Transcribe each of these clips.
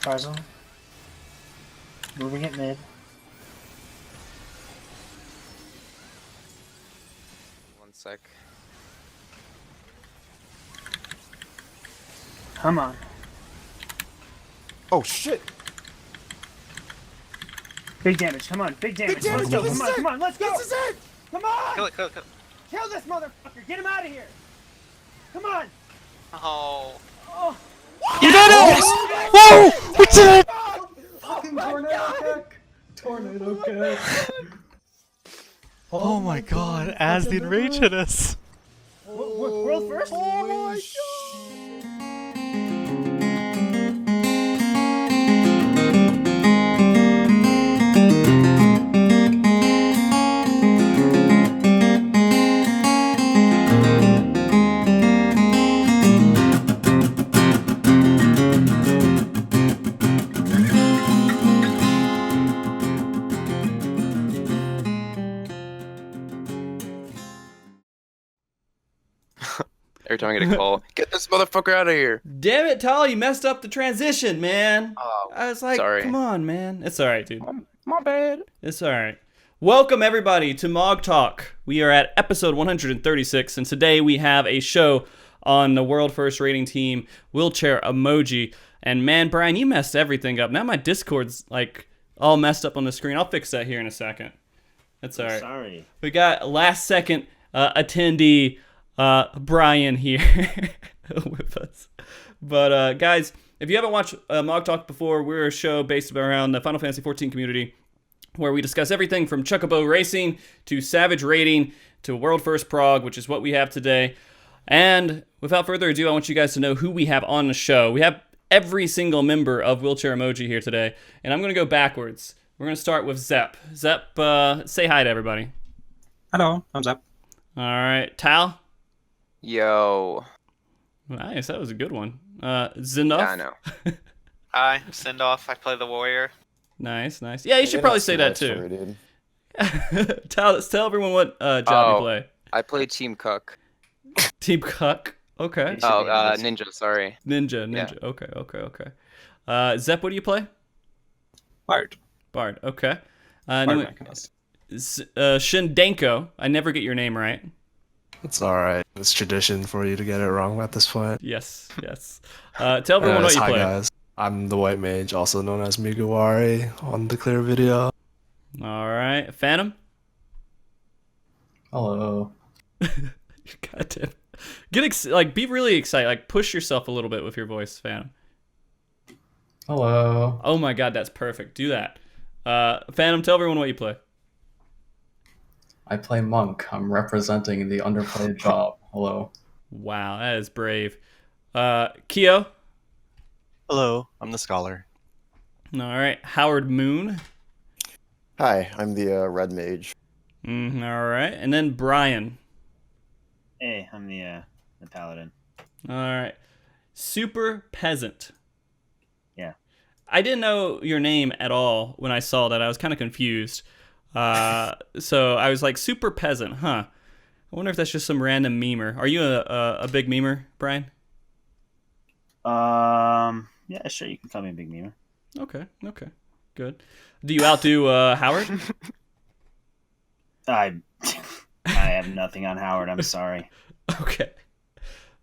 Present. Moving it mid. One sec. Come on. Oh shit! Big damage, come on, big damage. Let's go, come on, let's go! This is it! Come on! Kill it, kill it, kill it. Kill this motherfucker! Get him out of here! Come on! Oh. Oh! You did it! Oh, Whoa! We did it! Fucking tornado kick! Tornado kick! Oh my god, as the enrage hit us. World first? Oh my god! Every time I get a call, get this motherfucker out of here. Damn it, Tal, you messed up the transition, man. Oh, I was like, sorry. come on, man. It's alright, dude. My bad. It's alright. Welcome, everybody, to MogTalk. We are at episode 136, and today we have a show on the world first rating team, Wheelchair Emoji. And man, Brian, you messed everything up. Now my Discord's like all messed up on the screen. I'll fix that here in a second. That's alright. Sorry. We got last second attendee Brian here with us. But guys, if you haven't watched MogTalk before, we're a show based around the Final Fantasy XIV community where we discuss everything from Chocobo Racing to Savage Rating to World First Prog, which is what we have today. And without further ado, I want you guys to know who we have on the show. We have every single member of Wheelchair Emoji here today, and I'm going to go backwards. We're going to start with Zep. Zep, say hi to everybody. Hello, I'm Zap. All right, Tal. Yo. Nice, that was a good one. Zindoff. Yeah, I know. Hi, send off. I play the warrior. Nice, nice. Yeah, you should probably say that too. Tell everyone what job you play. I play Team Cook. Team Cuck. Okay. Oh, Ninja, sorry. Ninja. Yeah. Okay. Zep, what do you play? Bard. Bard. Okay. Bard Mechanist. Shindenko. I never get your name right. It's alright. It's tradition for you to get it wrong at this point. Yes. Tell everyone what you Hi play. guys. I'm the White Mage, also known as Migawari on the clear video. All right. Phantom. Hello. Goddamn. Be really excited. Like, push yourself a little bit with your voice, Phantom. Hello. Oh my god, that's perfect. Do that. Phantom, tell everyone what you play. I play Monk. I'm representing the underplayed job. Hello. Wow, that is brave. Keo. Hello, I'm the scholar. All right. Howard Moon. Hi, I'm the Red Mage. All right. And then Brian. Hey, I'm the paladin. All right. Super Peasant. Yeah. I didn't know your name at all when I saw that. I was kind of confused. So I was like, Super Peasant, huh? I wonder if that's just some random memer. Are you a big memer, Brian? Yeah, sure, you can call me a big memer. Okay, good. Do you outdo Howard? I have nothing on Howard, I'm sorry. Okay.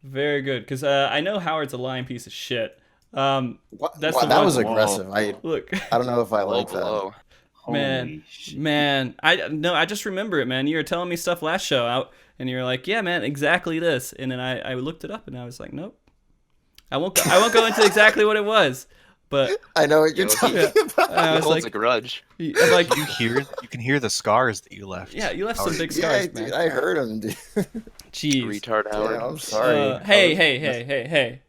Very good, because I know Howard's a lying piece of shit. That one- was aggressive. Look. I don't know if I like that. Below. Holy shit. Man, I just remember it, man. You were telling me stuff last show out, and you were like, "Yeah, man, exactly this." And then I looked it up, and I was like, "Nope, I won't go into exactly what it was." But I know what you're talking about. I He was holds like, a grudge. I'm like, You can hear the scars that you left. yeah, you left some big Yeah, scars, dude, man. I heard him, dude. Jeez. Retard Howard. Yeah, I'm sorry. Hey.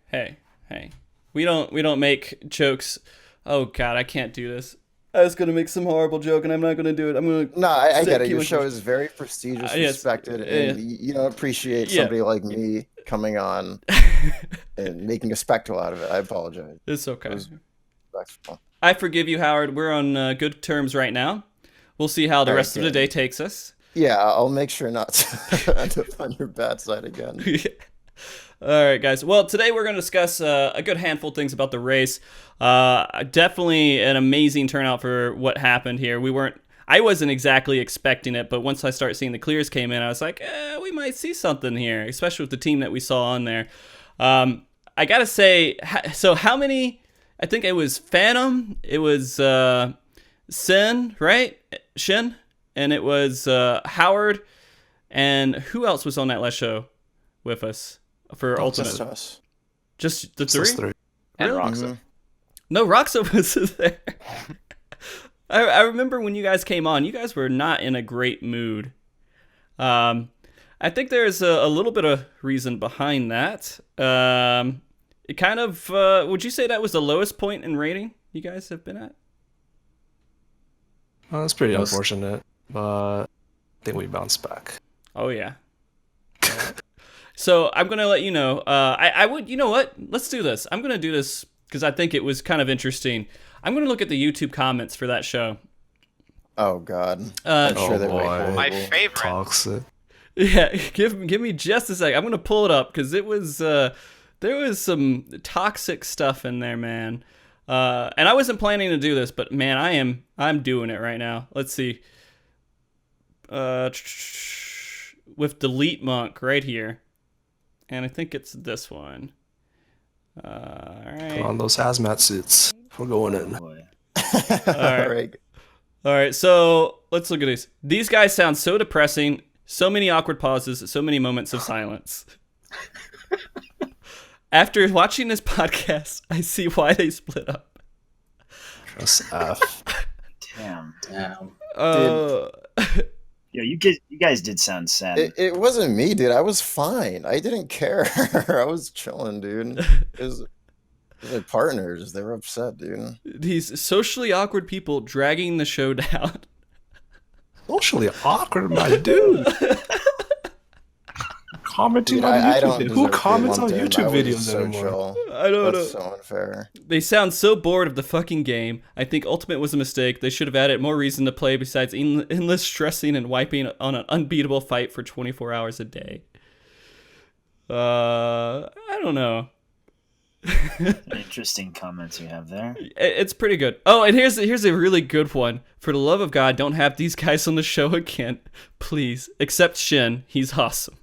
We don't make jokes. Oh god, I can't do this. I was gonna make some horrible joke, and I'm not gonna do it. I'm gonna. No, I say get it. too Your much- show is very prestigious, Yes. respected, and you don't appreciate somebody like me coming on and making a spectacle out of it. I apologize. It's okay. It was respectful. I forgive you, Howard. We're on good terms right now. We'll see how the All right, rest of the good. day takes us. Yeah, I'll make sure not to end up on your bad side again. All right, guys. Well, today we're going to discuss a good handful of things about the race. Definitely an amazing turnout for what happened here. I wasn't exactly expecting it, but once I started seeing the clears came in, I was like, we might see something here, especially with the team that we saw on there. I got to say, so how many, I think it was Phantom, it was Sin, right? Shin, and it was Howard, and who else was on that last show with us for Ultimate? Just us. Just the Just three? three. And Really? Roxa. No, Roxa was there. I remember when you guys came on, you guys were not in a great mood. I think there's a little bit of reason behind that. It kind of, would you say that was the lowest point in rating you guys have been at? Well, that's pretty unfortunate, but I think we bounced back. Oh, yeah. So I'm going to let you know. I would, you know what? Let's do this. I'm going to do this because I think it was kind of interesting. I'm going to look at the YouTube comments for that show. Oh God. I'm sure they were. My favorite. Toxic. Yeah, give me just a sec. I'm going to pull it up because it was, there was some toxic stuff in there, man. And I wasn't planning to do this, but man, I'm doing it right now. Let's see. With Delete Monk right here. And I think it's this one. All right. Put on those hazmat suits. We're going in. All right. All right, so let's look at these. These guys sound so depressing. So many awkward pauses. So many moments of silence. After watching this podcast, I see why they split up. Press F. Damn. Dude, you guys did sound sad. it wasn't me, dude. I was fine. I didn't care. I was chilling, dude. It was my partners. They were upset, dude. These socially awkward people dragging the show down. Socially awkward, my dude. Commenting Dude, on I YouTube. don't Who deserve to be comments on lumped in. YouTube I was videos so anymore? chill. I don't That's know. so unfair. They sound so bored of the fucking game. I think Ultimate was a mistake. They should have added more reason to play besides endless stressing and wiping on an unbeatable fight for 24 hours a day. I don't know. Interesting comments you have there. It's pretty good. Oh, and here's a really good one. For the love of God, don't have these guys on the show again. Please. Except Shin. He's awesome.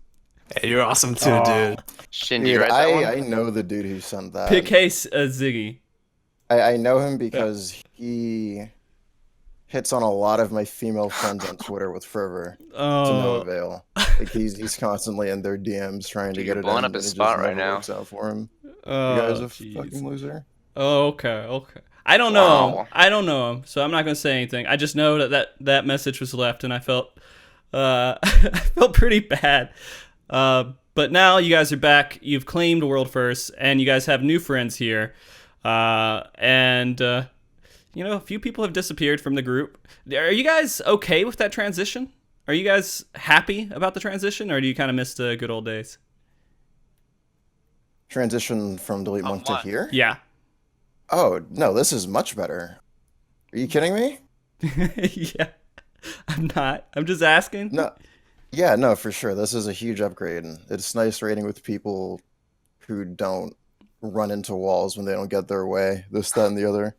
Hey, you're awesome too, dude. Shin, you Dude, read that one? I know the dude who sent that. Pick case Ziggy. I know him because he hits on a lot of my female friends on Twitter with fervor to no avail. Like he's constantly in their DMs trying to Dude, get you're it blowing in, up his and it spot just right never now. works out for him. Oh, You guys a jeez. fucking loser. Oh, okay. I don't know him. Wow. I don't know him, so I'm not gonna say anything. I just know that message was left, and I felt I felt pretty bad. But now you guys are back. You've claimed world first, and you guys have new friends here. And a few people have disappeared from the group. Are you guys okay with that transition? Are you guys happy about the transition, or do you kind of miss the good old days? Transition from Delete Monk to what? here? Yeah. Oh, no, this is much better. Are you kidding me? Yeah. I'm not. I'm just asking. No. Yeah, no, for sure. This is a huge upgrade. It's nice raiding with people who don't run into walls when they don't get their way. This, that, and the other.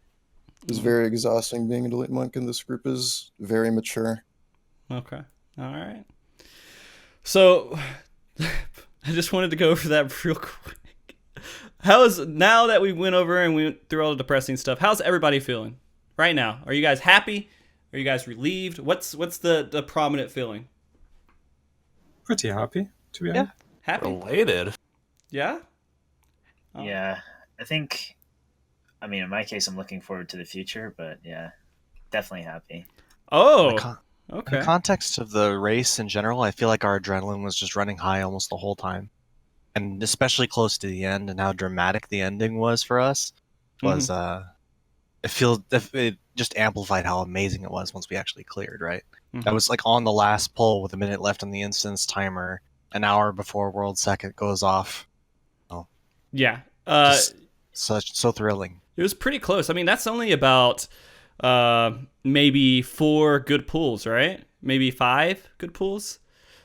It's very exhausting being a Delete Monk, and this group is very mature. Okay. All right. So, I just wanted to go over that real quick. Now that we went over and we went through all the depressing stuff, how's everybody feeling right now? Are you guys happy? Are you guys relieved? What's the prominent feeling? Pretty happy, to be honest. Happy? Related. Yeah? Oh. Yeah, I think. I mean, in my case, I'm looking forward to the future, but yeah, definitely happy. Oh, In okay. the context of the race in general, I feel like our adrenaline was just running high almost the whole time. And especially close to the end and how dramatic the ending was for us was, it just amplified how amazing it was once we actually cleared, right? Mhm. That was like on the last pull with a minute left on the instance timer, an hour before World Second goes off. Yeah. Just so thrilling. It was pretty close. I mean, that's only about maybe 4 good pulls, right? Maybe 5 good pulls.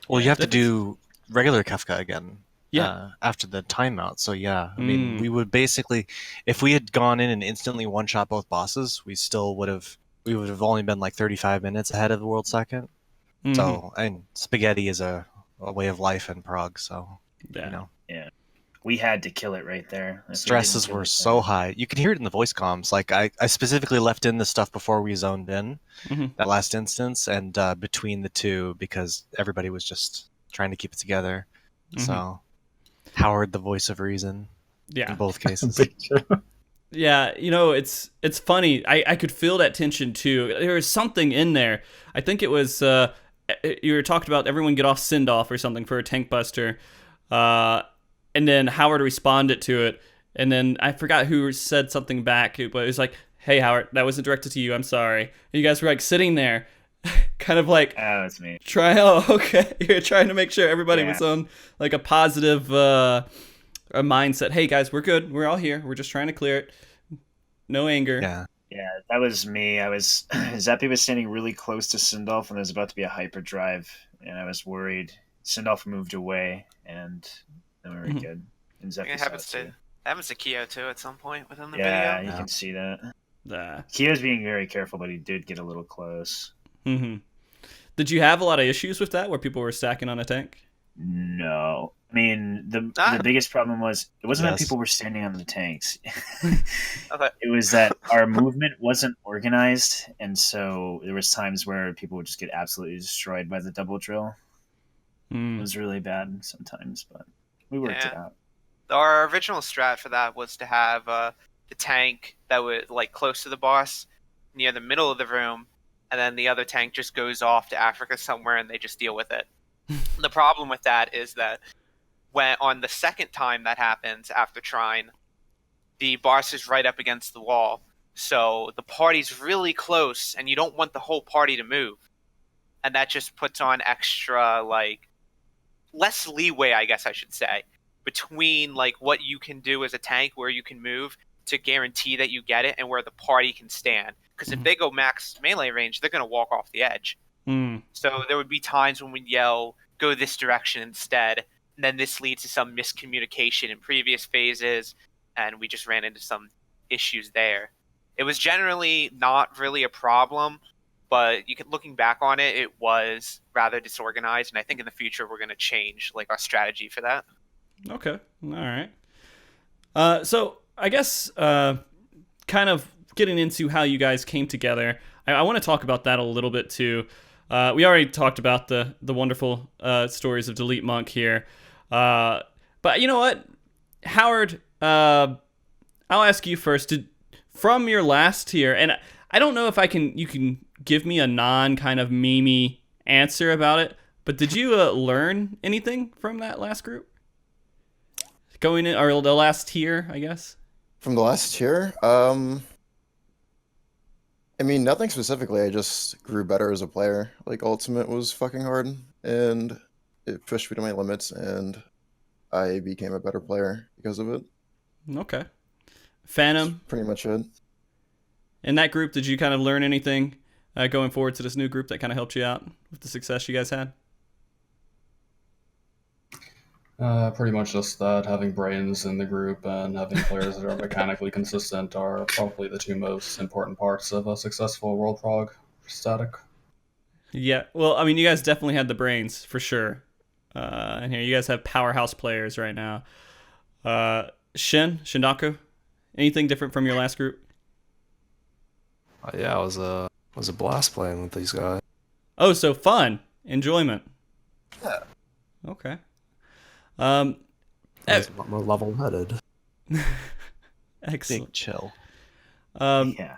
Well, Yeah, you have to difference. do regular Kefka again after the timeout. So yeah, I mean, we would basically, if we had gone in and instantly one-shot both bosses, we would have only been like 35 minutes ahead of the world second. So, and spaghetti is a way of life in Prague, so, you know. Yeah. We had to kill it right there. If we Stresses didn't kill were it, so high. You could hear it in the voice comms. Like, I specifically left in the stuff before we zoned in, that last instance, and between the two, because everybody was just trying to keep it together. So, Howard, the voice of reason, in both cases. Yeah, you know, it's funny. I could feel that tension too. There was something in there. I think it was you were talking about everyone get off send off or something for a tank buster, and then Howard responded to it, and then I forgot who said something back. But it was like, "Hey Howard, that wasn't directed to you. I'm sorry." And you guys were like sitting there, kind of like, "Oh, it's me." Okay, you're trying to make sure everybody was on like a positive. A mindset. Hey guys, we're good. We're all here. We're just trying to clear it. No anger. Yeah, that was me. I was Zeppy was standing really close to Sindolf, and there was about to be a hyperdrive, and I was worried. Sindolf moved away, and then we were good. And Zeppy it happens to Keo too at some point within the video. Yeah, you can see that. Keo's being very careful, but he did get a little close. Did you have a lot of issues with that, where people were stacking on a tank? No. I mean, the biggest problem was it wasn't that people were standing on the tanks. It was that our movement wasn't organized, and so there was times where people would just get absolutely destroyed by the double drill. It was really bad sometimes, but we worked it out. Our original strat for that was to have the tank that was like close to the boss near the middle of the room, and then the other tank just goes off to Africa somewhere, and they just deal with it. The problem with that is that when on the second time that happens after Trine, the boss is right up against the wall. So the party's really close, and you don't want the whole party to move. And that just puts on extra, like, less leeway, I guess I should say, between, like, what you can do as a tank, where you can move to guarantee that you get it, and where the party can stand. Because if they go max melee range, they're going to walk off the edge. So there would be times when we'd yell, go this direction instead, and then this leads to some miscommunication in previous phases, and we just ran into some issues there. It was generally not really a problem, but looking back on it, it was rather disorganized, and I think in the future we're going to change like our strategy for that. Okay, all right. So I guess kind of getting into how you guys came together, I want to talk about that a little bit too. We already talked about the wonderful stories of Delete Monk here. But you know what? Howard, I'll ask you first. From your last tier, and I don't know if you can give me a non kind of memey answer about it, but did you learn anything from that last group? Going in, or the last tier, I guess? From the last tier? I mean, nothing specifically. I just grew better as a player. Like, Ultimate was fucking hard, and it pushed me to my limits, and I became a better player because of it. Okay. Phantom? That's pretty much it. In that group, did you kind of learn anything going forward to this new group that kind of helped you out with the success you guys had? Pretty much just that. Having brains in the group and having players that are mechanically consistent are probably the two most important parts of a successful World Prog static. Yeah, well, I mean, you guys definitely had the brains, for sure. And here, you guys have powerhouse players right now. Shindaku, anything different from your last group? Yeah, it was a blast playing with these guys. Oh, so fun. Enjoyment. Yeah. Okay. It's a lot more level-headed. Excellent. Big chill. Yeah.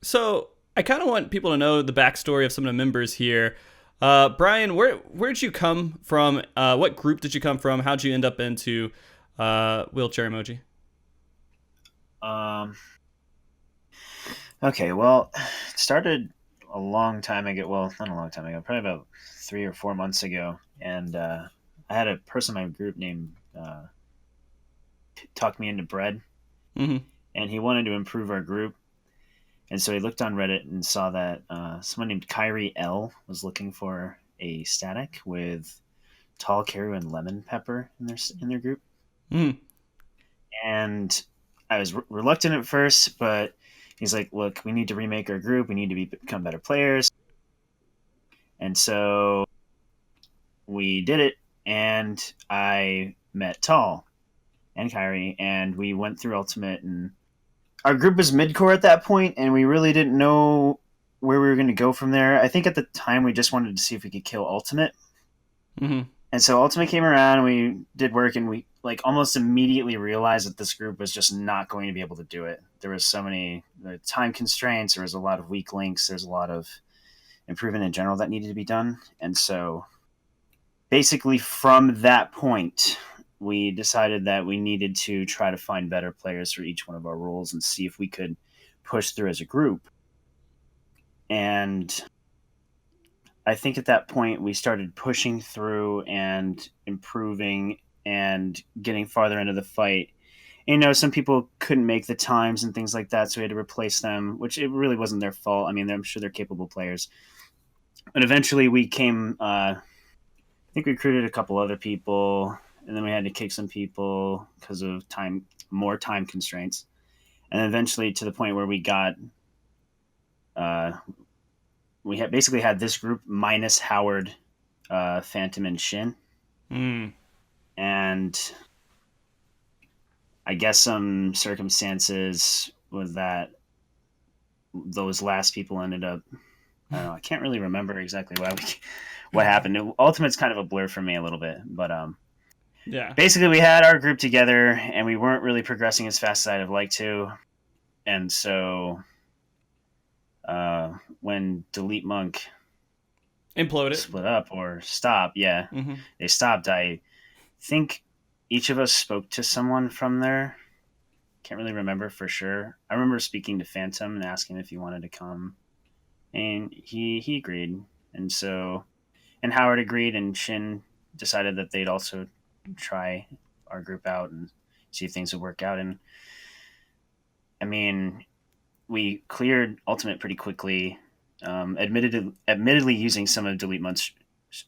So I kind of want people to know the backstory of some of the members here. Brian, where'd you come from? What group did you come from? How'd you end up into Wheelchair Emoji? Okay, well, it started a long time ago. Well, not a long time ago, probably about 3 or 4 months ago. And I had a person in my group named Talk Me Into Bread. Mm-hmm. And he wanted to improve our group. And so he looked on Reddit and saw that someone named Kyrie L was looking for a static with Tall, Carew, and Lemon Pepper in their group. Mm. And I was reluctant at first, but he's like, "Look, we need to remake our group. We need to become better players." And so we did it, and I met Tall and Kyrie, and we went through Ultimate, and our group was mid-core at that point, and we really didn't know where we were going to go from there. I think at the time we just wanted to see if we could kill Ultimate. Mm-hmm. And so Ultimate came around, and we did work, and we like almost immediately realized that this group was just not going to be able to do it. There was so many time constraints, there was a lot of weak links, there's a lot of improvement in general that needed to be done. And so basically from that point, we decided that we needed to try to find better players for each one of our roles and see if we could push through as a group. And I think at that point we started pushing through and improving and getting farther into the fight. And, you know, some people couldn't make the times and things like that, so we had to replace them, which it really wasn't their fault. I mean, I'm sure they're capable players. But eventually we came, I think we recruited a couple other people, and then we had to kick some people because of more time constraints. And eventually to the point where we got, we had basically had this group minus Howard, Phantom, and Shin. Mm. And I guess some circumstances was that those last people ended up, I don't know, I can't really remember exactly what happened. Ultimate's kind of a blur for me a little bit, but yeah. Basically we had our group together and we weren't really progressing as fast as I'd have liked to. And so when Delete Monk imploded, split up or stopped, they stopped. I think each of us spoke to someone from there. Can't really remember for sure. I remember speaking to Phantom and asking if he wanted to come, and he agreed. And so, and Howard agreed, and Shin decided that they'd also try our group out and see if things would work out. And I mean, we cleared Ultimate pretty quickly. Admittedly using some of Delete Monk's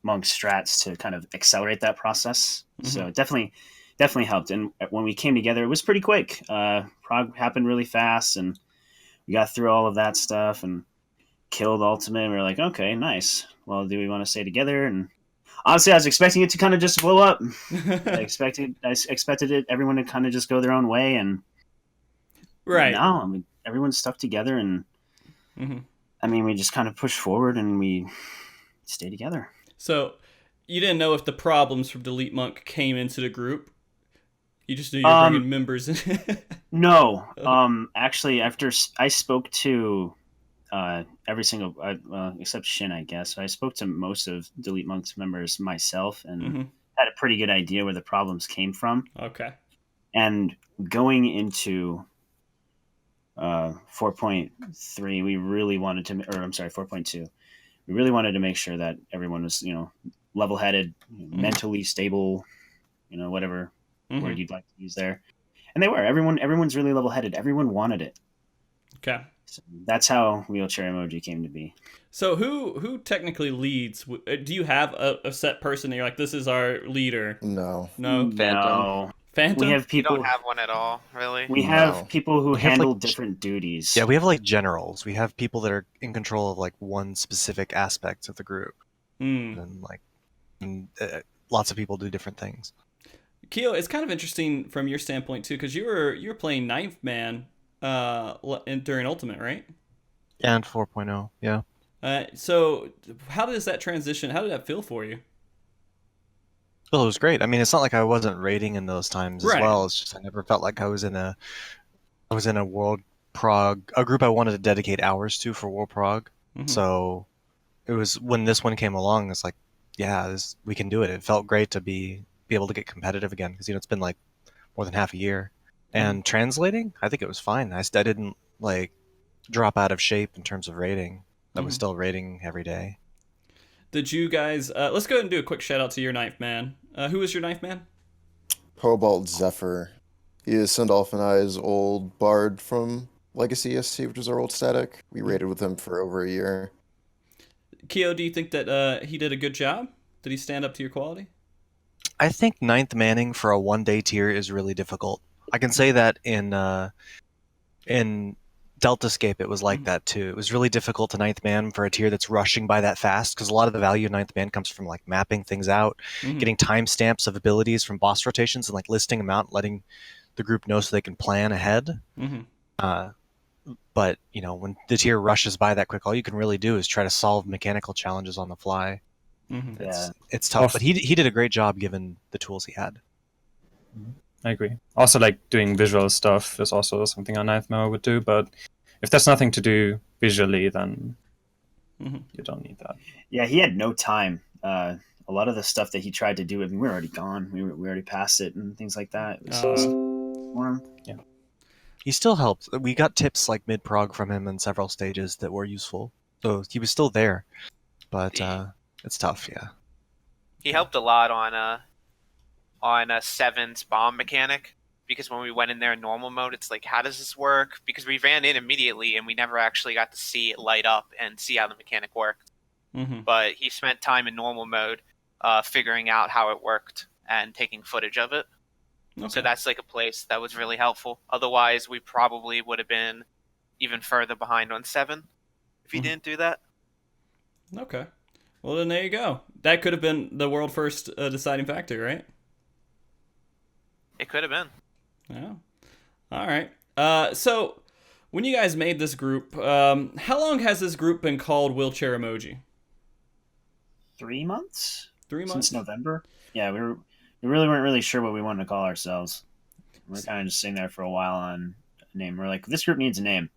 strats to kind of accelerate that process. Mm-hmm. So it definitely helped. And when we came together, it was pretty quick. Prog happened really fast, and we got through all of that stuff and killed Ultimate. And we were like, okay, nice. Well, do we want to stay together? And honestly, I was expecting it to kind of just blow up. I expected it, everyone to kind of just go their own way. And right. No, I mean, everyone stuck together, and I mean, we just kind of pushed forward and we stayed together. So you didn't know if the problems from Delete Monk came into the group? You just knew you were bringing members in? No. Actually, after I spoke to every single, except Shin, I guess. I spoke to most of Delete Monk's members myself and had a pretty good idea where the problems came from. Okay. And going into 4.3, we really wanted to, or I'm sorry, 4.2. We really wanted to make sure that everyone was, level-headed, mentally stable, whatever word you'd like to use there. And they were. Everyone's really level-headed. Everyone wanted it. Okay. So that's how Wheelchair Emoji came to be. So who technically leads? Do you have a set person that you're like, this is our leader? No. Phantom? We have people. We don't have one at all, really. We have people who handle different duties. Yeah, we have like generals. We have people that are in control of like one specific aspect of the group, and lots of people do different things. Keo, it's kind of interesting from your standpoint too, because you were playing Ninth Man during Ultimate, right? And 4.0, yeah. So how does that transition? How did that feel for you? Well, it was great. I mean, it's not like I wasn't raiding in those times as Right. well. It's just I never felt like I was in a World Prog, a group I wanted to dedicate hours to for World Prog. So it was when this one came along, it's like, yeah, we can do it. It felt great to be able to get competitive again because it's been like more than half a year. And translating, I think it was fine. I didn't like drop out of shape in terms of raiding. I was still raiding every day. Did you guys? Let's go ahead and do a quick shout out to your Ninth Man. Who is your Ninth Man? Cobalt Zephyr. He is Sindolph and I's old bard from Legacy SC, which is our old static. We raided with him for over a year. Keo, do you think that he did a good job? Did he stand up to your quality? I think ninth manning for a 1-day tier is really difficult. I can say that in Deltascape it was like that too. It was really difficult to ninth man for a tier that's rushing by that fast, because a lot of the value of ninth man comes from like mapping things out, getting timestamps of abilities from boss rotations, and like listing them out, letting the group know so they can plan ahead. But you know, when the tier rushes by that quick, all you can really do is try to solve mechanical challenges on the fly. It's tough, but he did a great job given the tools he had. I agree. Also, like doing visual stuff is also something a ninth member would do, but if there's nothing to do visually, then you don't need that. Yeah, he had no time. A lot of the stuff that he tried to do, I mean, we were already gone. We already passed it and things like that. It was warm. Yeah. He still helped. We got tips like mid-prog from him in several stages that were useful. So he was still there, but it's tough, yeah. He helped a lot on Seven's bomb mechanic, because when we went in there in normal mode, it's like, how does this work? Because we ran in immediately and we never actually got to see it light up and see how the mechanic worked. But he spent time in normal mode figuring out how it worked and taking footage of it. So that's like a place that was really helpful. Otherwise, we probably would have been even further behind on 7 if he didn't do that. Okay. Well, then there you go. That could have been the world first deciding factor, right? It could have been. Yeah. All right. So, when you guys made this group, how long has this group been called Wheelchair Emoji? 3 months? 3 months? Since November? Yeah, we really weren't really sure what we wanted to call ourselves. We're kind of just sitting there for a while on a name. We're like, this group needs a name.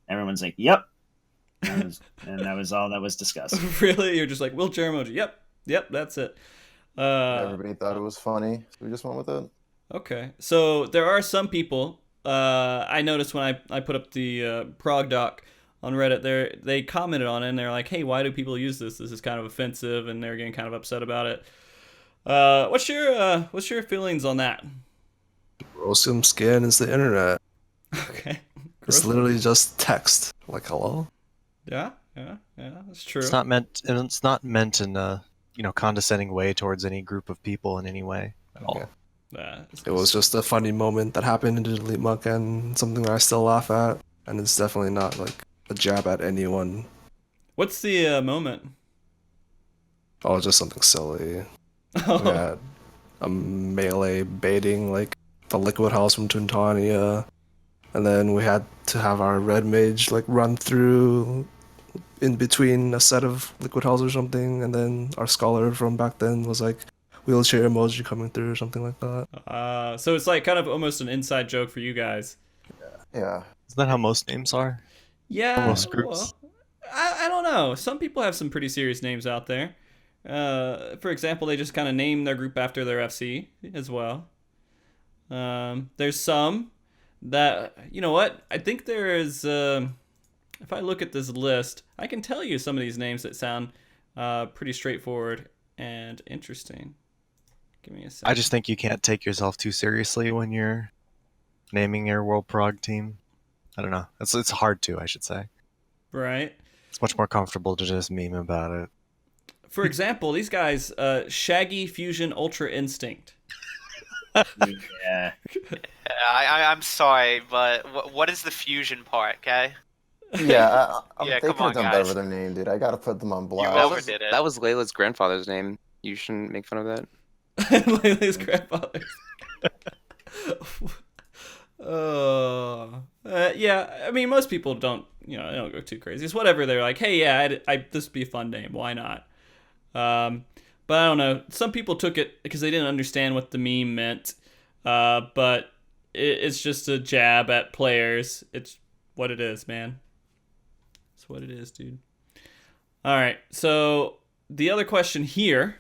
Everyone's like, yep. And that was all that was discussed. Really? You're just like, Wheelchair Emoji. Yep, that's it. Everybody thought it was funny, so we just went with it. Okay. So there are some people, I noticed when I put up the prog doc on Reddit, they commented on it, and they're like, hey, why do people use this? This is kind of offensive, and they're getting kind of upset about it. What's your feelings on that? Grossum skin is the internet. Okay. It's literally just text. Like, hello? Yeah, that's true. It's not meant in a condescending way towards any group of people in any way at all. It was just a funny moment that happened in Delete Muck and something that I still laugh at, and it's definitely not like a jab at anyone. What's the moment? Oh, just something silly. We had a melee baiting like the Liquid House from Tuntania, and then we had to have our red mage like run through in between a set of Liquid House or something, and then our scholar from back then was like wheelchair emoji coming through or something like that. So it's like kind of almost an inside joke for you guys. Yeah. Isn't that how most names are? Yeah. Most groups. Well, I don't know. Some people have some pretty serious names out there. For example, they just kind of name their group after their FC as well. There's some that, you know what? I think there is, if I look at this list, I can tell you some of these names that sound pretty straightforward and interesting. Give me a second. I just think you can't take yourself too seriously when you're naming your World Prog team. I don't know. It's hard to, I should say. Right. It's much more comfortable to just meme about it. For example, these guys, Shaggy Fusion Ultra Instinct. Yeah. I'm sorry, but what is the fusion part, okay? Yeah, Yeah, they come could on, have done guys. better with their name, dude. I gotta put them on blast. overdid it. That was Layla's grandfather's name. You shouldn't make fun of that. Layla's grandfather. Yeah, I mean, most people don't, they don't go too crazy. It's whatever. They're like, hey, yeah, this would be a fun name. Why not? But I don't know. Some people took it because they didn't understand what the meme meant. But it's just a jab at players. It's what it is, man. It's what it is, dude. All right. So the other question here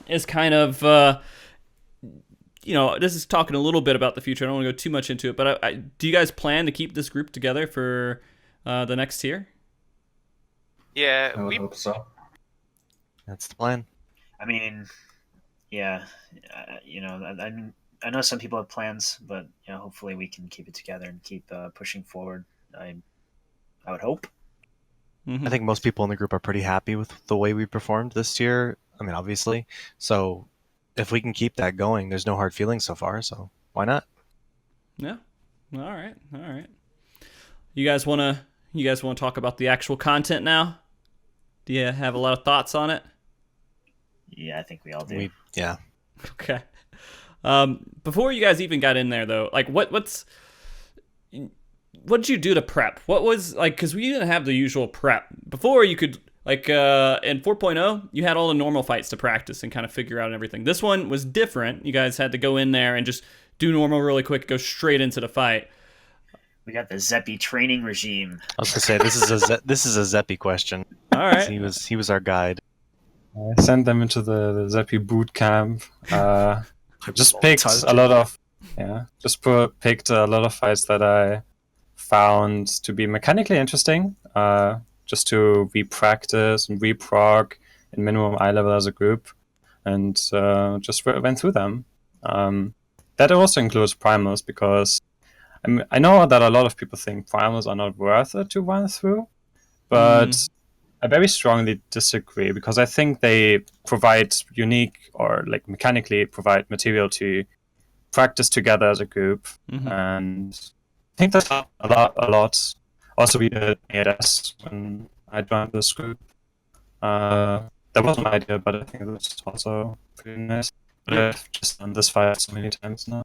is kind of, this is talking a little bit about the future. I don't want to go too much into it, but do you guys plan to keep this group together for the next tier? Yeah, I would hope so. That's the plan. I mean, yeah, I know some people have plans, but hopefully we can keep it together and keep pushing forward. I would hope. Mm-hmm. I think most people in the group are pretty happy with the way we performed this year. I mean, obviously. So if we can keep that going, there's no hard feelings so far, so why not? Yeah. All right. You guys wanna talk about the actual content now? Do you have a lot of thoughts on it? Yeah, I think we all do. Yeah. Okay. Before you guys even got in there, though, like, what did you do to prep? What was, like, because we didn't have the usual prep. Before, you could, like, in 4.0, you had all the normal fights to practice and kind of figure out everything. This one was different. You guys had to go in there and just do normal really quick, go straight into the fight. We got the Zeppy training regime. I was gonna say this is a Zeppy question. All right. He was our guide. I sent them into the Zeppy boot camp. Just picked a lot of picked a lot of fights that I found to be mechanically interesting. Just to re-practice and re-prog in minimum eye level as a group, and just went through them. That also includes primals, because I know that a lot of people think primals are not worth it to run through, but I very strongly disagree, because I think they provide unique, or like mechanically provide material to practice together as a group, and I think that's a lot. Also, we did ADS when I joined this group. That wasn't my idea, but I think it was also pretty nice. But I've just done this fight so many times now.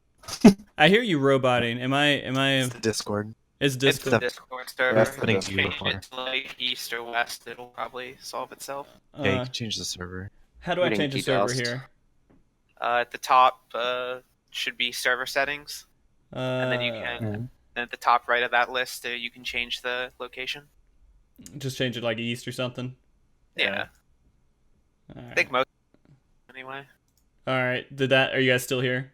I hear you roboting. Am I? It's the Discord. Is Discord? It's the Discord server. That's the Change Discord. it to like east or west, it'll probably solve itself. Yeah, you can change the server. How do I Reading change the server DDoSed. here? At the top should be server settings, and then you can. Then at the top right of that list, you can change the location. Just change it like east or something. Yeah. All right. I think most. Anyway. All right. Are you guys still here?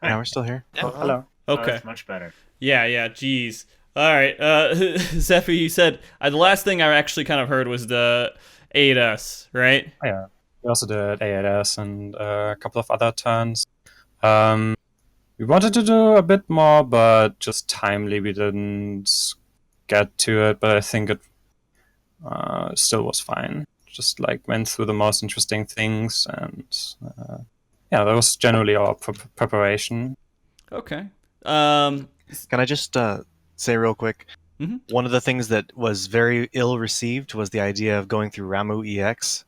Yeah, we're still here. Yeah. Hello. Oh, Okay. that's much better. Yeah. Jeez. All right. Zephy, you said the last thing I actually kind of heard was the ADS, right? Yeah. We also did ADS and a couple of other turns. We wanted to do a bit more, but just timely we didn't get to it. But I think it still was fine. Just like went through the most interesting things, and that was generally our preparation. Okay. Can I just say real quick? One of the things that was very ill received was the idea of going through Ramu EX.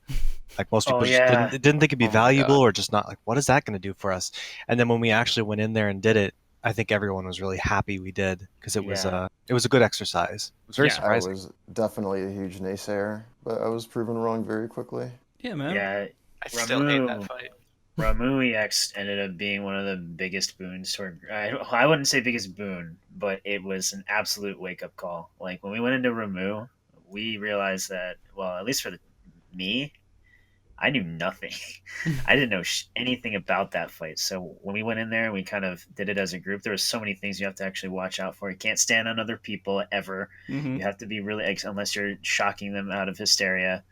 Like, most people just didn't think it'd be valuable, or just not like, what is that going to do for us? And then when we actually went in there and did it, I think everyone was really happy we did, because it was a good exercise. It was very surprising. I was definitely a huge naysayer, but I was proven wrong very quickly. Yeah, man. Yeah, I still hate that fight. Ramu EX ended up being one of the biggest boons to I wouldn't say biggest boon, but it was an absolute wake-up call. Like, when we went into Ramu, we realized that, well, at least for me, I knew nothing. I didn't know anything about that fight. So when we went in there and we kind of did it as a group, there were so many things you have to actually watch out for. You can't stand on other people ever. You have to be really, unless you're shocking them out of hysteria.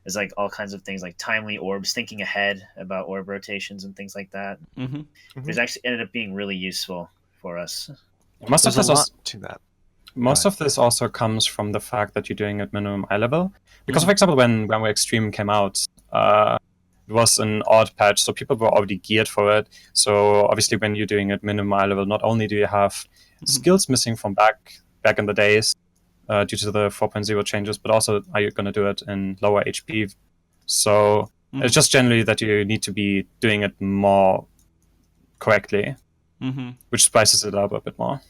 There's like all kinds of things like timely orbs, thinking ahead about orb rotations and things like that. It actually ended up being really useful for us. Most of this to that. Most of this also comes from the fact that you're doing at minimum eye level. Because, for example, when Runway Extreme came out, it was an odd patch, so people were already geared for it. So obviously when you're doing it minimum eye level, not only do you have skills missing from back in the days due to the 4.0 changes, but also are you going to do it in lower HP. So it's just generally that you need to be doing it more correctly, which spices it up a bit more.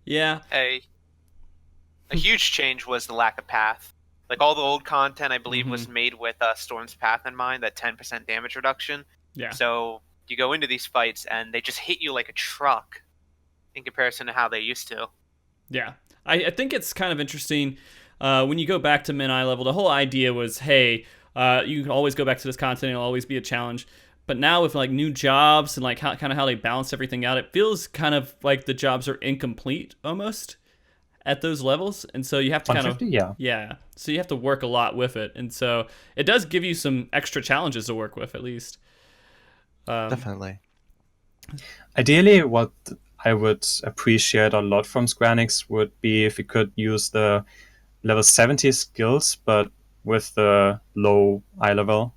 Yeah. A huge change was the lack of path. Like, all the old content, I believe, was made with Storm's Path in mind, that 10% damage reduction. Yeah. So you go into these fights, and they just hit you like a truck in comparison to how they used to. Yeah. I think it's kind of interesting when you go back to min eye level. The whole idea was, hey, you can always go back to this content. It'll always be a challenge. But now with like new jobs and like how they balance everything out, it feels kind of like the jobs are incomplete almost at those levels, and so you have to kind of so you have to work a lot with it, and so it does give you some extra challenges to work with, at least. Definitely. Ideally, what I would appreciate a lot from Square Enix would be if we could use the level 70 skills, but with the low eye level.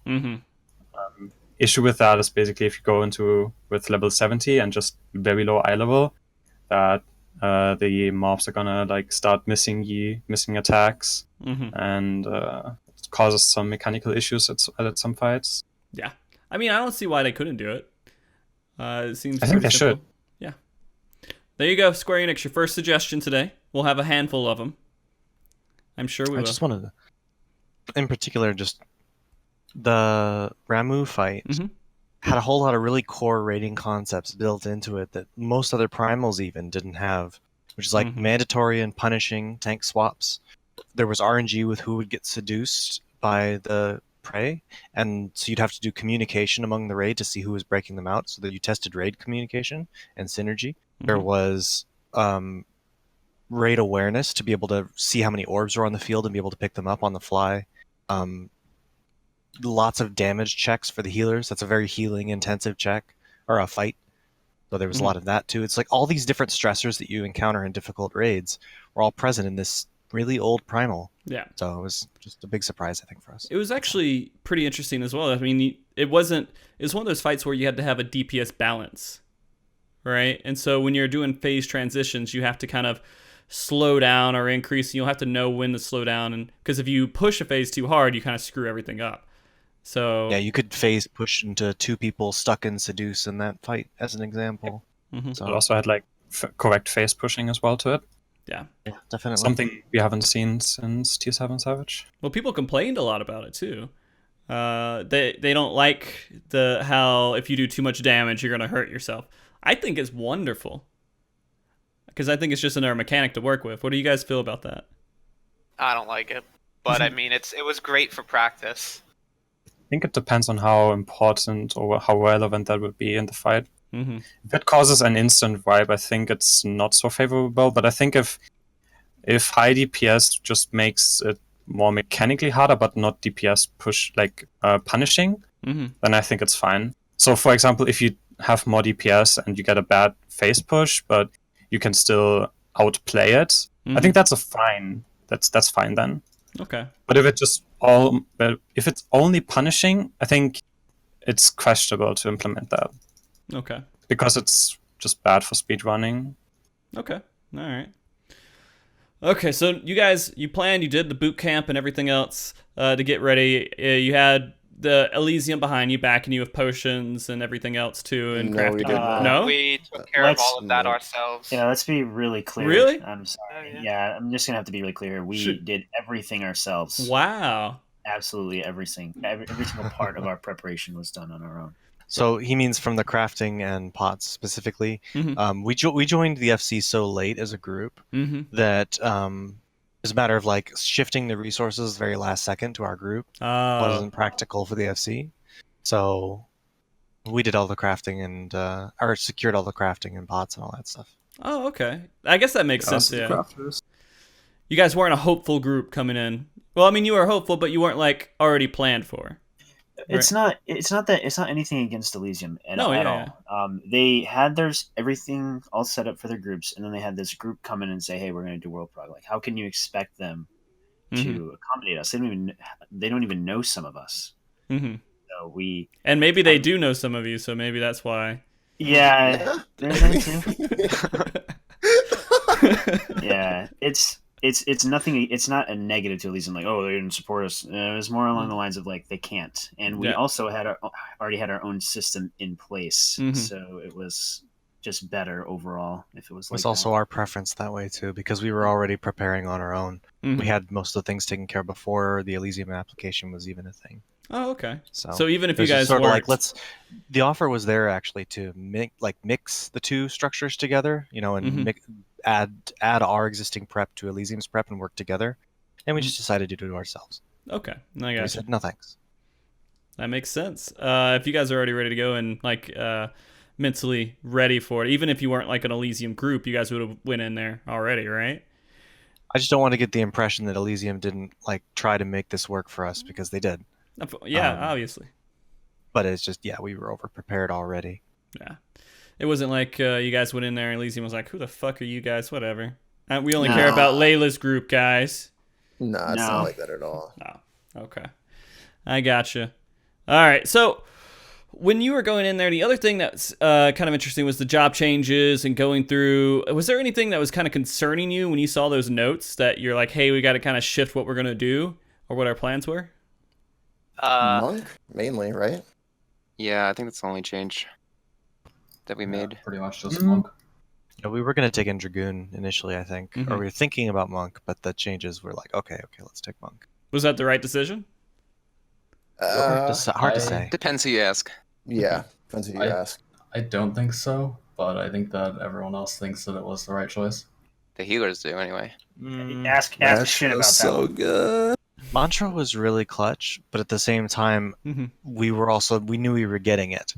issue with that is basically if you go into with level 70 and just very low eye level, that the mobs are gonna like start missing attacks, and it causes some mechanical issues at some fights. Yeah, I mean, I don't see why they couldn't do it. It seems. I think they simple. should. Yeah. There you go, Square Enix. Your first suggestion today. We'll have a handful of them. I'm sure we will. I just wanted to, in particular, just the Ramu fight had a whole lot of really core rating concepts built into it that most other primals even didn't have, which is like mandatory and punishing tank swaps. There was RNG with who would get seduced by the prey, and so you'd have to do communication among the raid to see who was breaking them out, so that you tested raid communication and synergy. There was raid awareness to be able to see how many orbs are on the field and be able to pick them up on the fly. Lots of damage checks for the healers. That's a very healing intensive check or a fight. So there was a lot of that too. It's like all these different stressors that you encounter in difficult raids were all present in this really old primal. Yeah. So it was just a big surprise, I think, for us. It was actually pretty interesting as well. I mean, it was one of those fights where you had to have a DPS balance, right? And so when you're doing phase transitions, you have to kind of slow down or increase. You'll have to know when to slow down, and because if you push a phase too hard, you kind of screw everything up. So yeah, you could phase push into two people stuck in seduce in that fight, as an example. So it also had like correct phase pushing as well to it. Yeah, definitely. Something we haven't seen since Tier 7 Savage. Well, people complained a lot about it too. They don't like how if you do too much damage, you're gonna hurt yourself. I think it's wonderful because I think it's just another mechanic to work with. What do you guys feel about that? I don't like it, but I mean, it was great for practice. I think it depends on how important or how relevant that would be in the fight. If it causes an instant vibe, I think it's not so favorable. But I think if high DPS just makes it more mechanically harder, but not DPS push like punishing, then I think it's fine. So, for example, if you have more DPS and you get a bad phase push, but you can still outplay it, I think that's fine. That's fine then. Okay. But if it's only punishing, I think it's questionable to implement that. Okay. Because it's just bad for speedrunning. Okay. All right. Okay, so you guys, you did the boot camp and everything else to get ready. You had the Elysium behind you, backing you with potions and everything else too, and crafting. We didn't. No, we took care of all of that ourselves. Yeah, let's be really clear. Really? I'm sorry. Yeah, I'm just gonna have to be really clear. We did everything ourselves. Wow. Absolutely everything. Every single part of our preparation was done on our own. So he means from the crafting and pots specifically. We joined the FC so late as a group that it's a matter of like shifting the resources very last second to our group wasn't practical for the FC. So we did all the crafting and or secured all the crafting and pots and all that stuff. Oh, okay. I guess that makes sense. Yeah. You guys weren't a hopeful group coming in. Well, I mean, you were hopeful, but you weren't like already planned for. It's not anything against Elysium at all. Yeah. They had everything all set up for their groups, and then they had this group come in and say, "Hey, we're going to do World Prog." Like, how can you expect them to accommodate us? They don't even know some of us. So and maybe they do know some of you, so maybe that's why. Yeah, there's that too. Yeah, it's nothing. It's not a negative to Elysium, like, oh, they didn't support us. It was more along the lines of like they can't, and we also already had our own system in place, so it was just better overall. If it was, it's also our preference that way too, because we were already preparing on our own. We had most of the things taken care of before the Elysium application was even a thing. Oh, okay. So even if you guys sort weren't... of like the offer was there actually to mix the two structures together, and add our existing prep to Elysium's prep and work together, and we just decided to do it ourselves. Okay, I got we said no thanks. That makes sense. If you guys are already ready to go and like mentally ready for it, even if you weren't like an Elysium group, you guys would have went in there already, right? I just don't want to get the impression that Elysium didn't like try to make this work for us, because they did. Yeah, obviously. But it's just, we were over prepared already. Yeah. It wasn't like you guys went in there and Elysium was like, who the fuck are you guys? Whatever. We only care about Layla's group, guys. No, it's not like that at all. No. Okay. I gotcha. All right. So When you were going in there, the other thing that's kind of interesting was the job changes and going through. Was there anything that was kind of concerning you when you saw those notes that you're like, hey, we got to kind of shift what we're going to do or what our plans were? Monk, mainly, right? Yeah, I think that's the only change that we made. Pretty much just Monk. Yeah, we were going to take in Dragoon initially, I think. Or we were thinking about Monk, but the changes were like, okay, let's take Monk. Was that the right decision? Hard to say. Depends who you ask. Yeah, depends who you ask. I don't think so, but I think that everyone else thinks that it was the right choice. The healers do, anyway. Ask shit about that one. Good. Mantra was really clutch, but at the same time, we knew we were getting it.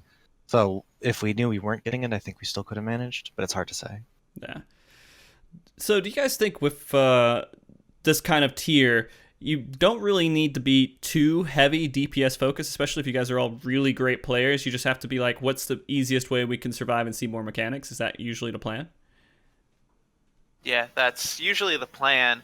So if we knew we weren't getting it, I think we still could have managed, but it's hard to say. Yeah. So do you guys think with this kind of tier, you don't really need to be too heavy DPS focused, especially if you guys are all really great players? You just have to be like, what's the easiest way we can survive and see more mechanics? Is that usually the plan? Yeah, that's usually the plan.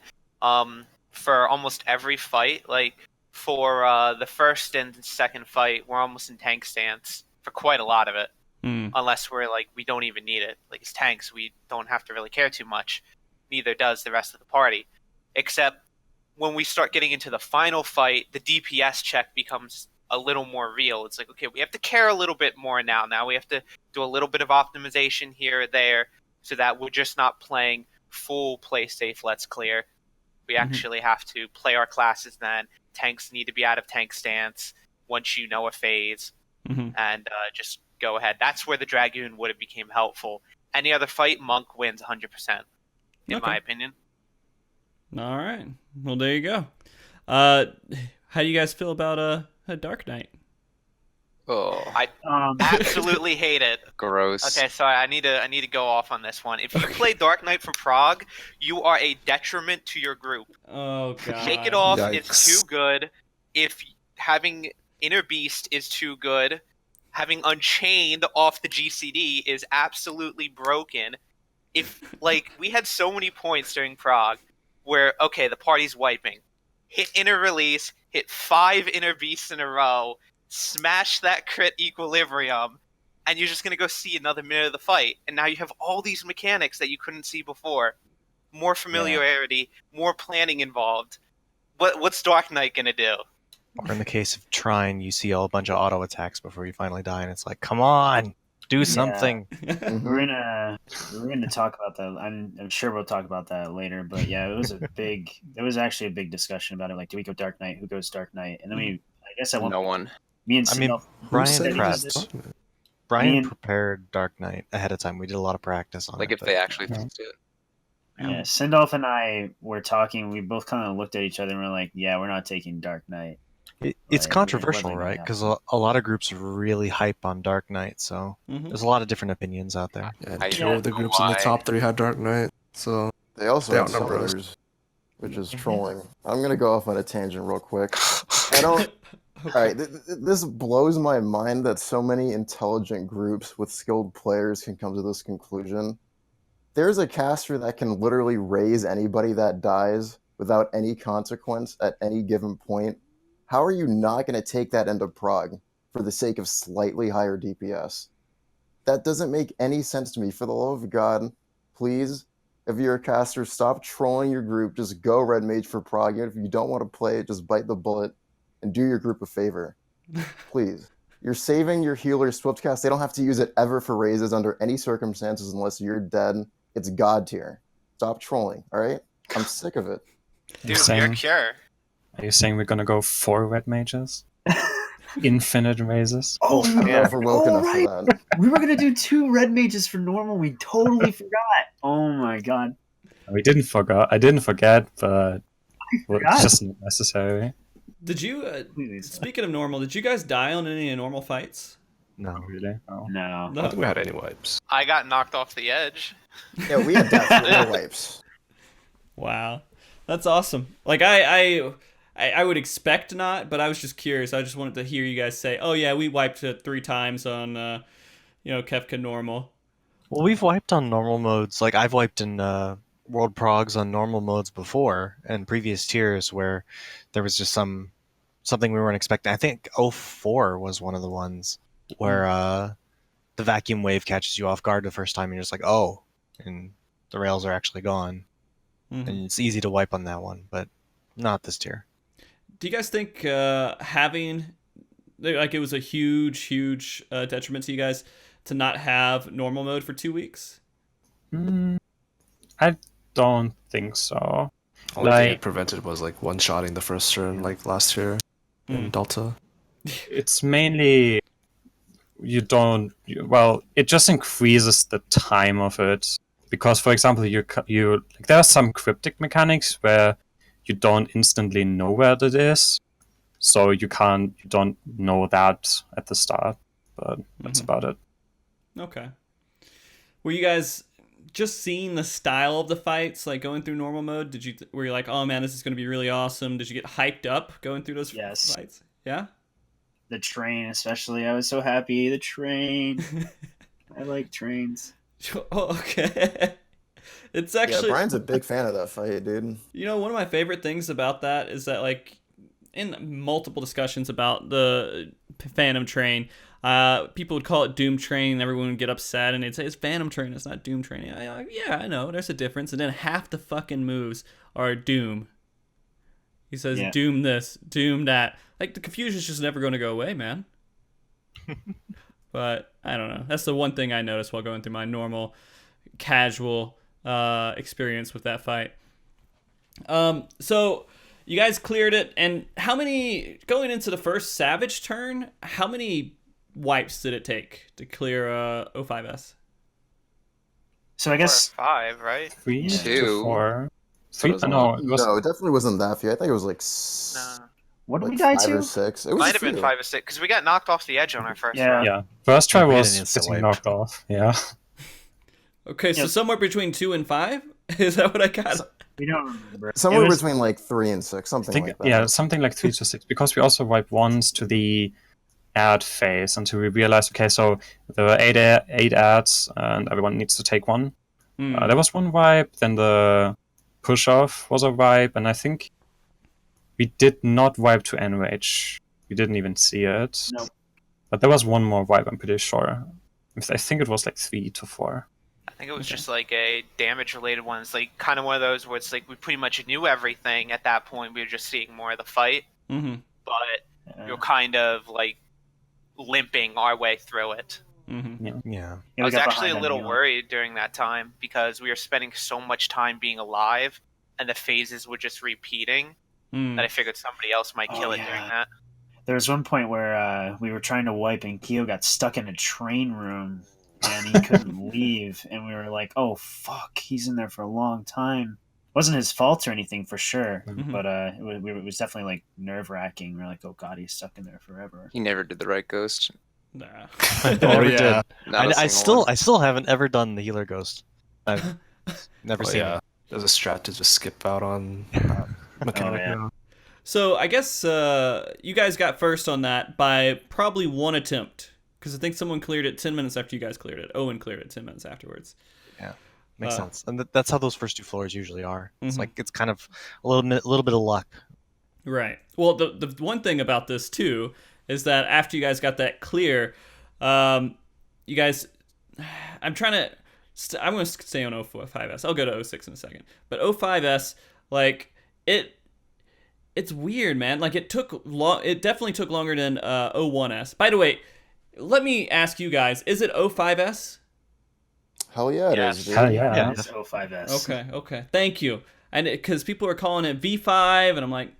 For almost every fight, like for the first and second fight, we're almost in tank stance for quite a lot of it. Unless we're like, we don't even need it. Like, as tanks, we don't have to really care too much. Neither does the rest of the party. Except when we start getting into the final fight, the DPS check becomes a little more real. It's like, okay, we have to care a little bit more now. Now we have to do a little bit of optimization here or there so that we're just not playing full play safe, let's clear. We actually have to play our classes then. Tanks need to be out of tank stance once you know a phase. And just go ahead. That's where the Dragoon would have became helpful. Any other fight, Monk wins 100%, in my opinion. All right. Well, there you go. How do you guys feel about a Dark Knight? Oh, I absolutely hate it. Gross. Okay, so I need to go off on this one. If you play Dark Knight from Prague, you are a detriment to your group. Oh god. Shake It Off Yikes. is too good. If having Inner Beast is too good, having Unchained off the GCD is absolutely broken. If we had so many points during Prague where the party's wiping, hit Inner Release, hit 5 Inner Beasts in a row, smash that crit Equilibrium, and you're just going to go see another minute of the fight. And now you have all these mechanics that you couldn't see before. More familiarity, more planning involved. What's Dark Knight going to do? Or in the case of Trine, you see a bunch of auto attacks before you finally die, and it's like, come on, do something. We're gonna talk about that. I'm sure we'll talk about that later. But yeah, it was there was actually a big discussion about it. Like, do we go Dark Knight? Who goes Dark Knight? And then I guess I won't. No one. Brian prepared Dark Knight ahead of time. We did a lot of practice on it. Like, if they actually do it. Yeah, Sindolf and I were talking. We both kind of looked at each other and we're like, "Yeah, we're not taking Dark Knight." It's controversial, right? Because a lot of groups really hype on Dark Knight, so there's a lot of different opinions out there. Yeah, 2 of the groups in the top 3 had Dark Knight, so They also have outnumber us. summoners, which is trolling. I'm gonna go off on a tangent real quick. I don't. All right, this blows my mind that so many intelligent groups with skilled players can come to this conclusion. There's a caster that can literally raise anybody that dies without any consequence at any given point. How are you not going to take that into Prague for the sake of slightly higher DPS? That doesn't make any sense to me. For the love of God, please, if you're a caster, stop trolling your group. Just go Red Mage for Prague. Even if you don't want to play it, just bite the bullet and do your group a favor. Please. You're saving your healer's Swiftcast. They don't have to use it ever for raises under any circumstances unless you're dead. It's God tier. Stop trolling, all right? I'm sick of it. Dude, you're Cure. Are you saying we're gonna go 4 Red Mages? Infinite raises? Oh, I don't know if we're woke enough for that. We were gonna do 2 Red Mages for normal. We totally forgot. Oh my god. We didn't forget. I didn't forget, but it's just not necessary. Did you, speaking of normal, did you guys die on any normal fights? No. Really? No. I don't think we had any wipes. I got knocked off the edge. Yeah, we had definitely wipes. Wow. That's awesome. Like, I would expect not, but I was just curious. I just wanted to hear you guys say, oh yeah, we wiped it 3 times on, Kefka normal. Well, we've wiped on normal modes. Like, I've wiped in World Progs on normal modes before, and previous tiers where there was just something we weren't expecting. I think 04 was one of the ones where the vacuum wave catches you off guard the first time, and you're just like, oh, and the rails are actually gone. And it's easy to wipe on that one, but not this tier. Do you guys think having, like, it was a huge detriment to you guys to not have normal mode for 2 weeks? I don't think so. Only thing it prevented was like one-shotting the first turn, like last year in Delta. It's mainly it just increases the time of it, because, for example, you like, there are some cryptic mechanics where you don't instantly know where it is, so you don't know that at the start, but that's about it. Okay. Were you guys just seeing the style of the fights, like going through normal mode? Were you like, oh man, this is going to be really awesome? Did you get hyped up going through those fights? Yeah? The train, especially. I was so happy. The train. I like trains. Oh, okay. It's actually... Yeah, Brian's a big fan of that fight, dude. You know, one of my favorite things about that is that, like, in multiple discussions about the Phantom Train, people would call it Doom Train, and everyone would get upset, and they'd say, it's Phantom Train, it's not Doom Train. Yeah, I know, there's a difference. And then half the fucking moves are Doom. He says, Doom this, Doom that. Like, the confusion's just never going to go away, man. But, I don't know. That's the one thing I noticed while going through my normal, casual experience with that fight. So, you guys cleared it, and going into the first Savage turn, how many wipes did it take to clear O5S? So I guess 5, right? 3 2 to 4. No, it definitely wasn't that few. I think it was like what did we die 5 to? or 6. It was Might have been 5 or 6 because we got knocked off the edge on our first run. Yeah. First try We had was an instant getting wipe. knocked off. Yeah. Okay, so somewhere between 2 and 5? Is that what I got? We don't remember. Somewhere between like 3 and 6, something like that. Yeah, something like 3 to 6, because we also wiped once to the ad phase until we realized, okay, so there were 8 ads and everyone needs to take one. There was one wipe, then the push off was a wipe, and I think we did not wipe to enrage. We didn't even see it. Nope. But there was one more wipe, I'm pretty sure. I think it was like 3 to 4. I think it was just like a damage-related one. It's like kind of one of those where it's like we pretty much knew everything at that point. We were just seeing more of the fight, but we were kind of like limping our way through it. Yeah. I was actually a little worried during that time because we were spending so much time being alive, and the phases were just repeating. That I figured somebody else might kill it during that. There was one point where we were trying to wipe, and Keo got stuck in a train room, and he couldn't leave. And we were like, "Oh fuck, he's in there for a long time." It wasn't his fault or anything for sure, but it was definitely like nerve wracking. We were like, "Oh god, he's stuck in there forever." He never did the right ghost. Nah. I never did. Not a I single one. still haven't ever done the healer ghost. I've never seen it. There's a strat to just skip out on mechanic. So I guess you guys got first on that by probably one attempt, because I think someone cleared it 10 minutes after you guys cleared it. Owen cleared it 10 minutes afterwards. Yeah, makes sense. And that's how those first 2 floors usually are. It's like it's kind of a little bit of luck. Right. Well, the one thing about this too is that after you guys got that clear, you guys, I'm going to stay on O5S. I'll go to O6 in a second. But O5S, like, it's weird, man. Like, it definitely took longer than O1S. By the way, let me ask you guys, is it O5S? Hell yeah, it is, dude. Hell yeah. It's O5S. Okay. Thank you. And because people are calling it V5, and I'm like,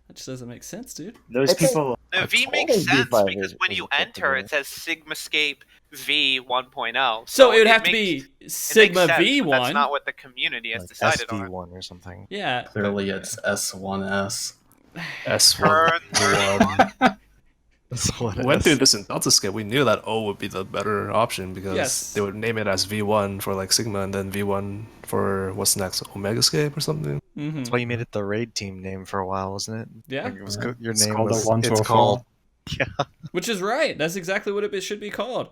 that just doesn't make sense, dude. Those people. The V makes sense because when you enter, it says Sigmascape V 1.0. So it would have to be Sigma V1. That's not what the community has decided on. SV1 or something. Yeah. Clearly, it's S1S. S1. S1S. Went through this in Deltascape. We knew that O would be the better option because they would name it as V1 for like Sigma and then V1 for what's next, Omegascape or something. That's why you made it the raid team name for a while, wasn't it? Yeah. Like, it was your It's name called was. the 1 to It's a 4. called. Yeah. Which is right. That's exactly what it should be called.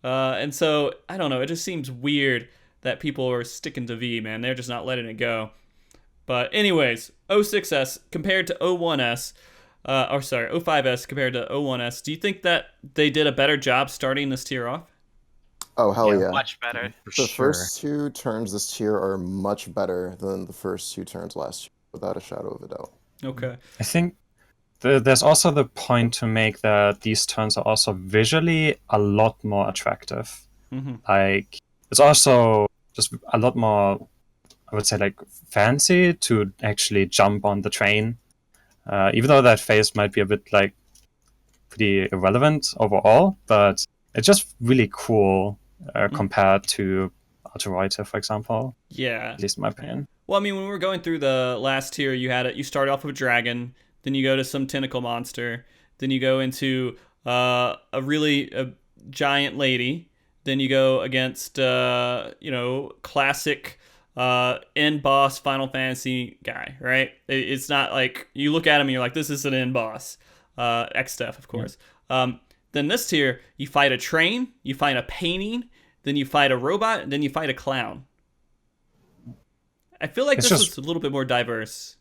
And so, I don't know. It just seems weird that people are sticking to V, man. They're just not letting it go. But anyways, O6S compared to O1S, O5S compared to O1S. Do you think that they did a better job starting this tier off? Oh, hell yeah. Much better. The first 2 turns this tier are much better than the first 2 turns last year, without a shadow of a doubt. Okay. I think there's also the point to make that these turns are also visually a lot more attractive. Like, it's also just a lot more, I would say, like, fancy to actually jump on the train. Even though that phase might be a bit, like, pretty irrelevant overall, but it's just really cool compared to Auto-Reuter, for example. Yeah. At least in my opinion. Well, I mean, when we were going through the last tier, you start off with a dragon, then you go to some tentacle monster, then you go into a giant lady, then you go against classic end boss Final Fantasy guy, right? It's not like you look at him and you're like, this is an end boss. X-Def, of course. Yeah. Then this tier, you fight a train, you fight a painting, then you fight a robot, and then you fight a clown. I feel like this is a little bit more diverse.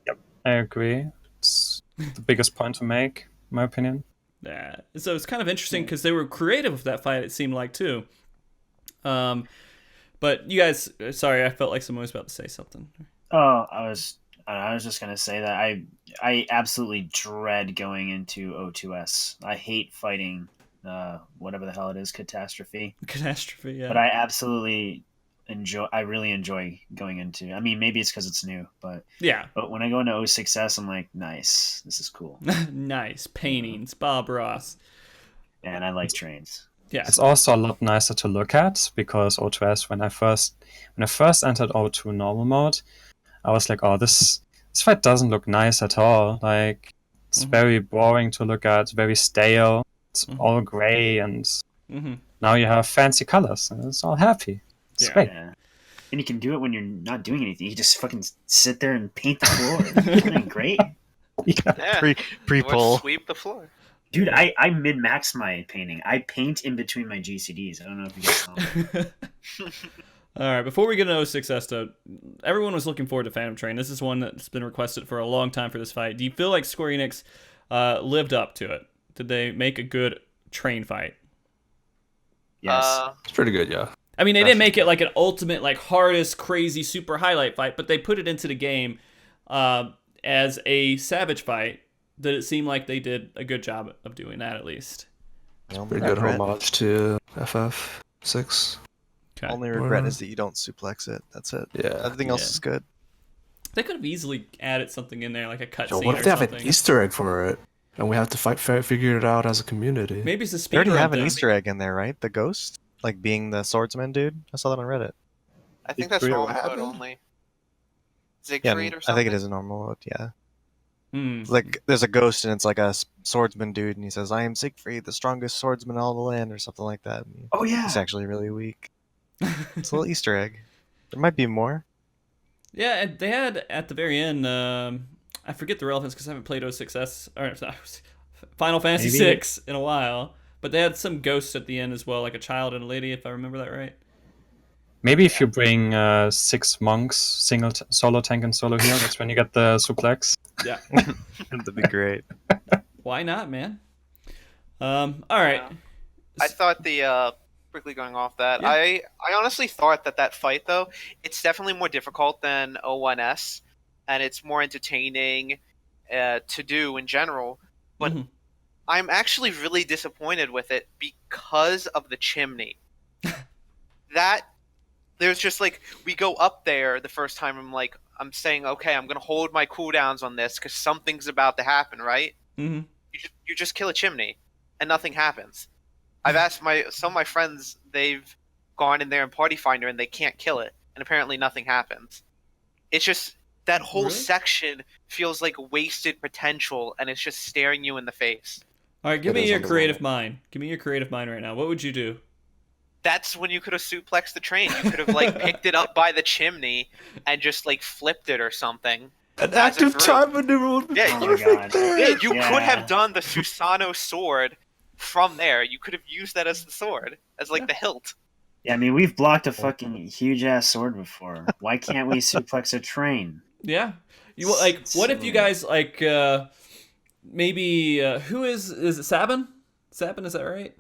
Yep, I agree. It's the biggest point to make, in my opinion. Yeah. So it's kind of interesting because they were creative with that fight, it seemed like, too. But you guys, sorry, I felt like someone was about to say something. Oh, I was just gonna say that I absolutely dread going into O2S. I hate fighting whatever the hell it is, catastrophe. Catastrophe, yeah. But I absolutely really enjoy going into. I mean, maybe it's because it's new, but yeah. But when I go into O6S, I'm like, nice, this is cool. Nice paintings, Bob Ross. And I like trains. Yeah. It's also a lot nicer to look at because O2S, when I first entered O2 normal mode, I was like, oh, this fight doesn't look nice at all. Like, it's very boring to look at, very stale. It's all gray, and now you have fancy colors, and it's all happy. It's great. Yeah. And you can do it when you're not doing anything. You just fucking sit there and paint the floor. Isn't that great? Yeah. Pre-pull. Sweep the floor. Dude, I min-max my painting. I paint in between my GCDs. I don't know if you guys saw. All right, before we get into 06S, though, everyone was looking forward to Phantom Train. This is one that's been requested for a long time for this fight. Do you feel like Square Enix lived up to it? Did they make a good train fight? Yes. It's pretty good, yeah. I mean, they didn't make it like an ultimate, like, hardest, crazy, super highlight fight, but they put it into the game as a savage fight. Did it seem like they did a good job of doing that, at least? Pretty good homage to FF6. Okay. Only regret is that you don't suplex it. That's it. Yeah. Everything else is good. They could have easily added something in there, like a cutscene. What if they have an Easter egg for it, and we have to figure it out as a community? Maybe it's a speedrun. They already have an Easter egg in there, right? The ghost, like being the swordsman dude. I saw that on Reddit. I think that's normal mode only. Siegfried or something. I think it is a normal mode. Yeah. Hmm. Like there's a ghost and it's like a swordsman dude, and he says, "I am Siegfried, the strongest swordsman in all the land," or something like that. And oh yeah. He's actually really weak. It's a little Easter egg. There might be more. Yeah, and they had at the very end. I forget the relevance because I haven't played 06S or Final Fantasy 6 in a while. But they had some ghosts at the end as well, like a child and a lady, if I remember that right. Maybe if you bring 6 monks, solo tank and solo heal, that's when you get the suplex. Yeah. That'd be great. Why not, man? All right. I thought quickly going off that, I honestly thought that fight, though, it's definitely more difficult than O1S, and it's more entertaining to do in general, but I'm actually really disappointed with it because of the chimney. There's just like, we go up there the first time, I'm saying, okay, I'm going to hold my cooldowns on this because something's about to happen, right? Mm-hmm. You just kill a chimney, and nothing happens. I've asked some of my friends, they've gone in there in Party Finder and they can't kill it, and apparently nothing happens. It's just, that whole section feels like wasted potential, and it's just staring you in the face. All right, give me your creative mind. Give me your creative mind right now. What would you do? That's when you could have suplexed the train. You could have picked it up by the chimney and just flipped it or something. An active time maneuver would be perfect there. Yeah, you could have done the Susano sword from there. You could have used that as the sword, as the hilt. Yeah, I mean, we've blocked a fucking huge ass sword before. Why can't we suplex a train? Yeah. What if you guys maybe who is it Sabin? Sabin, is that right?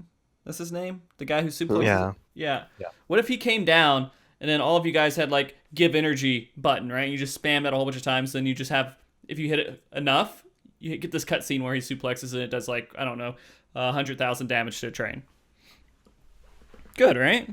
That's his name? The guy who suplexes? Yeah. Yeah. What if he came down and then all of you guys had like give energy button, right? You just spam that a whole bunch of times, then you just have, if you hit it enough, you get this cutscene where he suplexes and it does like, I don't know, 100,000 damage to a train. Good, right?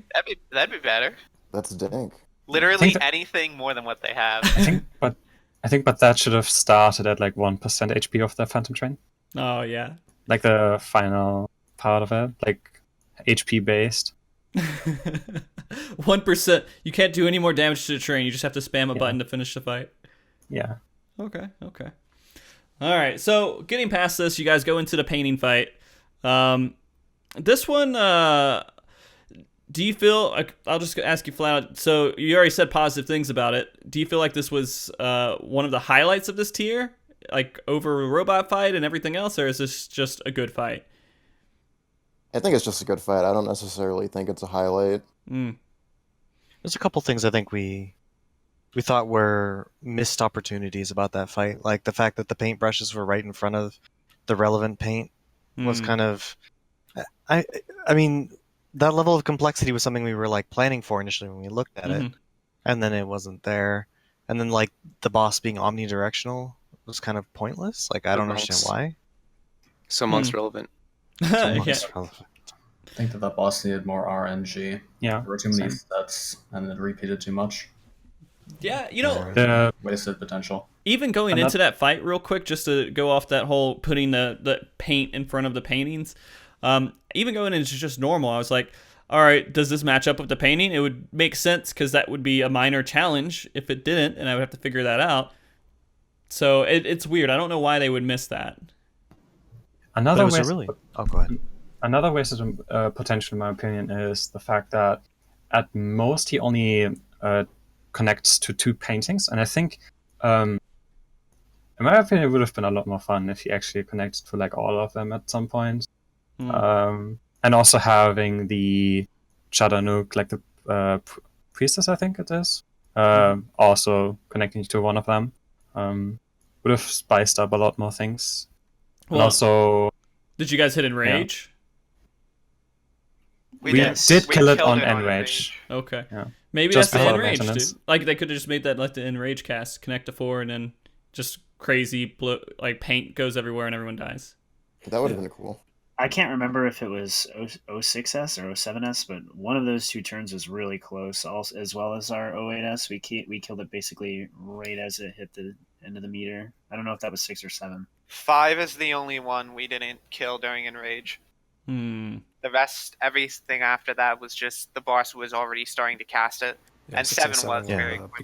That'd be better. That's dank. Literally anything more than what they have. I think, but that should have started at like 1% HP of the Phantom Train. Oh yeah. Like the final part of it, like HP based. 1%. You can't do any more damage to the train. You just have to spam a button to finish the fight. Yeah. Okay. All right. So getting past this, you guys go into the painting fight. This one, do you feel like, I'll just ask you flat out. So you already said positive things about it. Do you feel like this was one of the highlights of this tier, like over a robot fight and everything else, or is this just a good fight? I think it's just a good fight. I don't necessarily think it's a highlight. There's a couple things I think we thought were missed opportunities about that fight, like the fact that the paintbrushes were right in front of the relevant paint was kind of. I mean, that level of complexity was something we were like planning for initially when we looked at it, and then it wasn't there, and then like the boss being omnidirectional was kind of pointless. Like I don't understand why. So monks relevant. Relevant. I think that boss needed more RNG. Yeah. There were too many sets, and it repeated too much. Yeah, you know, Wasted potential. Even going into that fight real quick, just to go off that whole putting the paint in front of the paintings, even going into just normal, I was like, all right, does this match up with the painting? It would make sense because that would be a minor challenge if it didn't, and I would have to figure that out. So it's weird. I don't know why they would miss that. Another way, go ahead. Another wasted potential, in my opinion, is the fact that at most he only connects to 2 paintings, and I think, in my opinion, it would have been a lot more fun if he actually connected to like all of them at some point. And also having the Chadanook, like the priestess, I think it is, also connecting to one of them, would have spiced up a lot more things. Well, and also, did you guys hit Enrage? We did kill it on Enrage. Okay. Yeah. Maybe just that's the Enrage, dude. Like, they could have just made that like the Enrage cast, connect to 4, and then just crazy, like, paint goes everywhere and everyone dies. That would have been cool. I can't remember if it was 06S or 07S, but one of those 2 turns was really close, as well as our 08S. We killed it basically right as it hit the end of the meter. I don't know if that was 6 or 7. 5 is the only one we didn't kill during Enrage. The rest, everything after that was just the boss was already starting to cast it, and 7 was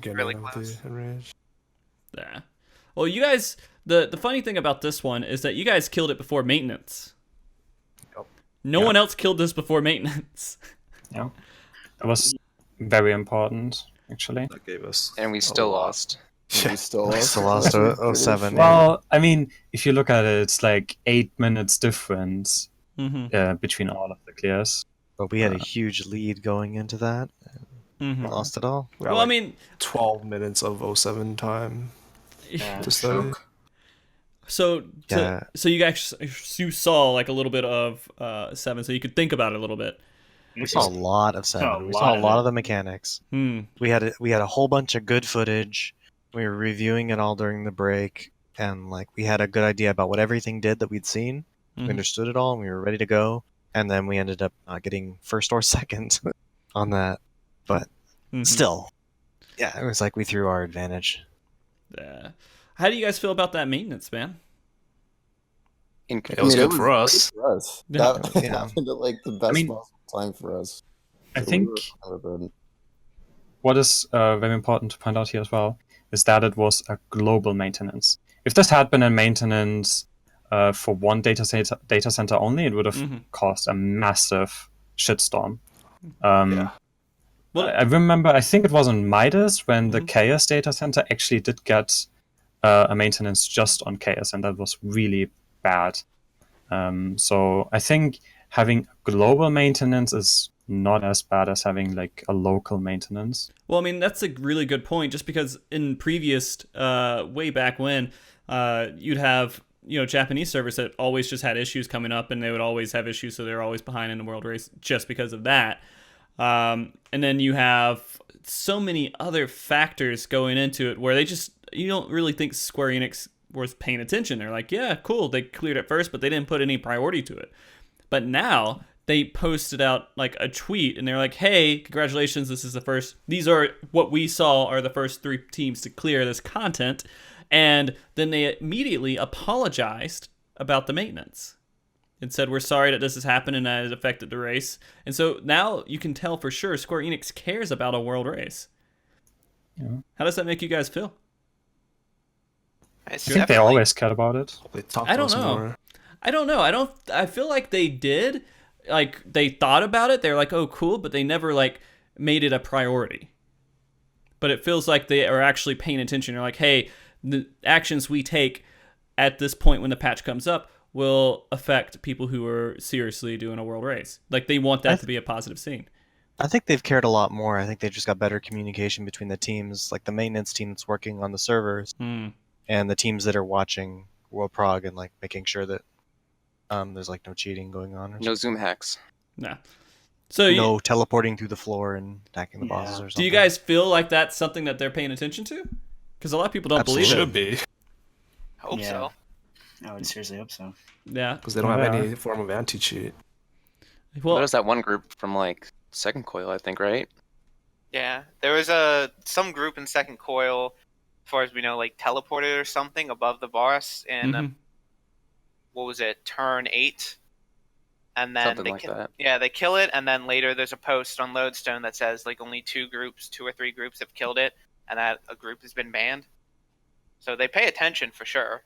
really close. Yeah. Well, you guys, the funny thing about this one is that you guys killed it before maintenance. No one else killed this before maintenance. Yeah, that was very important, actually. That gave us, and we still lost. We still lost 07. Well, I mean, if you look at it, it's like 8 minutes difference between all of the clears. But we had a huge lead going into that. Lost it all. Well, I mean, 12 minutes of 07 time to study. So you guys you saw like a little bit of 7, so you could think about it a little bit. We saw a lot of 7. We saw a lot of the mechanics. We had a whole bunch of good footage. We were reviewing it all during the break, and like we had a good idea about what everything did that we'd seen. We understood it all, and we were ready to go. And then we ended up not getting first or second on that, but still, yeah, it was like we threw our advantage. Yeah. How do you guys feel about that maintenance, man? It was good for us. That happened at like the best possible time for us. I think what is very important to point out here as well is that it was a global maintenance. If this had been a maintenance for one data center only, it would have caused a massive shitstorm. Well, I remember, I think it was on Midas when the Chaos data center actually did get a maintenance just on Chaos, and that was really bad. So I think having global maintenance is not as bad as having like a local maintenance. Well, I mean, that's a really good point, just because in previous, way back when, you'd have Japanese servers that always just had issues coming up, and they would always have issues, so they're always behind in the world race just because of that. And then you have so many other factors going into it where you don't really think Square Enix was paying attention. They're like, yeah, cool, they cleared it first, but they didn't put any priority to it. But now they posted out like a tweet, and they're like, hey, congratulations, these are what we saw are the first 3 teams to clear this content. And then they immediately apologized about the maintenance and said, we're sorry that this has happened and that it affected the race. And so now you can tell for sure Square Enix cares about a world race. Yeah. How does that make you guys feel? I think they always cared about it. I don't know. I don't know. I feel like they did. Like, they thought about it. They're like, oh, cool. But they never, like, made it a priority. But it feels like they are actually paying attention. They're like, hey, the actions we take at this point when the patch comes up will affect people who are seriously doing a world race. Like, they want that to be a positive scene. I think they've cared a lot more. I think they've just got better communication between the teams, like the maintenance team that's working on the servers and the teams that are watching World Prog and like making sure that there's like no cheating going on. No Zoom hacks. Nah. So no teleporting through the floor and attacking the bosses or something. Do you guys feel like that's something that they're paying attention to? Because a lot of people don't believe it. Should be. I hope so. I would seriously hope so. Yeah. Because they don't have any form of anti-cheat. Well, there's that one group from like Second Coil, I think, right? Yeah, there was some group in Second Coil, as far as we know, like teleported or something above the boss in what was it, turn 8, and then they kill it, and then later there's a post on Lodestone that says like only 2 or 3 groups have killed it, and that a group has been banned. So they pay attention for sure.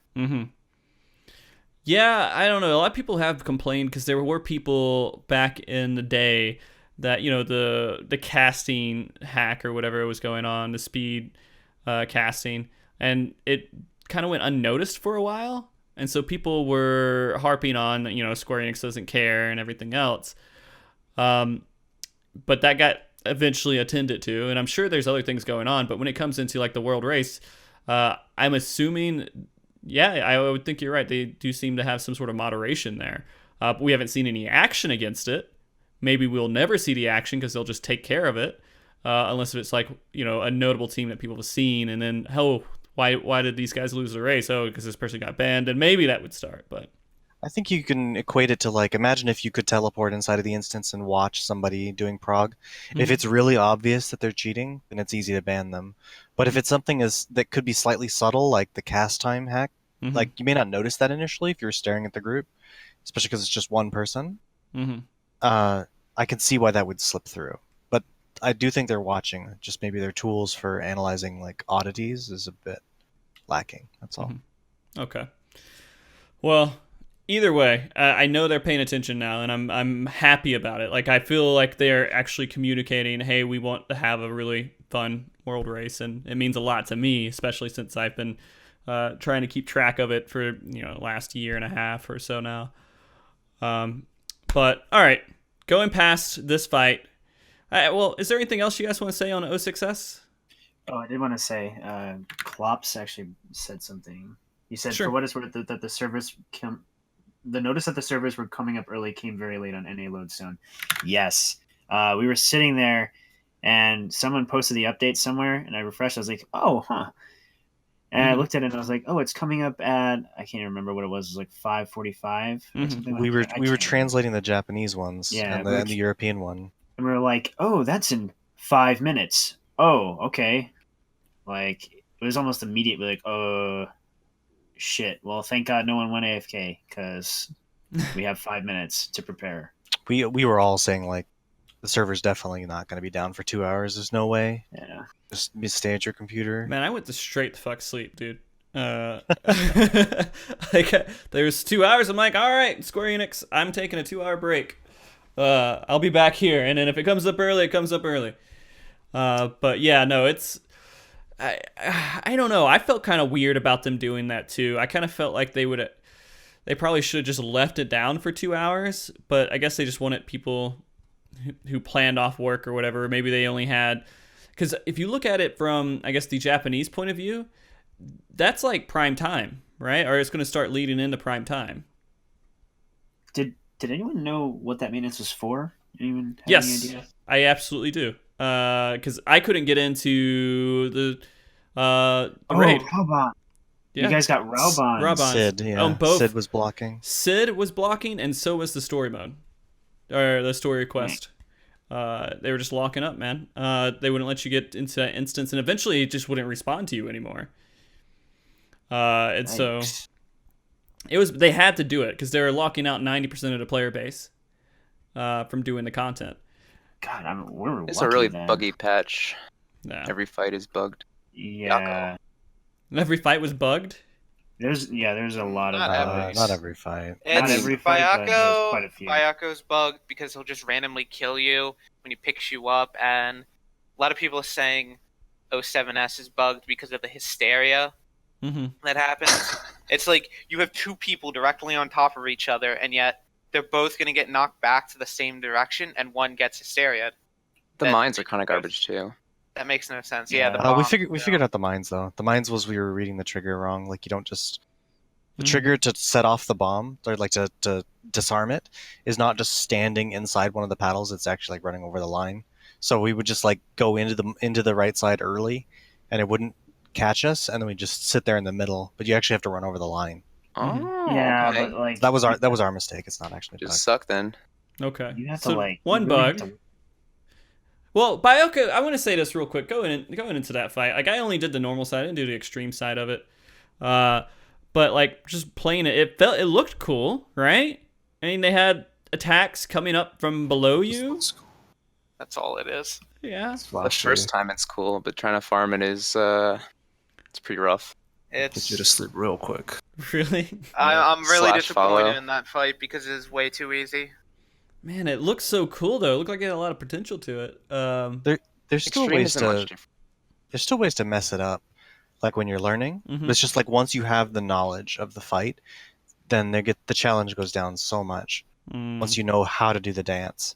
Yeah, I don't know. A lot of people have complained because there were people back in the day that, you know, the casting hack or whatever was going on, the speed casting, and it kind of went unnoticed for a while. And so people were harping on, you know, Square Enix doesn't care and everything else. But that got eventually attended to, and I'm sure there's other things going on. But when it comes into like the world race, I'm assuming, I would think you're right. They do seem to have some sort of moderation there. But we haven't seen any action against it. Maybe we'll never see the action because they'll just take care of it, unless it's like, you know, a notable team that people have seen, and then why did these guys lose the race? Oh, because this person got banned, and maybe that would start. But I think you can equate it to like, imagine if you could teleport inside of the instance and watch somebody doing prog. If it's really obvious that they're cheating, then it's easy to ban them. But if it's something that could be slightly subtle, like the cast time hack, like you may not notice that initially if you're staring at the group, especially because it's just one person. I can see why that would slip through. But I do think they're watching. Just maybe their tools for analyzing like oddities is a bit lacking. That's all. Okay. Well, either way, I know they're paying attention now, and I'm happy about it. Like, I feel like they're actually communicating, hey, we want to have a really fun world race, and it means a lot to me, especially since I've been trying to keep track of it for, you know, last year and a half or so now. But all right, going past this fight, well, is there anything else you guys want to say on O6S? Oh, I did want to say, Klops actually said something. He said, for what it's worth, that the servers the notice that the servers were coming up early came very late on NA Lodestone. Yes. We were sitting there, and someone posted the update somewhere, and I refreshed. I was like, oh, huh. And I looked at it, and I was like, oh, it's coming up at, I can't even remember what it was. It was like 5:45 or something like that. We were translating the Japanese ones and the European one. And we were like, oh, that's in 5 minutes. Oh, okay. Like, it was almost immediately like, oh, shit. Well, thank God no one went AFK, because we have 5 minutes to prepare. We were all saying, like, the server's definitely not going to be down for 2 hours. There's no way. Yeah. Just stay at your computer. Man, I went to straight the fuck sleep, dude. Like, there's 2 hours. I'm like, all right, Square Enix, I'm taking a 2 hour break. I'll be back here. And then if it comes up early, it comes up early. But yeah, no, it's, I don't know. I felt kind of weird about them doing that too. I kind of felt like they probably should have just left it down for 2 hours, but I guess they just wanted people who planned off work or whatever. Maybe they only had, because if you look at it from, I guess, the Japanese point of view, that's like prime time, right? Or it's going to start leading into prime time. Did anyone know what that maintenance was for? Anyone have Yes, any idea? I absolutely do. Because I couldn't get into the raid. Raubon. Yeah. You guys got Raubon. Raubons. Sid, yeah. Both. Sid was blocking. Sid was blocking, and so was the story mode. Or the story quest. They were just locking up, man. They wouldn't let you get into that instance, and eventually it just wouldn't respond to you anymore. And so they had to do it because they were locking out 90% of the player base from doing the content. God, we're It's a really buggy patch. Yeah. Every fight is bugged. Yeah. Every fight was bugged? There's a lot of not every fight. Not every fight, but there's quite a few. Bayako's bugged because he'll just randomly kill you when he picks you up, and a lot of people are saying 07S is bugged because of the hysteria that happens. It's like you have two people directly on top of each other, and yet they're both going to get knocked back to the same direction, and one gets hysteria. The mines are kind of garbage too. That makes no sense. Yeah, we figured out the mines though. The mines was we were reading the trigger wrong. Like you don't just the trigger to set off the bomb or like to disarm it is not just standing inside one of the paddles. It's actually like running over the line. So we would just like go into the right side early, and it wouldn't catch us, and then we just sit there in the middle. But you actually have to run over the line. Oh, yeah, okay. but like that was our mistake. It's not actually. Just suck then. Okay. You have to like one bug. Well, Bioka, I want to say this real quick. Going into that fight, like I only did the normal side. I didn't do the extreme side of it. But like just playing it, it looked cool, right? I mean, they had attacks coming up from below you. That's all it is. Yeah. The first time it's cool, but trying to farm it is it's pretty rough. Get you to sleep real quick. Really? I'm really Slash disappointed follow. in that fight because it is way too easy. Man, it looks so cool though. It looked like it had a lot of potential to it. There's still Extreme ways isn't much to different. there's still ways to mess it up, like when you're learning. Mhm. But it's just like once you have the knowledge of the fight, then the challenge goes down so much. Once you know how to do the dance.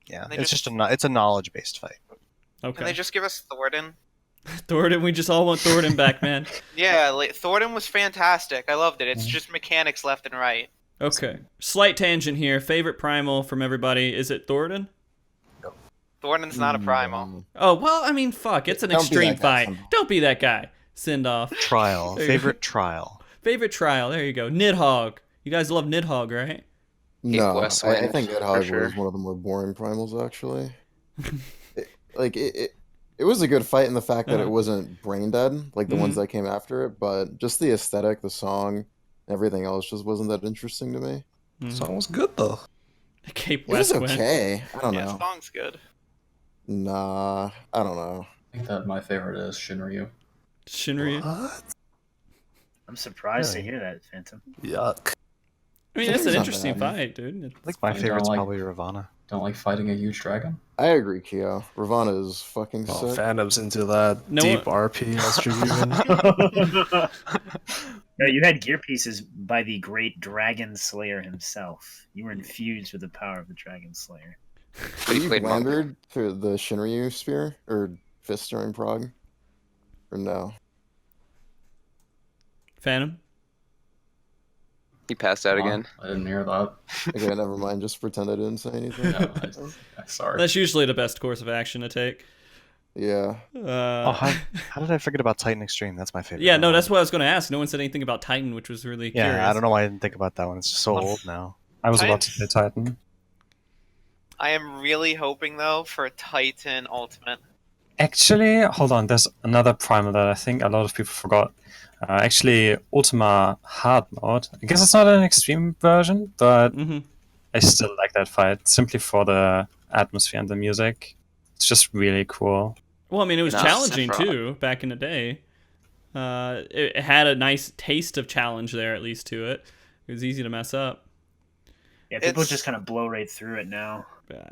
Yeah, it's just it's a knowledge based fight. Okay. Can they just give us Thornton? Thornton, we just all want Thornton back, man. Yeah, like, Thornton was fantastic. I loved it. It's just mechanics left and right. Okay. Slight tangent here. Favorite primal from everybody. Is it Thornton? Thornton's not a primal. Oh, well, I mean, fuck. It's an Don't be extreme that guy, fight. Simba. Don't be that guy. Send off. Trial. There you Favorite trial. Favorite trial. There you go. Nidhogg. You guys love Nidhogg, right? No, West I Wind, think for Nidhogg sure. was one of the more boring primals, actually. It was a good fight in the fact that it wasn't brain dead like the ones that came after it, but just the aesthetic, the song, everything else just wasn't that interesting to me. The song was good though. Cape It was West Wind. okay. I don't Yeah, know. the song's good. Nah, I don't know. I think that my favorite is Shinryu. Shinryu. What? I'm surprised Really? to hear that, Phantom. Yuck. I mean, that's an Shinryu's not interesting bad. fight, dude. I think my I don't favorite's like- probably Ravana. Don't like fighting a huge dragon. I agree, Kyo. Ravana is fucking Oh, sick. Phantom's into that No deep one- RP as Tribune. No, you had gear pieces by the great Dragon Slayer himself. You were infused with the power of the Dragon Slayer. But he You played Monk. Wandered through the Shinryu spear or fist during Prague, or no? Phantom. He passed out again. I didn't hear that. Okay, never mind. Just pretend I didn't say anything. Yeah, sorry. That's usually the best course of action to take. Yeah. Oh, how did I forget about Titan Extreme? That's my favorite. Yeah, no, one. that's what I was going to ask. No one said anything about Titan, which was really Yeah, curious. I don't know why I didn't think about that one. It's just so old now. I was about to say Titan. I am really hoping, though, for a Titan Ultimate. Actually, hold on. There's another primal that I think a lot of people forgot. Actually, Ultima Hard Mode. I guess it's not an extreme version, but I still like that fight simply for the atmosphere and the music. It's just really cool. Well, I mean, it was No, challenging, Sephiroth. too, back in the day. It had a nice taste of challenge there, at least, to it. It was easy to mess up. Yeah, people It's- just kind of blow right through it now. Yeah.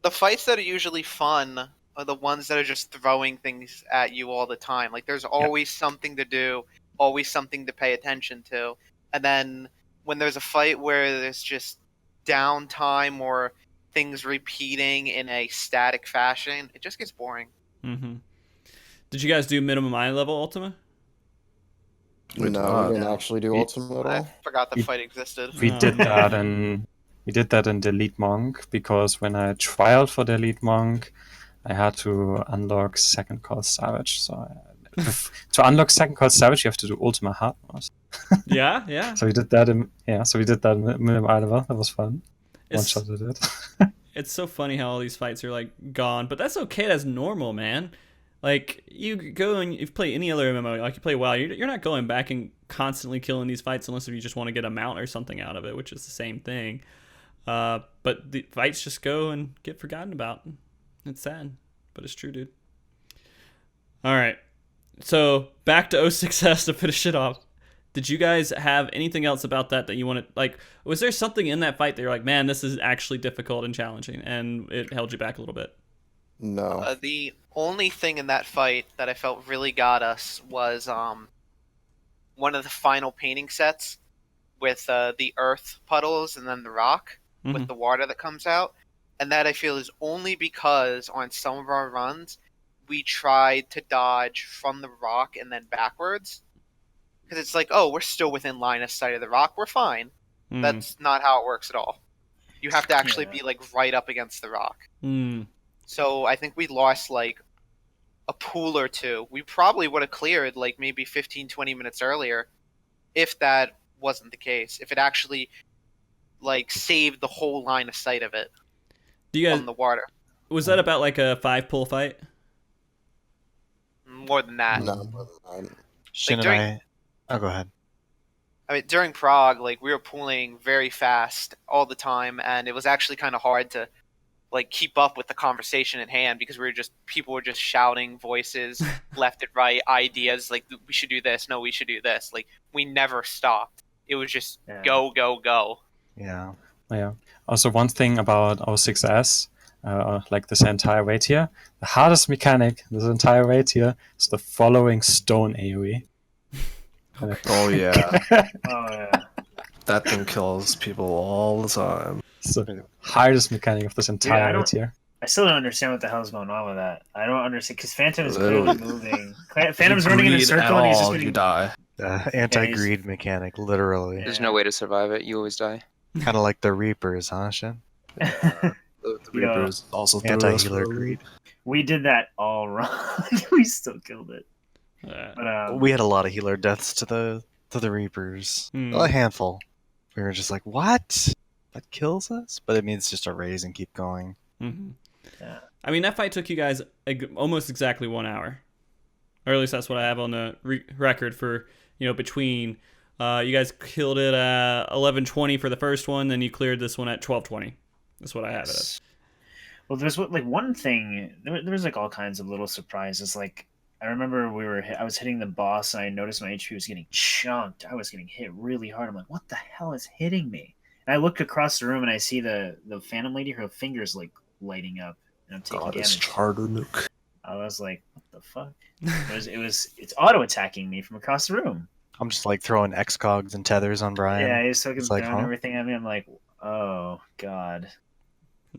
The fights that are usually fun are the ones that are just throwing things at you all the time. Like, there's always something to do, always something to pay attention to. And then when there's a fight where there's just downtime or things repeating in a static fashion, it just gets boring. Did you guys do minimum eye level Ultima? No, we didn't actually do ultimate at I all. forgot the fight existed. We did that in the Elite Monk, because when I trialed for the Elite Monk, I had to unlock Second Call Savage. So to unlock Second Call Savage, you have to do Ultima Hard Mode. Yeah. So we did that in Minimum Island. That was fun. One shot at it. It's so funny how all these fights are like gone, but that's okay. That's normal, man. Like, you go and you play any other MMO, like you play WoW, you're not going back and constantly killing these fights unless if you just want to get a mount or something out of it, which is the same thing. But the fights just go and get forgotten about. It's sad, but it's true, dude. All right, so back to 06S to finish it off. Did you guys have anything else about that you wanted? Like, was there something in that fight that you're like, man, this is actually difficult and challenging, and it held you back a little bit? No. The only thing in that fight that I felt really got us was one of the final painting sets with the earth puddles and then the rock with the water that comes out. And that I feel is only because on some of our runs, we tried to dodge from the rock and then backwards. Because it's like, oh, we're still within line of sight of the rock. We're fine. That's not how it works at all. You have to actually be like right up against the rock. So I think we lost like a pool or two. We probably would have cleared like maybe 15, 20 minutes earlier if that wasn't the case. If it actually like saved the whole line of sight of it from the water. Was that about like a 5-pull fight? More than that. No, more than that. Shin Like, and I... Oh, go ahead. I mean, during Prague, like we were pulling very fast all the time, and it was actually kind of hard to like keep up with the conversation at hand because people were just shouting voices left and right, ideas like we should do this, no, we should do this. Like we never stopped. It was just go, go, go. Yeah. Yeah. Also, one thing about 06S, like this entire raid here, the hardest mechanic this entire raid here is the following stone AoE. Oh yeah. Oh yeah. That thing kills people all the time. It's the hardest mechanic of this entire raid here. I still don't understand what the hell's going on with that. I don't understand because Phantom is clearly moving. Phantom's running in a circle and he's just you die. Anti-greed mechanic, literally. There's no way to survive it. You always die. Kind of like the Reapers, huh, Shin? The Reapers also anti-healer greed. We did that all wrong. We still killed it. But, we had a lot of healer deaths to the Reapers. A handful. We were just like, what? That kills us? But it means just to raise and keep going. Yeah. I mean, that fight took you guys almost exactly 1 hour. Or at least that's what I have on the record for, between... you guys killed it at 11:20 for the first one, then you cleared this one at 12:20. That's what I have it as. Well, there's one thing. There was like all kinds of little surprises. Like I remember I was hitting the boss, and I noticed my HP was getting chunked. I was getting hit really hard. I'm like, what the hell is hitting me? And I look across the room, and I see the Phantom Lady. Her fingers like lighting up, and I'm taking damage. Charter nuke. I was like, what the fuck? It's auto attacking me from across the room. I'm just like throwing X-Cogs and tethers on Brian. Yeah, he's fucking like, throwing everything at me. I'm like, oh god.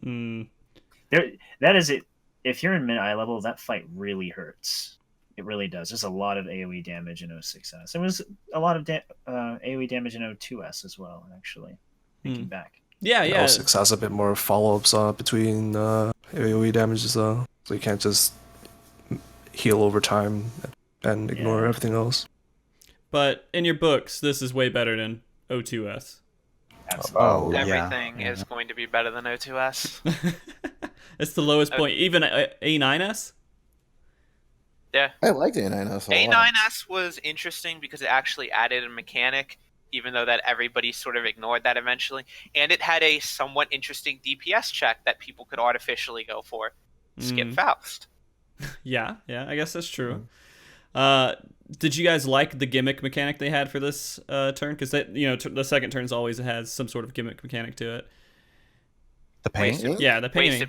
There, that is it. If you're in mid-eye level, that fight really hurts. It really does. There's a lot of AoE damage in 06S. There was a lot of AoE damage in 02S as well, actually. Thinking back. Yeah. 06 has a bit more follow-ups between AoE damages, though. So you can't just heal over time and ignore everything else. But in your books, this is way better than 02S. Absolutely. Everything is going to be better than 02S. It's the lowest point. Even A9S? Yeah. I liked A9S a lot. A9S was interesting because it actually added a mechanic, even though that everybody sort of ignored that eventually. And it had a somewhat interesting DPS check that people could artificially go for. Skip Faust. Yeah, I guess that's true. Did you guys like the gimmick mechanic they had for this turn? Because the second turns always has some sort of gimmick mechanic to it. The painting? Yeah, the painting.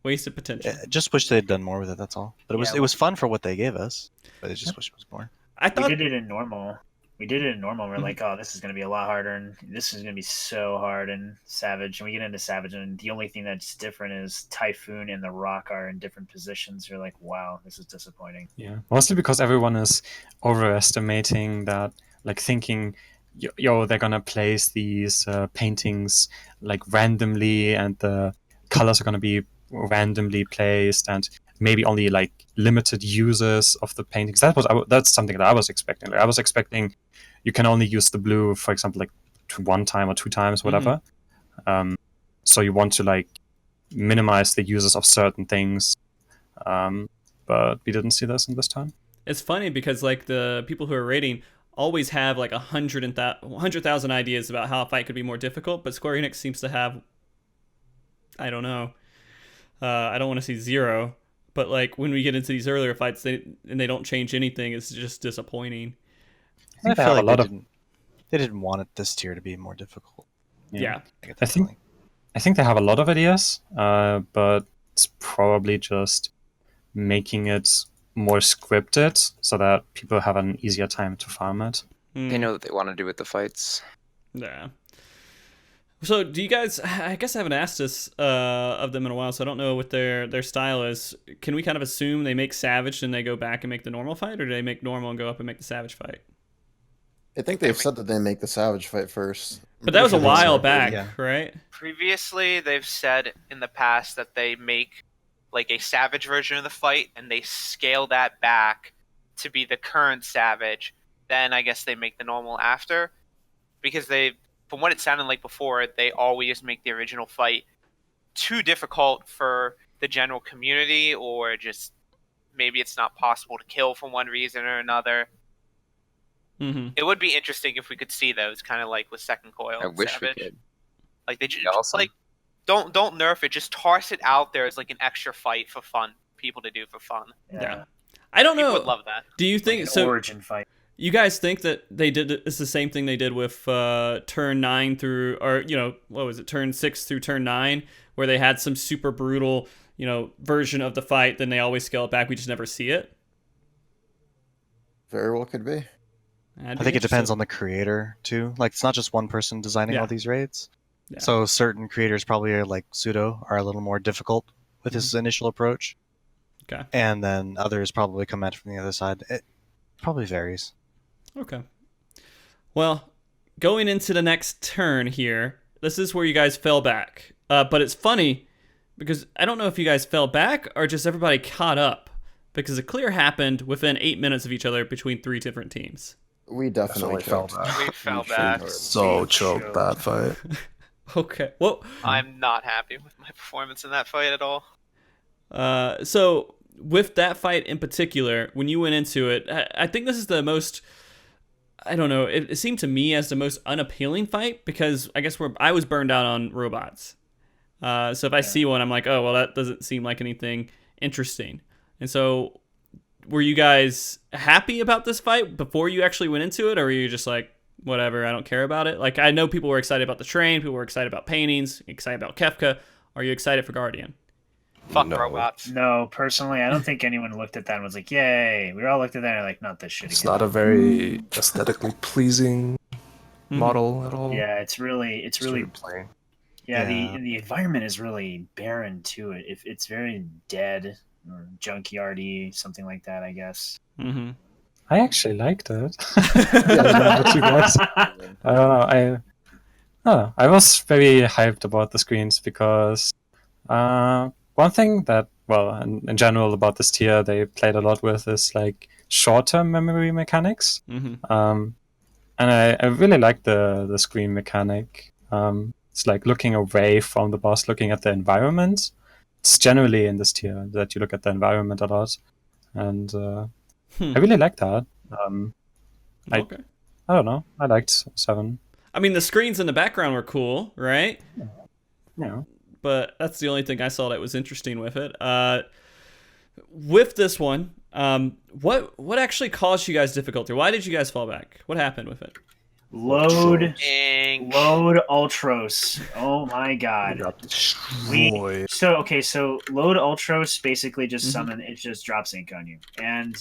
Wasted potential. Yeah, just wish they'd done more with it. That's all. But it was fun for what they gave us. But I just wish it was more. I thought we did it in normal. we did it in normal. We're like, oh, this is going to be a lot harder, and this is going to be so hard in Savage. And we get into Savage, and the only thing that's different is Typhoon and the Rock are in different positions. You're like, wow, this is disappointing. Yeah, mostly because everyone is overestimating that, like thinking, yo, they're gonna place these paintings like randomly, and the colors are gonna be randomly placed, and maybe only like limited users of the paintings. That's something that I was expecting. Like, I was expecting you can only use the blue, for example, like one time or two times, whatever. So you want to like minimize the users of certain things, but we didn't see this in this time. It's funny because like the people who are rating always have like 100,000 ideas about how a fight could be more difficult, but Square Enix seems to have, I don't know, I don't want to see 0, but like when we get into these earlier fights, they don't change anything. It's just disappointing. I feel like they didn't want it this tier to be more difficult. Yeah. I think they have a lot of ideas, but it's probably just making it more scripted so that people have an easier time to farm it. They know what they want to do with the fights. Yeah. So do you guys, I guess I haven't asked this of them in a while, so I don't know what their style is. Can we kind of assume they make Savage and they go back and make the normal fight, or do they make normal and go up and make the Savage fight? I think they've said that they make the Savage fight first. But that was a while back, right? Previously, they've said in the past that they make like a Savage version of the fight, and they scale that back to be the current Savage. Then I guess they make the normal after, because from what it sounded like before, they always make the original fight too difficult for the general community, or just maybe it's not possible to kill for one reason or another. Mm-hmm. It would be interesting if we could see those, kind of like with Second Coil. I wish Savage. we could. Like they just awesome. like don't nerf it. Just toss it out there as like an extra fight for fun, people to do for fun. Yeah. I don't know. People would love that. Do you think like an so? Origin fight. You guys think that they did it's the same thing they did with turn 9 through, or what was it, turn 6 through turn 9, where they had some super brutal version of the fight, then they always scale it back, we just never see it? Very well could be. I think it depends on the creator too. Like it's not just one person designing all these raids. Yeah. So certain creators probably are like Pseudo are a little more difficult with his initial approach. Okay. And then others probably come at it from the other side. It probably varies. Okay. Well, going into the next turn here, this is where you guys fell back. But it's funny because I don't know if you guys fell back or just everybody caught up, because a clear happened within 8 minutes of each other between 3 different teams. We definitely fell back. We fell back. So choked that fight. Okay. Well, I'm not happy with my performance in that fight at all. So with that fight in particular, when you went into it, I think this is the most, I don't know, it seemed to me as the most unappealing fight, because I guess I was burned out on robots. So if I see one, I'm like, oh, well, that doesn't seem like anything interesting. And so were you guys happy about this fight before you actually went into it, or were you just like, whatever, I don't care about it? Like, I know people were excited about the train, people were excited about paintings, excited about Kefka. Are you excited for Guardian? Fuck robots. No, personally, I don't think anyone looked at that and was like, yay. We all looked at that and like, not this shit It's again. not a very aesthetically pleasing model at all. Yeah, it's really plain. Yeah, the environment is really barren to it. If it's very dead or junkyardy, something like that, I guess. Mm-hmm. I actually liked it. I don't know. I was very hyped about the screens because one thing that, well, in general about this tier they played a lot with is like short-term memory mechanics. Mm-hmm. And I really like the screen mechanic. It's like looking away from the boss, looking at the environment. It's generally in this tier that you look at the environment a lot, and I really like that. Okay. I don't know. I liked 7. I mean, the screens in the background were cool, right? Yeah. But that's the only thing I saw that was interesting with it. With this one, what actually caused you guys difficulty? Why did you guys fall back? What happened with it? Load Ink. Ultros. Oh my god. So load Ultros basically just summon it just drops ink on you. And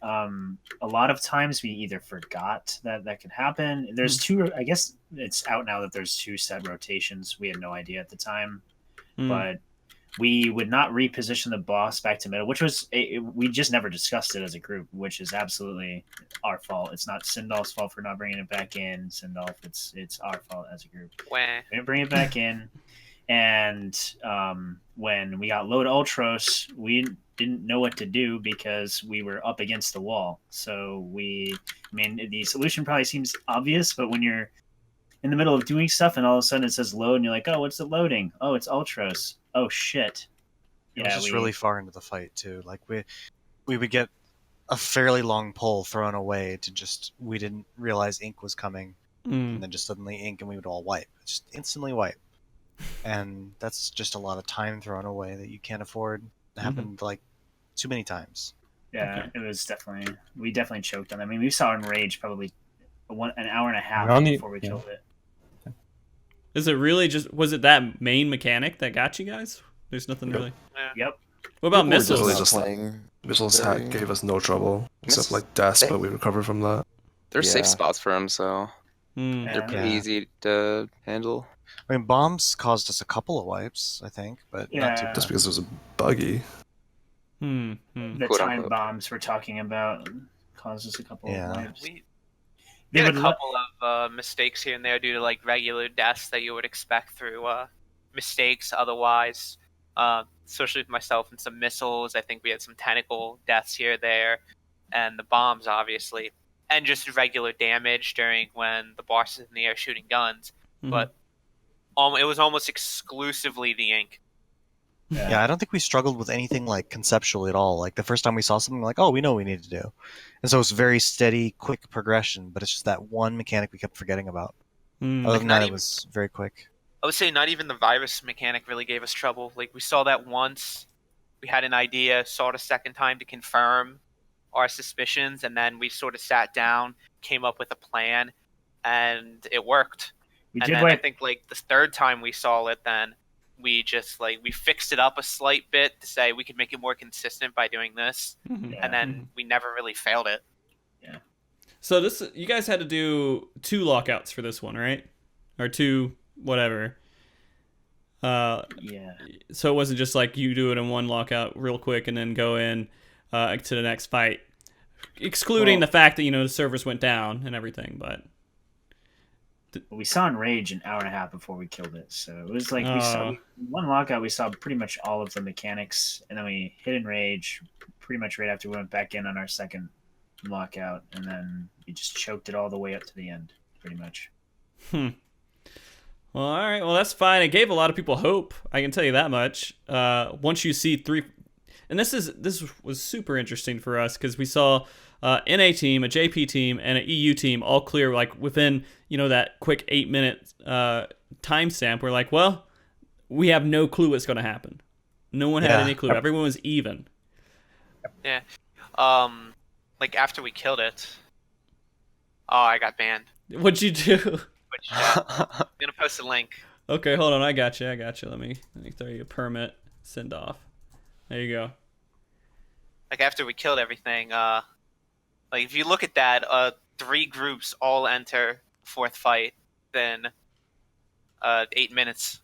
a lot of times we either forgot that could happen. There's two, I guess it's out now that there's 2 set rotations. We had no idea at the time. But we would not reposition the boss back to middle, which was we just never discussed it as a group, which is absolutely our fault. It's not Sindolf's fault for not bringing it back in. Sindolf, it's our fault as a group. We didn't bring it back in, and when we got load Ultros, we didn't know what to do because we were up against the wall. So the solution probably seems obvious, but when you're in the middle of doing stuff and all of a sudden it says load and you're like, oh, what's it loading? Oh, it's Ultros. Oh shit. It was just really far into the fight too. Like we would get a fairly long pole thrown away to we didn't realize ink was coming, and then just suddenly ink and we would all wipe. Just instantly wipe. And that's just a lot of time thrown away that you can't afford. It happened like too many times. Yeah, It was we definitely choked on it. I mean, we saw in Rage probably an hour and a half before we killed it. Is it really was it that main mechanic that got you guys? There's nothing really. Yep. What about missiles? Missiles gave us no trouble, except like deaths, but we recovered from that. There's safe spots for them, so they're pretty easy to handle. I mean, bombs caused us a couple of wipes, I think, but not too bad. Just because it was buggy. The time bombs we're talking about caused us a couple of wipes. We had a couple of mistakes here and there due to like regular deaths that you would expect through mistakes otherwise. Especially with myself and some missiles. I think we had some tentacle deaths here, there, and the bombs, obviously. And just regular damage during when the boss is in the air shooting guns. But it was almost exclusively the ink. Yeah, I don't think we struggled with anything like conceptually at all. Like the first time we saw something, like, oh, we know what we need to do. And so it's very steady, quick progression, but it's just that one mechanic we kept forgetting about. Other than that, it was very quick. I would say not even the virus mechanic really gave us trouble. Like we saw that once, we had an idea, saw it a second time to confirm our suspicions, and then we sort of sat down, came up with a plan, and it worked. I think like the third time we saw it, then we just we fixed it up a slight bit to say we could make it more consistent by doing this, and then we never really failed it. Yeah. So you guys had to do 2 lockouts for this one, right? Or 2 whatever. So it wasn't just like you do it in one lockout real quick and then go in to the next fight, excluding the fact that the servers went down and everything, but. We saw in Rage an hour and a half before we killed it, so it was like we saw one lockout. We saw pretty much all of the mechanics, and then we hit in Rage pretty much right after we went back in on our second lockout, and then we just choked it all the way up to the end, pretty much. Well, all right. Well, that's fine. It gave a lot of people hope. I can tell you that much. Once you see 3, and this was super interesting for us because we saw NA team, a JP team, and an EU team all clear like within that quick 8-minute timestamp. We're like, well, we have no clue what's going to happen. No one had any clue. Everyone was even. Yeah. Like after we killed it, I got banned. What'd you do? I'm gonna post a link. Okay, hold on. I got you. Let me throw you a permit. Send off. There you go. Like after we killed everything, like if you look at that, 3 groups all enter 4th fight, then 8 minutes.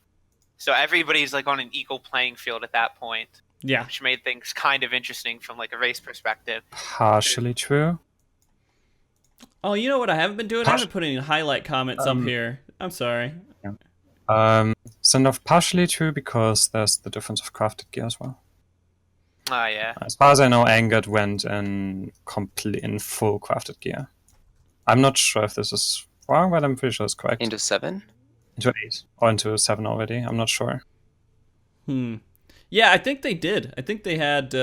So everybody's like on an equal playing field at that point. Yeah. Which made things kind of interesting from like a race perspective. Partially true. Oh, you know what I haven't been doing? I haven't put any highlight comments up here. I'm sorry. Send off partially true because there's the difference of crafted gear as well. Ah, yeah. As far as I know, Angered went in full crafted gear. I'm not sure if this is wrong, but I'm pretty sure it's correct. Into 7? Into 8. Or into 7 already. I'm not sure. Yeah, I think they did. I think they had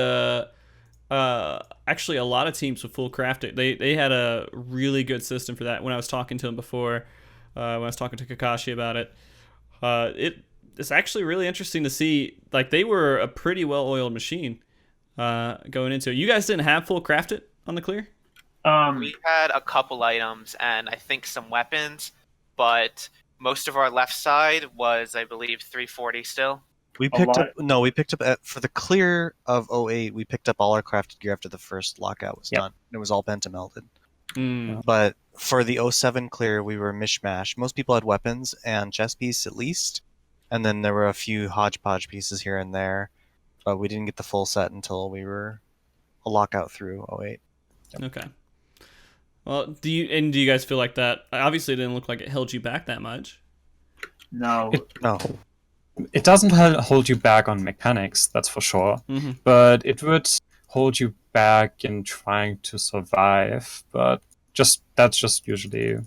actually a lot of teams with full crafted. They had a really good system for that. When I was talking to them before, when I was talking to Kakashi about it, it's actually really interesting to see. Like they were a pretty well-oiled machine going into it. You guys didn't have full crafted on the clear? We had a couple items and I think some weapons, but most of our left side was, I believe, 340 still. We picked up for the clear of 08, we picked up all our crafted gear after the first lockout was done. It was all pentamelted. But for the 07 clear, we were mishmash. Most people had weapons and chest piece at least, and then there were a few hodgepodge pieces here and there, but we didn't get the full set until we were a lockout through 08. Okay. Well, do you guys feel like that? Obviously, it didn't look like it held you back that much. No. No. It doesn't hold you back on mechanics, that's for sure. But it would hold you back in trying to survive. But that's just usually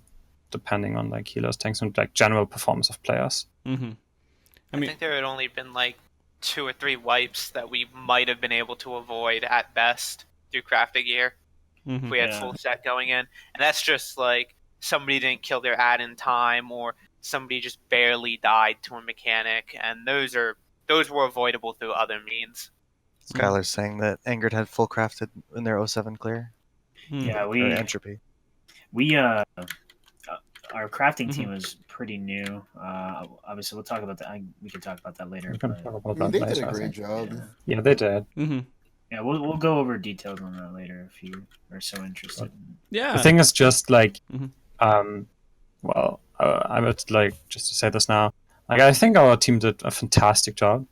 depending on like healers, tanks, and like general performance of players. I think there had only been like 2 or 3 wipes that we might have been able to avoid at best through crafted gear. If we had full set going in, and that's just like somebody didn't kill their ad in time, or somebody just barely died to a mechanic, and those were avoidable through other means. Skylar's saying that Angered had full crafted in their 07 clear. Yeah, Entropy. Our crafting team was pretty new. Obviously, we'll talk about that. We can talk about that later. They did a great job. Yeah, they did. Yeah, we'll go over details on that later if you are so interested. Yeah. The thing is just like, well, I would like just to say this now. Like, I think our team did a fantastic job.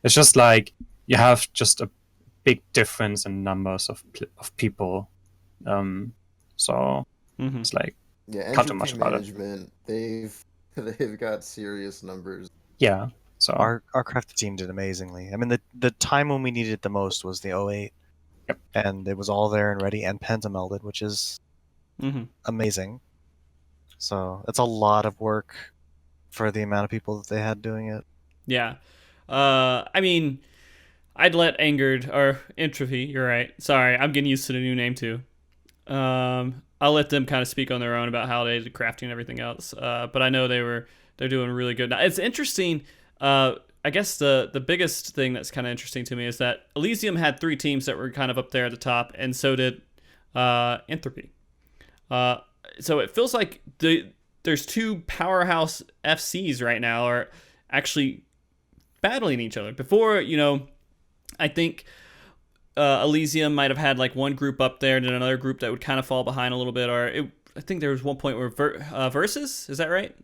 It's just like you have just a big difference in numbers of people. So it's like can't do much about management, it. They've got serious numbers. Yeah. So our crafted team did amazingly. I mean, the time when we needed it the most was the 08. And it was all there and ready and pentamelded, which is amazing. So it's a lot of work for the amount of people that they had doing it. Yeah. I mean, I'd let Angered, or Entropy, you're right. Sorry, I'm getting used to the new name too. I'll let them kind of speak on their own about how they did crafting and everything else. But I know they're doing really good. Now, it's interesting. I guess the biggest thing that's kind of interesting to me is that Elysium had 3 teams that were kind of up there at the top, and so did Entropy. So it feels like there's 2 powerhouse FCs right now are actually battling each other. Before, I think Elysium might have had like one group up there and another group that would kind of fall behind a little bit, or I think there was one point where Versus, is that right?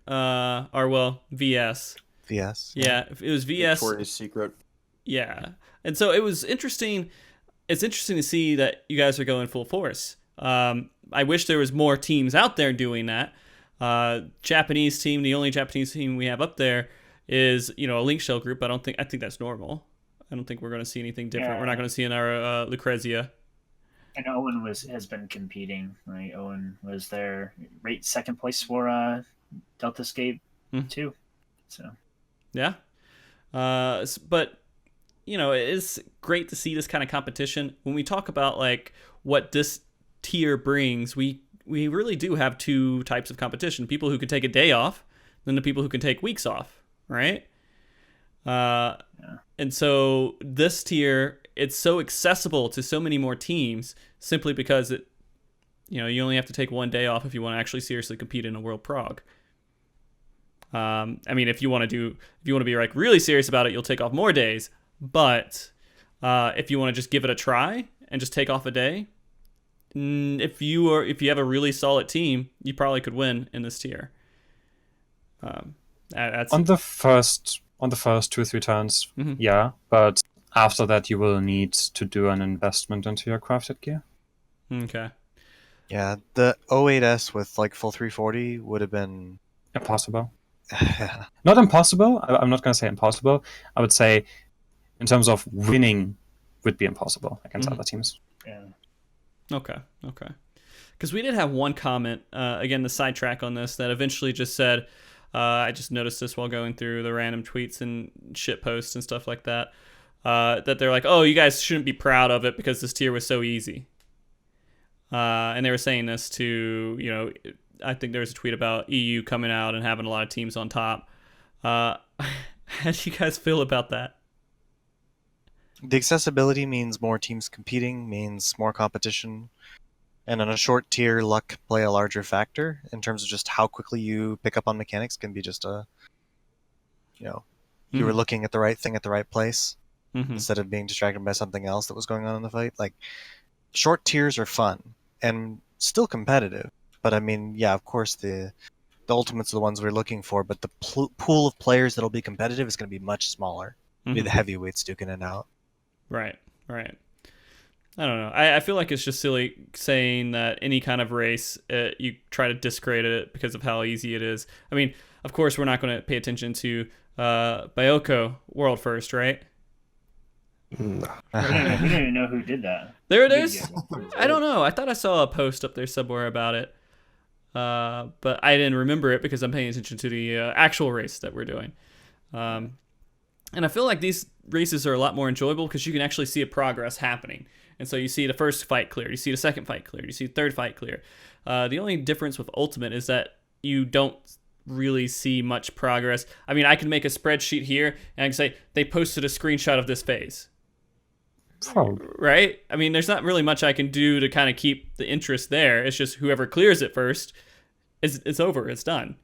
VS. VS. Yeah, it was VS. Victoria's Secret. Yeah, and so it was interesting. It's interesting to see that you guys are going full force. I wish there was more teams out there doing that. Japanese team, the only Japanese team we have up there is a Link Shell group. I think that's normal. I don't think we're going to see anything different. We're not going to see in our Lucrezia. And Owen has been competing. Right, Owen was there, rate 2nd place for Deltascape too. So yeah, but it is great to see this kind of competition. When we talk about like what this tier brings, we really do have 2 types of competition: people who can take a day off, and the people who can take weeks off, right? And so this tier, it's so accessible to so many more teams simply because you only have to take 1 day off if you want to actually seriously compete in a World Prog. I mean, if you want to be like really serious about it, you'll take off more days. But if you want to just give it a try and just take off a day, if you have a really solid team, you probably could win in this tier. That's on the first 2 or 3 turns, yeah, but after that you will need to do an investment into your crafted gear. Okay. Yeah, the 08S with like full 340 would have been impossible. Not impossible. I'm not going to say impossible. I would say, in terms of winning, would be impossible against other teams. Yeah. Okay. Because we did have one comment, again, the sidetrack on this, that eventually just said, I just noticed this while going through the random tweets and shit posts and stuff like that, that they're like, oh, you guys shouldn't be proud of it because this tier was so easy. And they were saying this to, I think there was a tweet about EU coming out and having a lot of teams on top. How do you guys feel about that? The accessibility means more teams competing, means more competition. And on a short tier, luck play a larger factor in terms of just how quickly you pick up on mechanics. Can be just a, you were looking at the right thing at the right place instead of being distracted by something else that was going on in the fight. Like, short tiers are fun and still competitive. But I mean, yeah, of course the ultimates are the ones we're looking for, but the pool of players that'll be competitive is going to be much smaller. Be the heavyweights duking it out. Right. I don't know. I feel like it's just silly saying that any kind of race, you try to discredit it because of how easy it is. I mean, of course, we're not going to pay attention to Bayoko World First, right? No. We don't even know who did that. There's, I don't know. I thought I saw a post up there somewhere about it, but I didn't remember it because I'm paying attention to the actual race that we're doing. And I feel like these races are a lot more enjoyable because you can actually see a progress happening. And so you see the first fight clear, you see the second fight clear, you see the third fight clear. The only difference with Ultimate is that you don't really see much progress. I mean, I can make a spreadsheet here and I can say they posted a screenshot of this phase. Oh. Right? I mean, there's not really much I can do to kind of keep the interest there. It's just whoever clears it first, it's over, it's done.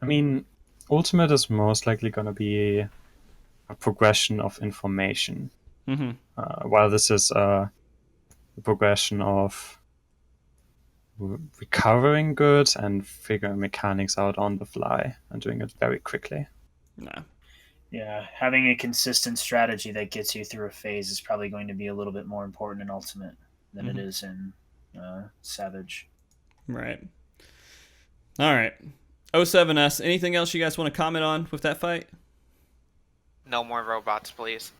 I mean, Ultimate is most likely going to be a progression of information. While this is a progression of recovering goods and figuring mechanics out on the fly and doing it very quickly. Nah. Yeah, having a consistent strategy that gets you through a phase is probably going to be a little bit more important in Ultimate than it is in Savage. Right. All right. 07S, anything else you guys want to comment on with that fight? No more robots, please.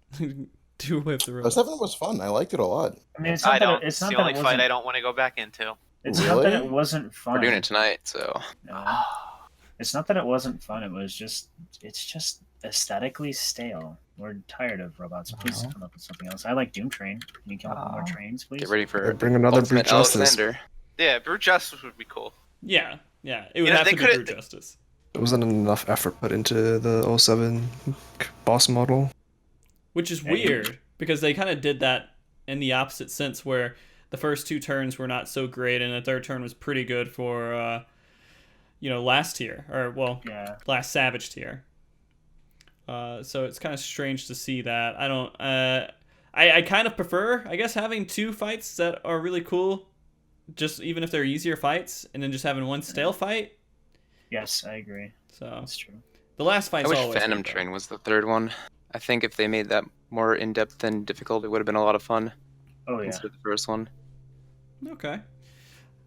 Do with the robots. 07 was fun. I liked it a lot. I mean, it's not it's the only fight I don't want to go back into. It's not that it wasn't fun. We're doing it tonight, so. It's not that it wasn't fun. It's just aesthetically stale. We're tired of robots. Please come up with something else. I like Doom Train. Can you come up with more trains, please? Get ready for bring another Ultimate Brute Justice. Alexander. Yeah, Brute Justice would be cool. Yeah. It would have to be Brute Justice. There wasn't enough effort put into the 07 boss model. Which is weird, because they kind of did that in the opposite sense, where the first two turns were not so great, and the third turn was pretty good for, last tier, last Savage tier. So it's kind of strange to see that. I don't. I kind of prefer, I guess, having two fights that are really cool, just even if they're easier fights, and then just having one stale fight. Yes, I agree. So that's true. The last fight's always. I wish Phantom Train was the third one. I think if they made that more in depth and difficult, it would have been a lot of fun. Oh yeah. Instead of the first one. Okay.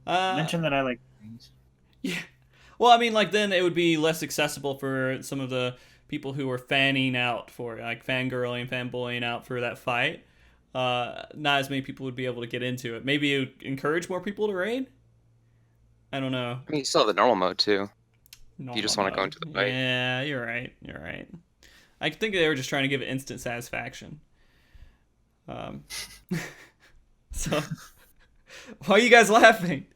Mention that I like trains. Yeah. Well, I mean, then it would be less accessible for some of the people who were fanning out for it, like fangirling, fanboying out for that fight. Not as many people would be able to get into it. Maybe it would encourage more people to raid? I don't know. I mean, you still have the normal mode, too. You just want to go into the fight. Yeah, you're right. I think they were just trying to give it instant satisfaction. So, why are you guys laughing?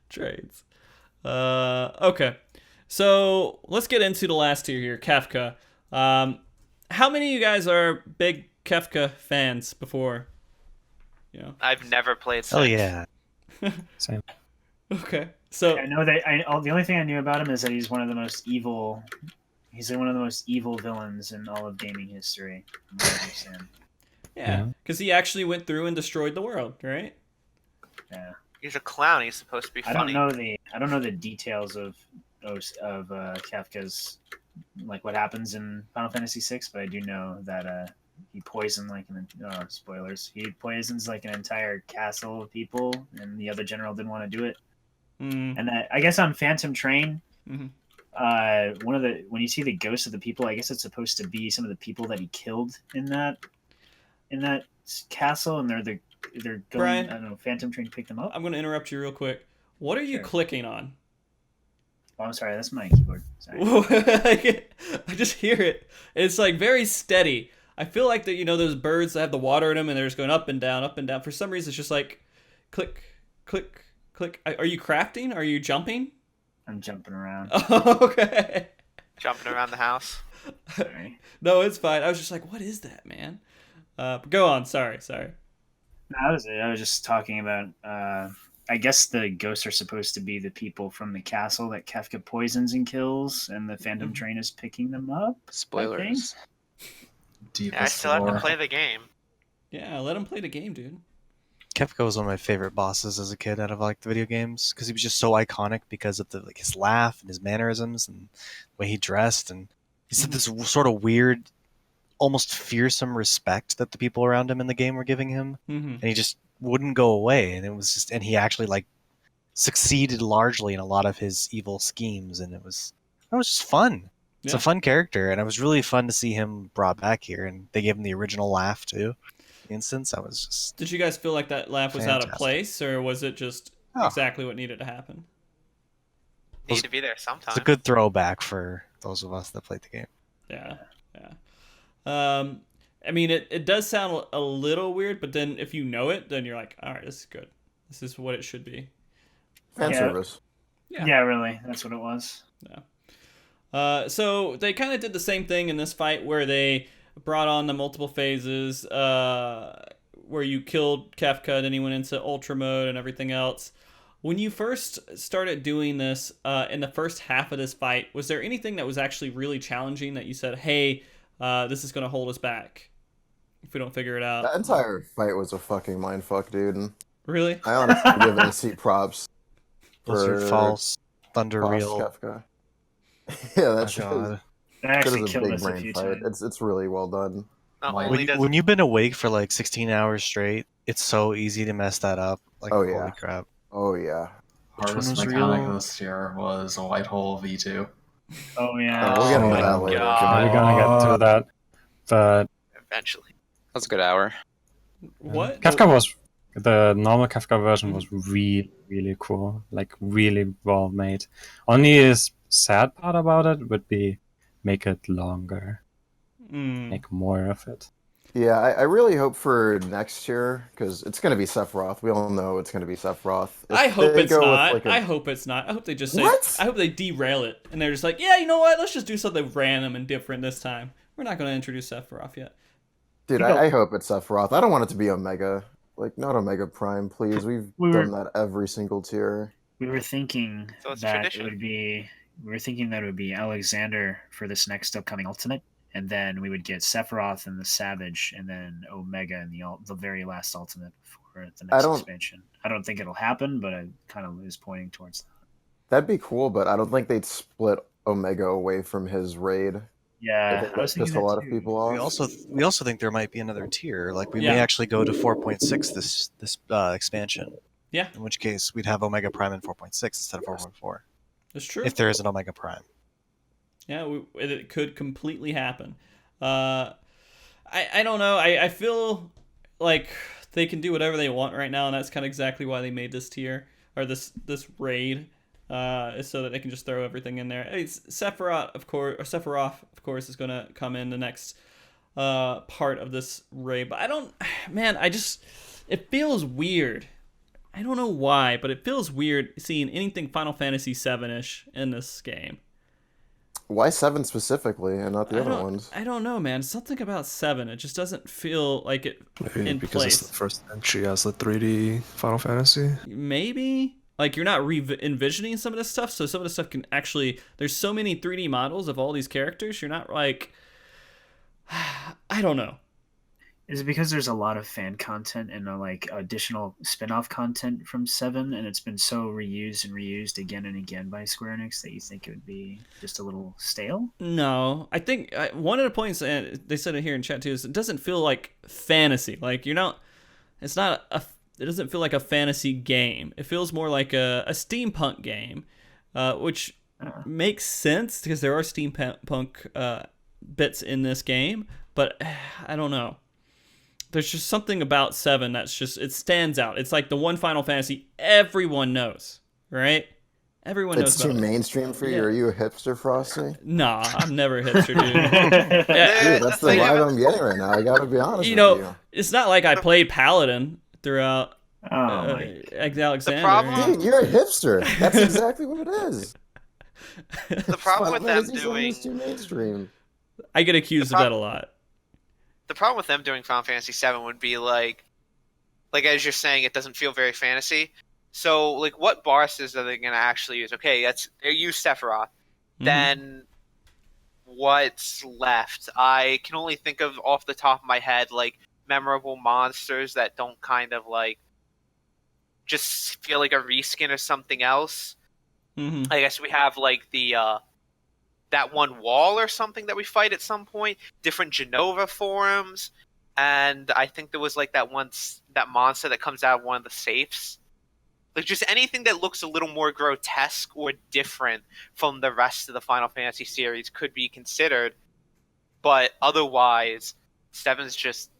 Trades. Okay. So, let's get into the last tier here, Kefka. How many of you guys are big Kefka fans before? I've never played since. Oh, yeah. Same. Okay. So I know that the only thing I knew about him is that he's one of the most evil. He's one of the most evil villains in all of gaming history. Yeah, because he actually went through and destroyed the world, right? Yeah. He's a clown. He's supposed to be funny. I don't know the details of Kefka's, like what happens in Final Fantasy VI, but I do know that he poisoned spoilers. He poisons like an entire castle of people, and the other general didn't want to do it. And I guess on Phantom Train, when you see the ghosts of the people, I guess it's supposed to be some of the people that he killed in that castle, and they're going. Brian, I don't know. Phantom Train picked them up. I'm going to interrupt you real quick. What are you clicking on? Oh, I'm sorry. That's my keyboard. Sorry. I just hear it. It's like very steady. I feel like that those birds that have the water in them, and they're just going up and down, up and down. For some reason, it's just like click, click. Click. Are you crafting? Are you jumping? I'm jumping around. Oh, okay. Jumping around the house. Sorry. No, it's fine. I was just like, what is that, man? Go on. Sorry. That was it. I was just talking about. I guess the ghosts are supposed to be the people from the castle that Kefka poisons and kills, and the Phantom Train is picking them up. Spoilers. I still have to play the game. Yeah, let him play the game, dude. Kefka was one of my favorite bosses as a kid out of like the video games because he was just so iconic because of the like his laugh and his mannerisms and the way he dressed, and he said this sort of weird, almost fearsome respect that the people around him in the game were giving him, and he just wouldn't go away. And it was just, and he actually like succeeded largely in a lot of his evil schemes, and it was just fun. It's a fun character, and it was really fun to see him brought back here, and they gave him the original laugh too. Instance, I was just. Did you guys feel like that laugh was out of place, or was it just exactly what needed to happen? Need to be there sometime. It's a good throwback for those of us that played the game. Yeah. I mean, it does sound a little weird, but then if you know it, then you're like, all right, this is good. This is what it should be. Fan service. Yeah, really. That's what it was. Yeah. So they kind of did the same thing in this fight where they brought on the multiple phases, where you killed Kefka, then he went into Ultra mode and everything else. When you first started doing this, in the first half of this fight, was there anything that was actually really challenging that you said, hey, this is going to hold us back if we don't figure it out? That entire fight was a fucking mindfuck, dude. Really? I honestly give NC props for false Thunder Boss Reel. Kefka. Yeah, that's God. That actually a killed big us a brain few fight. times. It's really well done. When you've been awake for like 16 hours straight, it's so easy to mess that up. Like, holy crap. Oh, yeah. Hardest mechanic this year was a white hole V2. Oh, yeah. We'll get into that later. We're gonna get to that. But eventually. That's a good hour. What? The normal Kefka version was really, really cool. Like, really well made. Only sad part about it would be make it longer. Make more of it. Yeah, I really hope for next year, because it's going to be Sephiroth. We all know it's going to be Sephiroth. I hope it's not. I hope it's not. I hope they just say, I hope they derail it. And they're just like, yeah, you know what? Let's just do something random and different this time. We're not going to introduce Sephiroth yet. Dude, I hope it's Sephiroth. I don't want it to be Omega. Like, not Omega Prime, please. We've done that every single tier. We were thinking that it would be... We were thinking that it would be Alexander for this next upcoming Ultimate, and then we would get Sephiroth and the Savage, and then Omega in the very last Ultimate for the next expansion. I don't think it'll happen, but I kind of was pointing towards that. That'd be cool, but I don't think they'd split Omega away from his raid. Yeah, I think that pissed a lot of people off. We also think there might be another tier. Like, we may actually go to 4.6 this expansion. Yeah. In which case, we'd have Omega Prime in 4.6 instead of 4.4. That's true. If there is an Omega Prime. Yeah, it could completely happen. I don't know. I feel like they can do whatever they want right now, and that's kind of exactly why they made this tier, or this raid, is so that they can just throw everything in there. It's Sephiroth, of course, is going to come in the next part of this raid. But it feels weird. I don't know why, but it feels weird seeing anything Final Fantasy VII-ish in this game. Why 7 specifically and not the other ones? I don't know, man. Something about 7. It just doesn't feel like it in because place. it's the first entry as the 3D Final Fantasy. Maybe. Like, you're not envisioning some of this stuff, so some of this stuff can actually... There's so many 3D models of all these characters, you're not like... I don't know. Is it because there's a lot of fan content and like additional spin-off content from 7, and it's been so reused again and again by Square Enix that you think it would be just a little stale? No, I think one of the points, and they said it here in chat too, is it doesn't feel like fantasy. Like, it doesn't feel like a fantasy game. It feels more like a steampunk game, which makes sense because there are steampunk bits in this game, but I don't know. There's just something about 7 that's just, it stands out. It's like the one Final Fantasy everyone knows, right? Everyone knows about it. It's too mainstream for you? Are you a hipster, Frosty? Nah, I'm never a hipster, dude. Dude, that's the vibe I'm getting right now. I gotta be honest with you. It's not like I played Paladin throughout Alexander. Dude, you're a hipster. That's exactly what it is. The problem with them doing... too mainstream. I get accused of that a lot. The problem with them doing Final Fantasy VII would be like, like as you're saying, it doesn't feel very fantasy. So like, what bosses are they going to actually use? Okay, they use Sephiroth. Then what's left? I can only think of off the top of my head like memorable monsters that don't kind of like just feel like a reskin or something else. I guess we have like the that one wall or something that we fight at some point, different Genova forms, and I think there was like that monster that comes out of one of the safes. Like just anything that looks a little more grotesque or different from the rest of the Final Fantasy series could be considered, but otherwise, Seven's just.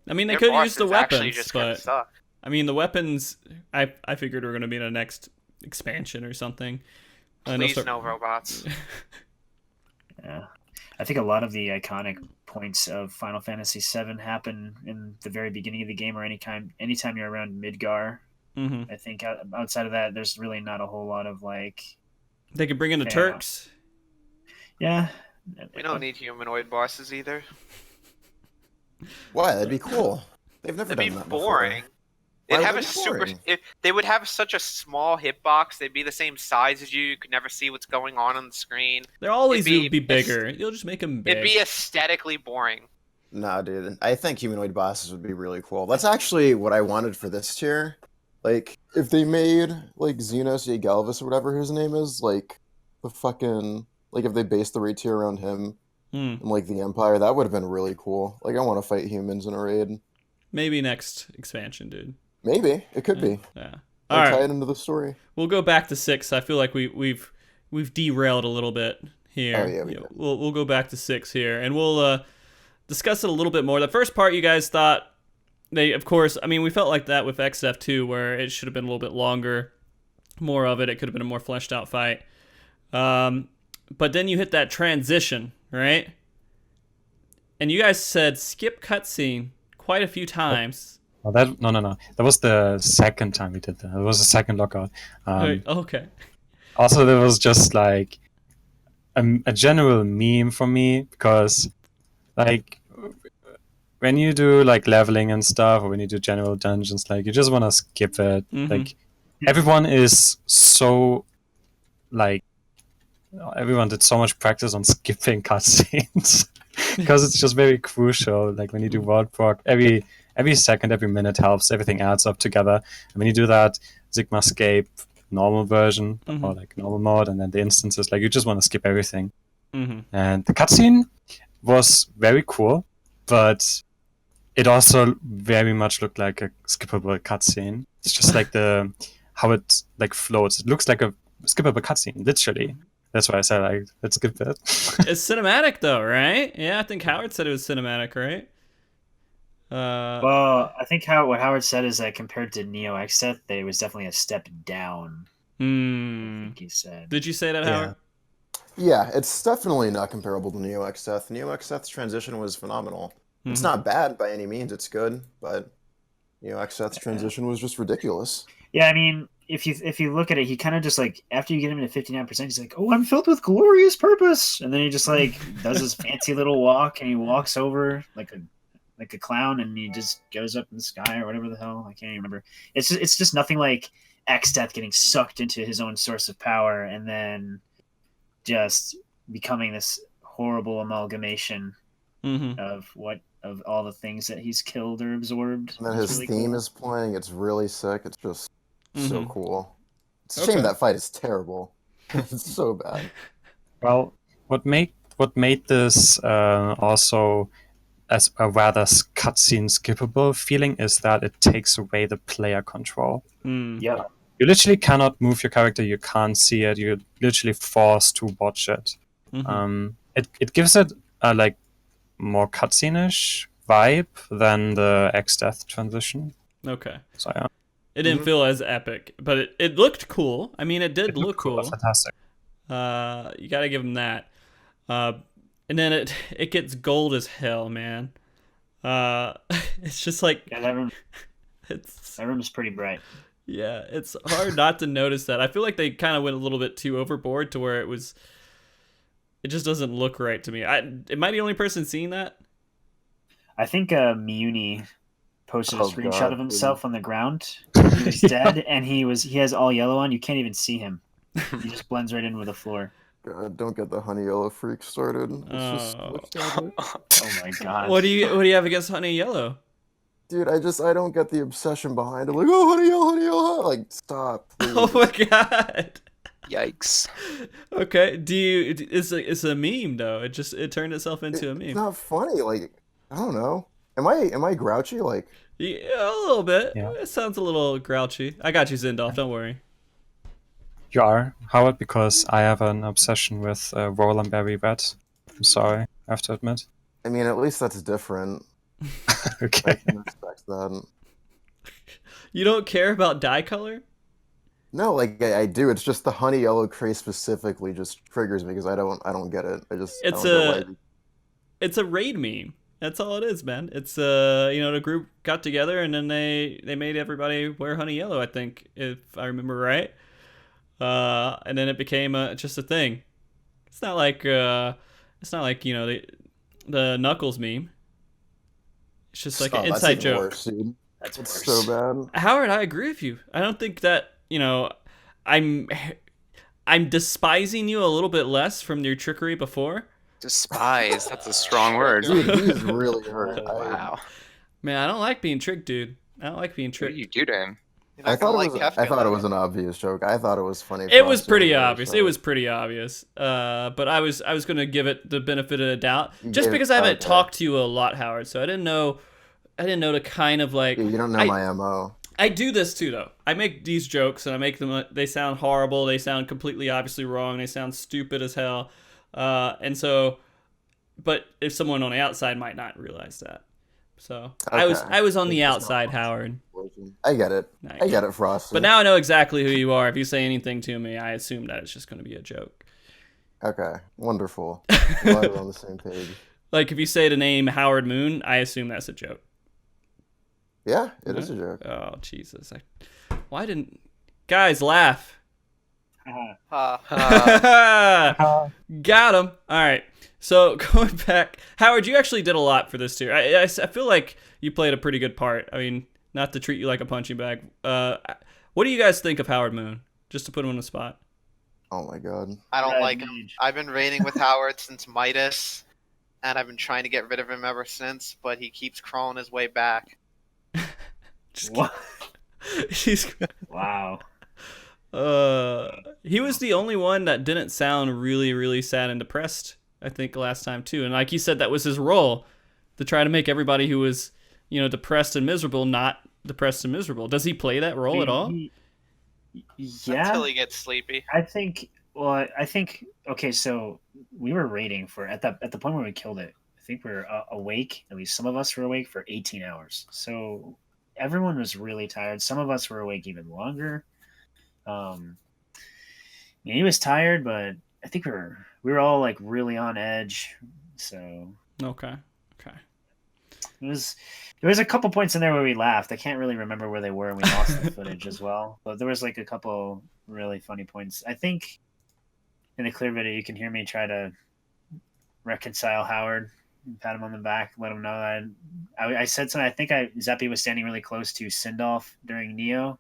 I mean, they could use the weapons, just but suck. I mean, the weapons. I figured were going to be in the next expansion or something. Please no robots. Yeah, I think a lot of the iconic points of Final Fantasy VII happen in the very beginning of the game, or anytime you're around Midgar. I think outside of that, there's really not a whole lot of like. They could bring in the Turks. Yeah. We don't need humanoid bosses either. Why? That'd be cool. They've never done that boring. Before. They would have such a small hitbox. They'd be the same size as you. You could never see what's going on the screen. They're always be bigger. You'll just make them big. It'd be aesthetically boring. Nah, dude. I think humanoid bosses would be really cool. That's actually what I wanted for this tier. Like, if they made, like, Xenos Galvis or whatever his name is, like, the fucking... Like, if they based the raid tier around him and, like, the Empire, that would have been really cool. Like, I want to fight humans in a raid. Maybe next expansion, dude. Maybe. It could be. Yeah. All right. Tie it into the story. We'll go back to 6. I feel like we've derailed a little bit here. Oh, yeah, we'll go back to 6 here, and we'll discuss it a little bit more. The first part, you guys thought... Of course, I mean, we felt like that with XF too, where it should have been a little bit longer, more of it. It could have been a more fleshed out fight. But then you hit that transition, right? And you guys said skip cutscene quite a few times. No. That was the second time we did that. It was the second lockout. Okay. Also, there was just like a general meme for me because, like, when you do like leveling and stuff, or when you do general dungeons, like you just want to skip it. Like everyone is so like everyone did so much practice on skipping cutscenes because it's just very crucial. Like when you do world proc, every second, every minute helps. Everything adds up together. And when you do that Sigmascape normal version or like normal mode, and then the instances, like you just want to skip everything. And the cutscene was very cool, but it also very much looked like a skippable cutscene. It's just like how it like floats. It looks like a skippable cutscene, literally. That's why I said like let's skip it. It's cinematic though, right? Yeah, I think Howard said it was cinematic, right? Well, I think what Howard said is that compared to Neo Exeth, it was definitely a step down. I think he said. Did you say that, Howard? Yeah, it's definitely not comparable to Neo Exeth. Neo Exeth's transition was phenomenal. It's not bad by any means. It's good, but Neo Exeth's transition was just ridiculous. Yeah, I mean, if you look at it, he kind of just like after you get him to 59%, he's like, "Oh, I'm filled with glorious purpose," and then he just like does his fancy little walk, and he walks over like a clown, and he just goes up in the sky or whatever the hell. I can't even remember. It's just nothing like Exeth getting sucked into his own source of power and then just becoming this horrible amalgamation of all the things that he's killed or absorbed. And then his really theme cool. is playing. It's really sick. It's just so cool. It's a shame that fight is terrible. It's so bad. Well, what made this also as a rather cutscene skippable feeling is that it takes away the player control. Yeah. You literally cannot move your character. You can't see it. You're literally forced to watch it. It gives it a like more cutscene-ish vibe than the X-Death transition. Okay. So yeah. It didn't feel as epic, but it looked cool. I mean, it did look cool. Fantastic. You gotta give him that. And then it gets gold as hell, man. It's just like that room is pretty bright. Yeah, it's hard not to notice that. I feel like they kind of went a little bit too overboard to where it just doesn't look right to me. Am I the only person seeing that? I think Muni posted a screenshot of himself on the ground. He was dead, and he has all yellow on. You can't even see him. He just blends right in with the floor. God, don't get the honey yellow freak started. It's Oh my god. What do you have against honey yellow? Dude, I don't get the obsession behind it. Like, oh, honey yellow. Like, stop. Please. Oh my god. Yikes. Okay. It's a meme though. It turned itself into a meme. It's not funny. Like, I don't know. Am I grouchy? Like, yeah, a little bit. Yeah. It sounds a little grouchy. I got you, Zindolf. Don't worry. You are, Howard, because I have an obsession with Roland Berry Red. I'm sorry, I have to admit. I mean, at least that's different. Okay. I can respect that. You don't care about dye color? No, like I do. It's just the honey yellow craze specifically just triggers me because I don't get it. It's a raid meme. That's all it is, man. It's the group got together and then they made everybody wear honey yellow, I think, if I remember right. And then it became just a thing. It's not like the Knuckles meme. It's just like an inside joke. Worse, dude. That's so bad. Howard, I agree with you. I don't think that I'm despising you a little bit less from your trickery before. Despise. That's a strong word. Dude, he's really hurt. Wow. Man, I don't like being tricked, dude. I don't like being What tricked. do you do to him? I thought it was an obvious joke. I thought it was funny. It was pretty obvious. It was pretty obvious. But I was gonna give it the benefit of the doubt, just because I haven't talked to you a lot, Howard. So I didn't know to kind of like. You don't know my MO. I do this too, though. I make these jokes and I make them. They sound horrible. They sound completely obviously wrong. They sound stupid as hell. And so, but if someone on the outside might not realize that. So okay. I was on the outside, Howard. I get it. I get it, Frosty. But now I know exactly who you are. If you say anything to me, I assume that it's just going to be a joke. Okay, wonderful. Glad we're on the same page. Like if you say the name Howard Moon, I assume that's a joke. Yeah, it is a joke. Oh Jesus! Why didn't guys laugh? Got him. All right. So going back, Howard, you actually did a lot for this tier. I feel like you played a pretty good part. I mean, not to treat you like a punching bag. What do you guys think of Howard Moon? Just to put him on the spot. Oh my god. I don't like him. I've been raiding with Howard since Midas, and I've been trying to get rid of him ever since, but he keeps crawling his way back. What? Wow. He was the only one that didn't sound really, really sad and depressed, I think, last time too. And like you said, that was his role, to try to make everybody who was, depressed and miserable not depressed and miserable. Does he play that role at all? Yeah. Until he gets sleepy. I think. Okay, so we were raiding for at the point where we killed it. I think we were awake. At least some of us were awake for 18 hours. So everyone was really tired. Some of us were awake even longer. He was tired, but I think we were all like really on edge. So okay. There was a couple points in there where we laughed. I can't really remember where they were, and we lost the footage as well. But there was like a couple really funny points. I think in the clear video, you can hear me try to reconcile Howard, pat him on the back, let him know that I said something. I think Zeppy was standing really close to Sindolf during Neo,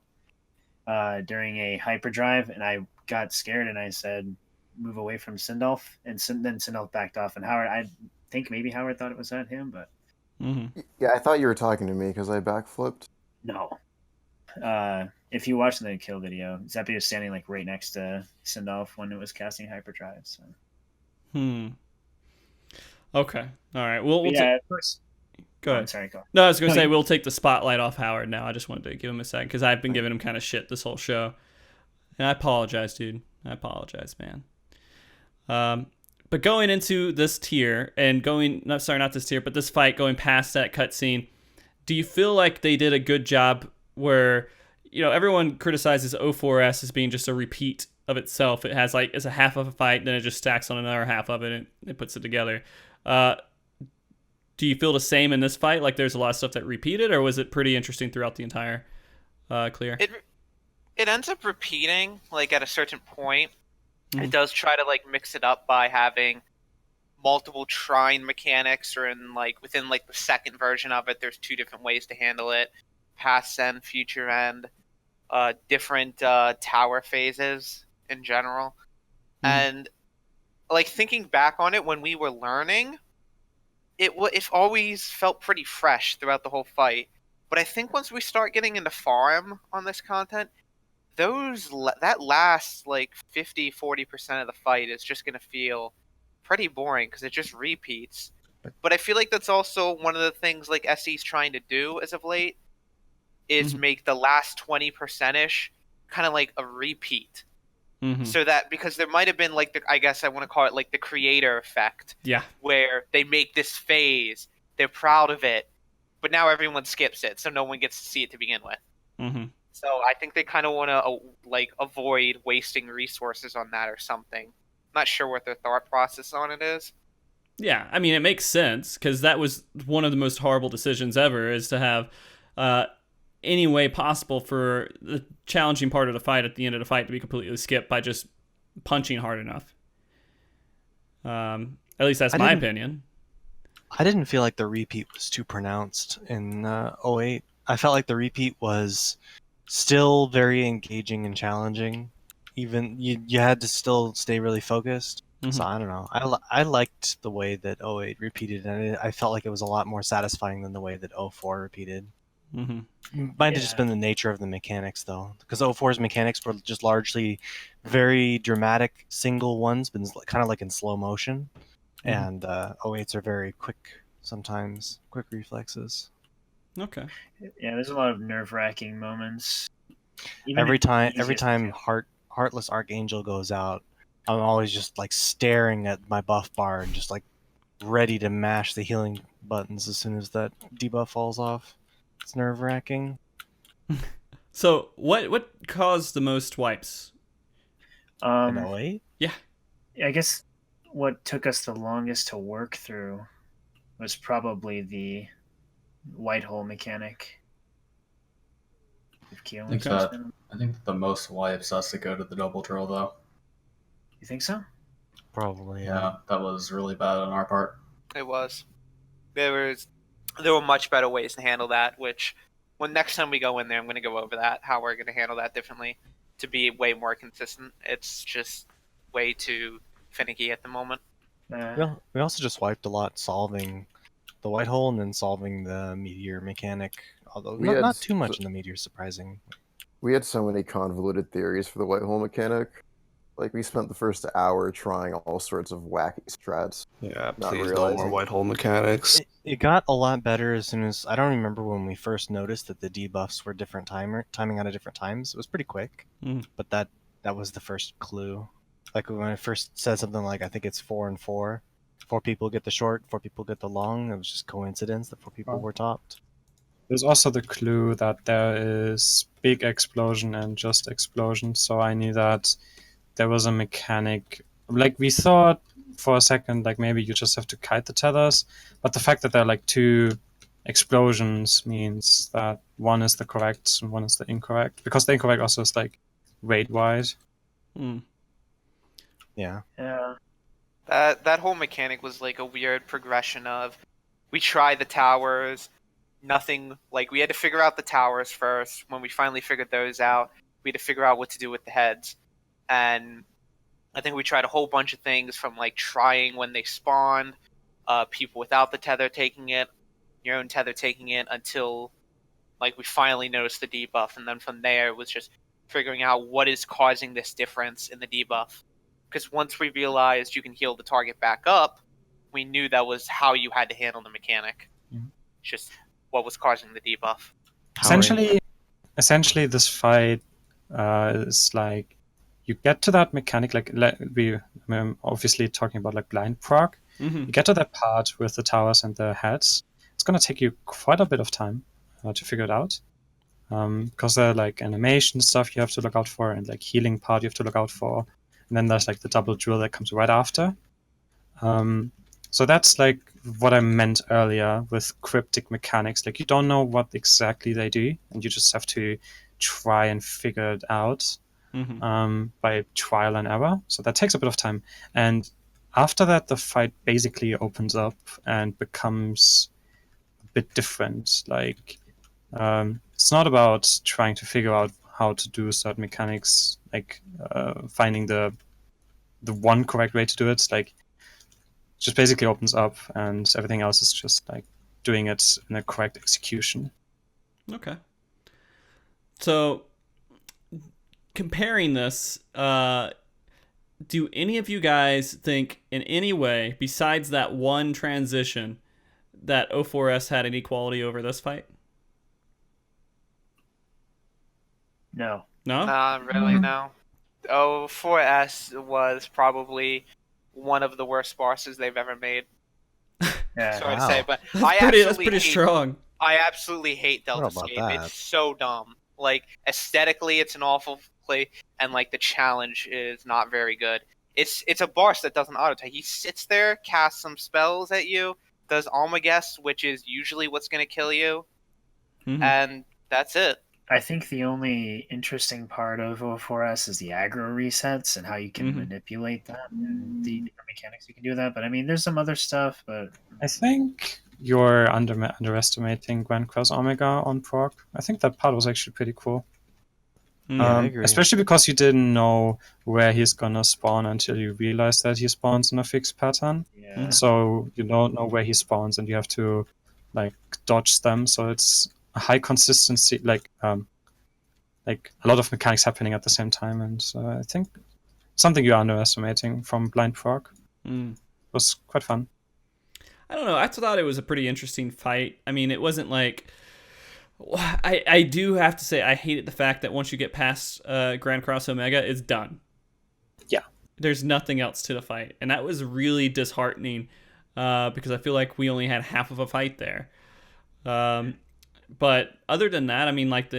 during a hyperdrive, and I got scared and I said, "Move away from Sindolf," and then Sindolf backed off. And Howard, I think maybe Howard thought it was at him, but. Mm-hmm. Yeah, I thought you were talking to me because I backflipped. No. If you watch the kill video, Zeppy was standing like right next to Sindolf when it was casting hyperdrive. So. Okay. All right. We'll of course. Go ahead. I'm sorry, go. No, I was going to say we'll take the spotlight off Howard now. I just wanted to give him a second because I've been giving him kind of shit this whole show. And I apologize, dude. I apologize, man. But going into this tier and not this tier, but this fight, going past that cutscene, do you feel like they did a good job where, everyone criticizes 04S as being just a repeat of itself? It has it's a half of a fight, then it just stacks on another half of it and it puts it together. Do you feel the same in this fight? Like there's a lot of stuff that repeated, or was it pretty interesting throughout the entire clear? It ends up repeating, at a certain point. It does try to, mix it up by having multiple trine mechanics, or in like within like the second version of it, there's 2 different ways to handle it: past end, future end, different tower phases in general. And like thinking back on it, when we were learning, it always felt pretty fresh throughout the whole fight. But I think once we start getting into farm on this content, that last like 50-40% of the fight is just going to feel pretty boring because it just repeats. But I feel like that's also one of the things like SE's trying to do as of late is make the last 20%ish kind of like a repeat. So that, because there might have been like I guess I want to call it like the creator effect. Yeah. Where they make this phase, they're proud of it, but now everyone skips it, so no one gets to see it to begin with. So I think they kind of want to like avoid wasting resources on that or something. Not sure what their thought process on it is. Yeah, I mean, it makes sense, because that was one of the most horrible decisions ever, is to have any way possible for the challenging part of the fight at the end of the fight to be completely skipped by just punching hard enough. At least that's my opinion. I didn't feel like the repeat was too pronounced in 08. I felt like the repeat was still very engaging and challenging. Even you had to still stay really focused. So I don't know. I liked the way that 08 repeated, and I felt like it was a lot more satisfying than the way that 04 repeated. Might have just been the nature of the mechanics, though, because 04's mechanics were just largely very dramatic single ones, but kind of like in slow motion, and 08's are very quick sometimes, quick reflexes. Okay. Yeah, there's a lot of nerve-wracking moments. Every time Heartless Archangel goes out, I'm always just like staring at my buff bar and just like ready to mash the healing buttons as soon as that debuff falls off. It's nerve-wracking. So what caused the most wipes? In 08? Yeah. I guess what took us the longest to work through was probably the white hole mechanic. I think that the most wipes has to go to the double drill, though. You think so? Probably, yeah. That was really bad on our part. It was. There were much better ways to handle that, which when next time we go in there, I'm going to go over that, how we're going to handle that differently to be way more consistent. It's just way too finicky at the moment. We also just wiped a lot solving the white hole and then solving the meteor mechanic, although not too much in the meteor, surprising. We had so many convoluted theories for the white hole mechanic. Like, we spent the first hour trying all sorts of wacky strats. Yeah, please no more white hole mechanics. It got a lot better as soon as... I don't remember when we first noticed that the debuffs were different timing out at different times. It was pretty quick, but that was the first clue. Like, when I first said something like, I think it's 4 and 4. 4 people get the short, 4 people get the long. It was just coincidence that 4 people were topped. There's also the clue that there is big explosion and just explosion, so I knew that there was a mechanic. Like, we thought for a second, like, maybe you just have to kite the tethers, but the fact that there are like 2 explosions means that one is the correct and one is the incorrect, because the incorrect also is like weight-wise. Yeah. That whole mechanic was like a weird progression of, we tried the towers, nothing, like, we had to figure out the towers first. When we finally figured those out, we had to figure out what to do with the heads. And I think we tried a whole bunch of things, from like trying when they spawned, people without the tether taking it, your own tether taking it, until like we finally noticed the debuff. And then from there it was just figuring out what is causing this difference in the debuff. Because once we realized you can heal the target back up, we knew that was how you had to handle the mechanic. Just what was causing the debuff. Essentially this fight is like, you get to that mechanic, like I'm obviously talking about like blind proc. You get to that part with the towers and the heads. It's going to take you quite a bit of time to figure it out, because there are like animation stuff you have to look out for, and like healing part you have to look out for, and then there's like the double drill that comes right after. So that's like what I meant earlier with cryptic mechanics. Like, you don't know what exactly they do, and you just have to try and figure it out by trial and error. So that takes a bit of time. And after that, the fight basically opens up and becomes a bit different. Like, it's not about trying to figure out how to do certain mechanics, like finding the one correct way to do it. Like, just basically opens up, and everything else is just like doing it in a correct execution. Okay. So, comparing this, do any of you guys think in any way, besides that one transition, that O4S had any quality over this fight? No. No? Not really, no. O4S was probably one of the worst bosses they've ever made. Yeah. Sorry to say, but That's pretty strong. I absolutely hate Deltascape. It's so dumb. Like, aesthetically, it's an awful play, and like the challenge is not very good. It's a boss that doesn't auto attack. He sits there, casts some spells at you, does Almagest, which is usually what's going to kill you, and that's it. I think the only interesting part of O4S is the aggro resets and how you can manipulate that and the different mechanics you can do with that. But I mean, there's some other stuff, but I think you're underestimating Grand Cross Omega on proc. I think that part was actually pretty cool. I agree. Especially because you didn't know where he's gonna spawn until you realize that he spawns in a fixed pattern. Yeah. So you don't know where he spawns, and you have to like dodge them. So it's a high consistency, like a lot of mechanics happening at the same time, and I think something you're underestimating from blind proc. Was quite fun. I don't know. I thought it was a pretty interesting fight. I mean, it wasn't like... I do have to say I hated the fact that once you get past Grand Cross Omega, it's done. Yeah. There's nothing else to the fight. And that was really disheartening because I feel like we only had half of a fight there. But other than that, I mean, like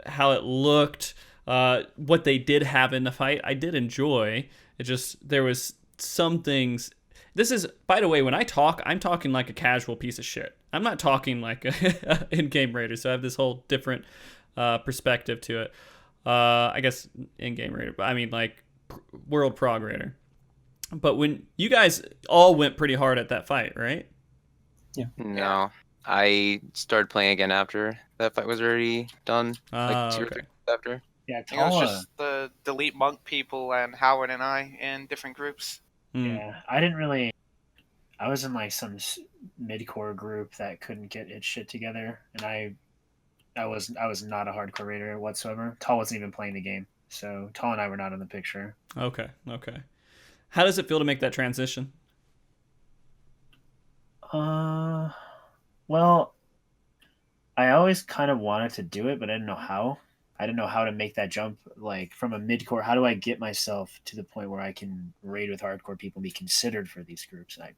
how it looked, what they did have in the fight, I did enjoy. It just, there was some things... This is, by the way, when I talk, I'm talking like a casual piece of shit. I'm not talking like a in-game raider, so I have this whole different perspective to it. I guess in-game raider, but I mean like world prog raider. But when you guys all went pretty hard at that fight, right? Yeah. No, I started playing again after that fight was already done. Like 2 or 3 months after. Yeah, I think it was just the Delete Monk people and Howard and I in different groups. Yeah, I was in like some mid-core group that couldn't get its shit together, and I was not a hardcore raider whatsoever. Tall wasn't even playing the game, so Tall and I were not in the picture. Okay. How does it feel to make that transition? Well, I always kind of wanted to do it, but I didn't know how. I didn't know how to make that jump, like from a mid-core. How do I get myself to the point where I can raid with hardcore people and be considered for these groups? I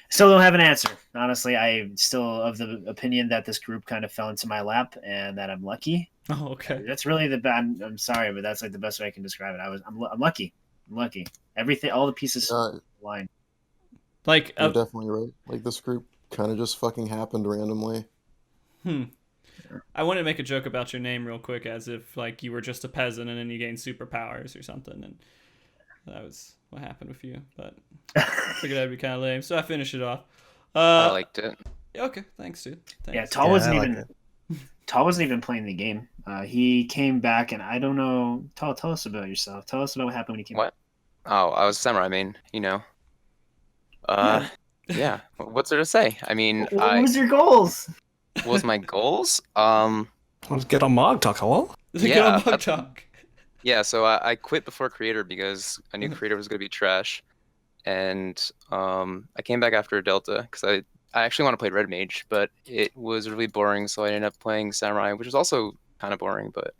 still don't have an answer. Honestly, I'm still of the opinion that this group kind of fell into my lap and that I'm lucky. Oh, okay. That's really I'm sorry, but that's like the best way I can describe it. I'm lucky. I'm lucky. Everything, all the pieces aligned. Like, you're definitely right. Like, this group kind of just fucking happened randomly. I wanted to make a joke about your name real quick, as if like you were just a peasant and then you gained superpowers or something, and that was what happened with you. But I figured that'd be kind of lame, so I finished it off. I liked it. Okay, thanks, dude. Thanks. Yeah, Tall wasn't even playing the game. He came back, and I don't know. Tell us about yourself. Tell us about what happened when he came. What? Oh, I was samurai main. You know. Yeah. What's there to say? I mean, what was your goals? What was my goals? Let's get on MogTalk, hello? Get on MogTalk. Yeah, so I quit before Creator because I knew Creator was going to be trash. And I came back after Delta because I actually want to play Red Mage, but it was really boring, so I ended up playing Samurai, which was also kind of boring, but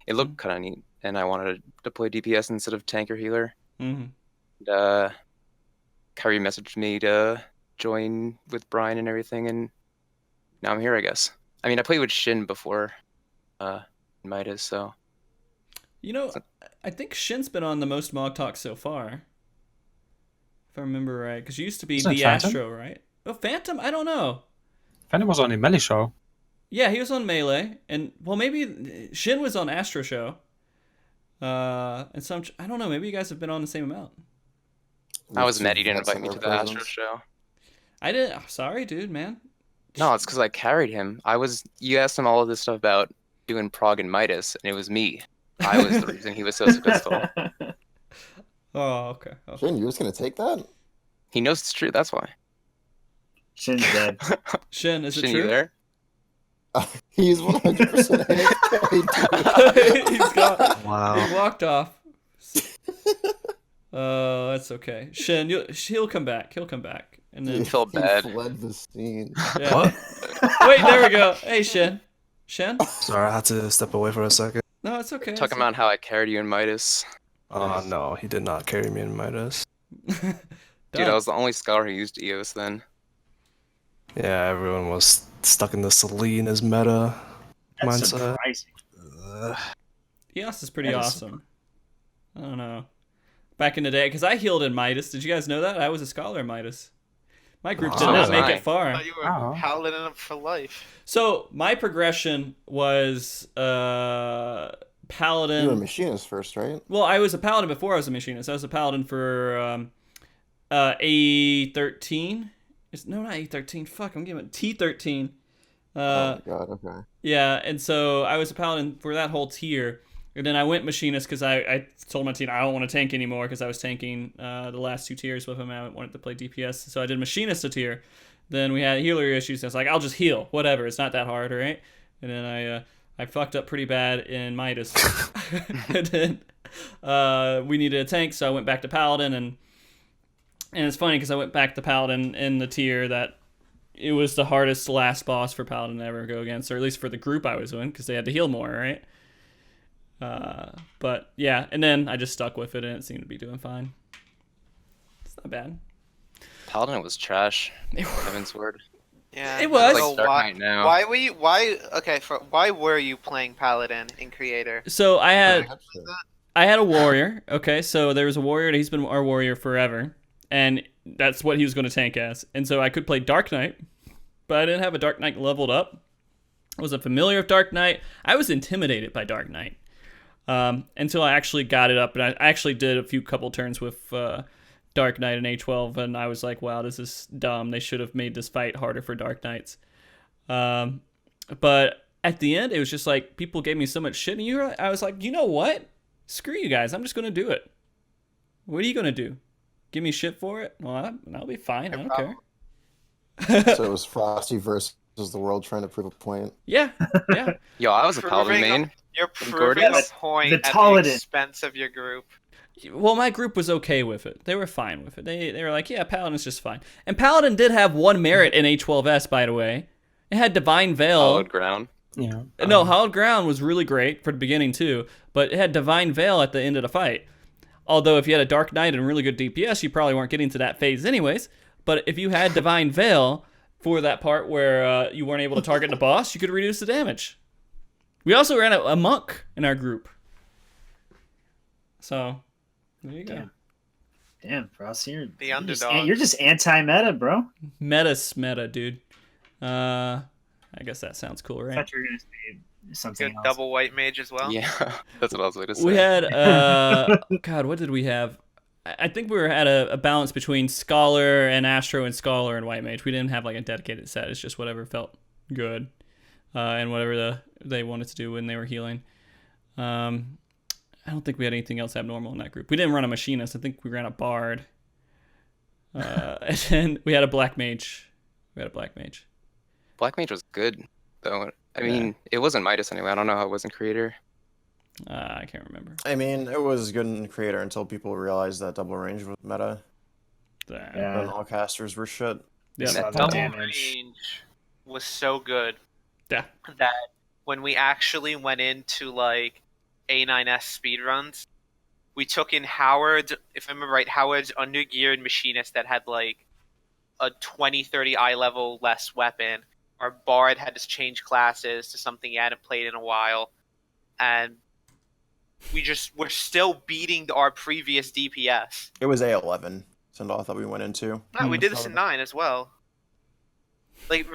it looked kind of neat. And I wanted to play DPS instead of tank or healer. And Kyrie messaged me to join with Brian and everything, and now I'm here, I guess. I mean, I played with Shin before Midas, so... You know, I think Shin's been on the most MogTalk so far. If I remember right. Because you used to be Isn't the Phantom? Astro, right? Oh, Phantom? I don't know. Phantom was on the Melee show. Yeah, he was on Melee. And, well, maybe Shin was on Astro show. And some... I don't know. Maybe you guys have been on the same amount. I was With mad two you didn't vets invite in me their to the Astro presence. show. I didn't. Sorry, dude, man. No, it's because I carried him. You asked him all of this stuff about doing Prague and Midas, and it was me. I was the reason he was so successful. Oh, okay. Shane, you're just gonna take that? He knows it's true, that's why. Shin's dead. Shin, is it Shin, true? you there? He's 100% AFK. He's gone. Wow. He walked off. That's okay. Shin, he'll come back. He'll come back. And then I feel He bad. fled the scene. yeah. What? Wait, there we go. Hey, Shin. Shin? Sorry, I had to step away for a second. No, it's okay. Talking about how I carried you in Midas. No, he did not carry me in Midas. Dude, I was the only scholar who used EOS then. Yeah, everyone was stuck in the Selena's meta That's mindset. surprising. EOS is pretty That is awesome. I don't know. Back in the day, because I healed in Midas. Did you guys know that? I was a scholar in Midas. My group did So not was make I. it far. I thought you were Oh. paladin up for life. So my progression was You were a paladin. machinist first, right? Well, I was a paladin before I was a machinist. I was a paladin for A13. No, not A13. Fuck, I'm giving it T13. Oh my god, okay. Yeah, and so I was a paladin for that whole tier. And then I went machinist because I told my team I don't want to tank anymore because I was tanking the last 2 tiers with him. I wanted to play DPS. So I did machinist a tier. Then we had healer issues. I was like, I'll just heal. Whatever. It's not that hard, right? And then I fucked up pretty bad in Midas. And then we needed a tank, so I went back to paladin. And it's funny because I went back to paladin in the tier that it was the hardest last boss for paladin to ever go against, or at least for the group I was in, because they had to heal more, right? But yeah, and then I just stuck with it, and it seemed to be doing fine. It's not bad. Paladin was trash. Heaven's word. Yeah, It was. Like Dark Knight now. Why were you? Why were you playing paladin in creator? So I had a warrior. Okay, so there was a warrior, and he's been our warrior forever, and that's what he was going to tank as. And so I could play Dark Knight, but I didn't have a Dark Knight leveled up. I wasn't familiar with Dark Knight. I was intimidated by Dark Knight until I actually got it up, and I actually did a couple turns with Dark Knight and A12, and I was like, wow, this is dumb. They should have made this fight harder for Dark Knights. But at the end, it was just like people gave me so much shit, and I was like, you know what? Screw you guys. I'm just going to do it. What are you going to do? Give me shit for it? Well, I'll be fine. I don't care. So it was Frosty versus the world trying to prove a point. Yeah. Yo, I was a Paladin main. You're And proving a Gordy's- point the at the Paladin. expense of your group. Well, my group was okay with it. They were fine with it. They were like, yeah, Paladin's just fine. And Paladin did have one merit in A12S, by the way. It had Divine Veil. Hallowed Ground. Yeah. No, Hallowed Ground was really great for the beginning, too. But it had Divine Veil at the end of the fight. Although if you had a Dark Knight and really good DPS, you probably weren't getting to that phase anyways. But if you had Divine Veil for that part where you weren't able to target the boss, you could reduce the damage. We also ran a monk in our group. So, there you go. Damn, Frosty, You're just anti-meta, bro. Meta, dude. I guess that sounds cool, I right? thought you were gonna say something Good else. double white mage as well. Yeah, that's what I was going to say. We had, God, what did we have? I think we were at a balance between Scholar and Astro and Scholar and White Mage. We didn't have like a dedicated set. It's just whatever felt good and whatever they wanted to do when they were healing. I don't think we had anything else abnormal in that group. We didn't run a Machinist. I think we ran a Bard. And then we had a Black Mage. Black Mage was good, though. I mean, it wasn't Midas anyway. I don't know how it was in Creator. I can't remember. I mean, it was good in Creator until people realized that double range was meta. Yeah. And all casters were shit. Yeah. Saw the Double damage. range was so good. Yeah. That when we actually went into like A9S speedruns, we took in Howard, if I remember right, Howard's undergeared machinist that had like a 20-30 eye level less weapon. Our Bard had to change classes to something he hadn't played in a while. And we're still beating our previous DPS. It was A11, Sindal that we went into. No, we did this in 9 as well. Like,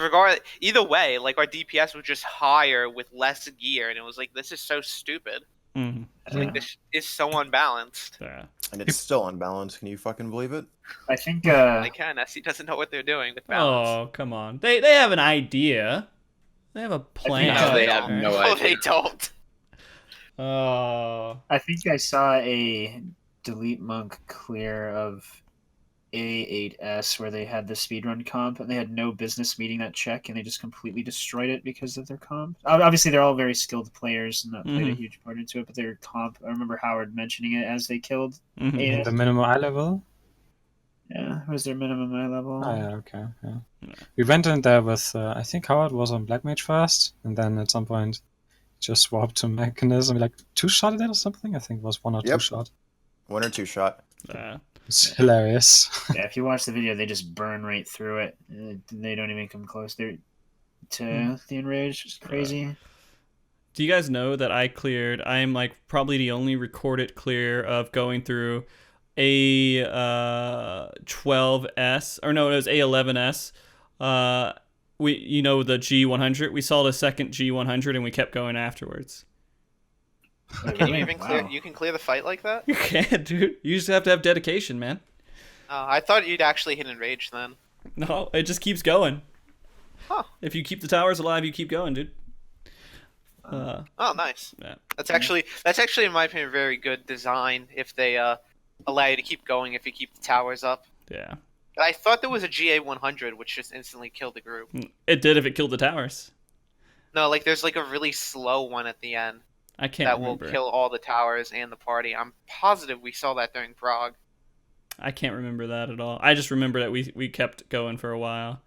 either way, like, our DPS was just higher with less gear, and it was like, this is so stupid. Mm-hmm. Like, this is so unbalanced. Yeah. And it's still unbalanced. Can you fucking believe it? I think I can. SC doesn't know what they're doing with balance. Oh, come on. They have an idea. They have a plan. No, they have no No, idea. they don't. Oh. I think I saw a delete monk clear of A8S where they had the speedrun comp and they had no business meeting that check and they just completely destroyed it because of their comp. Obviously, they're all very skilled players and that played a huge part into it, but their comp, I remember Howard mentioning it as they killed A8S. The minimum eye level? Yeah, it was their minimum eye level. Oh, yeah, okay. Yeah. We went in there with, I think Howard was on Black Mage first, and then at some point just swapped to Mechanism, like 2-shot it or something? I think it was 1 or 2-shot. 1 or 2 shot. It's hilarious. Yeah, if you watch the video, they just burn right through it. They don't even come close to the Enrage. It's crazy. Do you guys know that I am like probably the only recorded clear of going through A 12S, or no, it was A11S. The G100. We saw the second G100 and we kept going afterwards. Can you even clear? You can clear the fight like that? You can, dude. You just have to have dedication, man. I thought you'd actually hit Enrage then. No, it just keeps going. Huh. If you keep the towers alive, you keep going, dude. Oh, nice. Yeah. That's actually, in my opinion, very good design. If they allow you to keep going if you keep the towers up. Yeah. But I thought there was a GA 100 which just instantly killed the group. It did if it killed the towers. No, like there's like a really slow one at the end. I can't remember. Will kill all the towers and the party. I'm positive we saw that during Prague. I can't remember that at all. I just remember that we kept going for a while.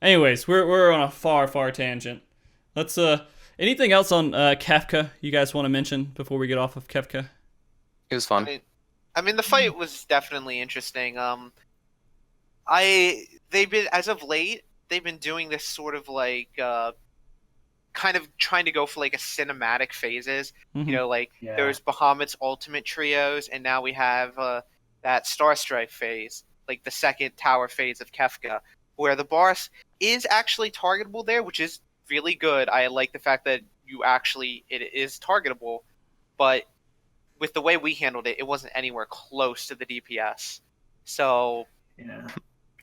Anyways, we're on a far tangent. Let's anything else on Kefka you guys want to mention before we get off of Kefka? It was fun. I mean the fight was definitely interesting. As of late, they've been doing this sort of like kind of trying to go for like a cinematic phases. Mm-hmm. You know, like there was Bahamut's ultimate trios, and now we have that Star Strife phase, like the second tower phase of Kefka, where the boss is actually targetable there, which is really good. I like the fact that it is targetable, but with the way we handled it, it wasn't anywhere close to the DPS. So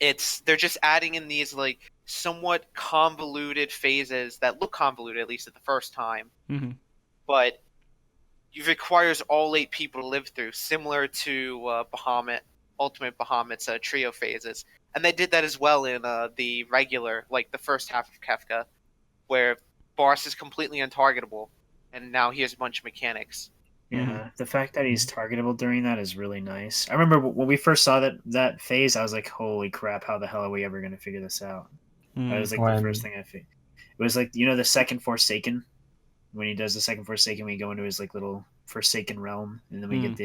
they're just adding in these like somewhat convoluted phases that look convoluted, at least at the first time. Mm-hmm. But it requires all 8 people to live through, similar to Ultimate Bahamut's trio phases. And they did that as well in the regular, like the first half of Kefka, where Boris is completely untargetable, and now he has a bunch of mechanics. Yeah, the fact that he's targetable during that is really nice. I remember when we first saw that phase, I was like, holy crap, how the hell are we ever going to figure this out? That was like the first thing I figured. It was like, the second Forsaken, when he does the second Forsaken, we go into his like little Forsaken realm, and then we get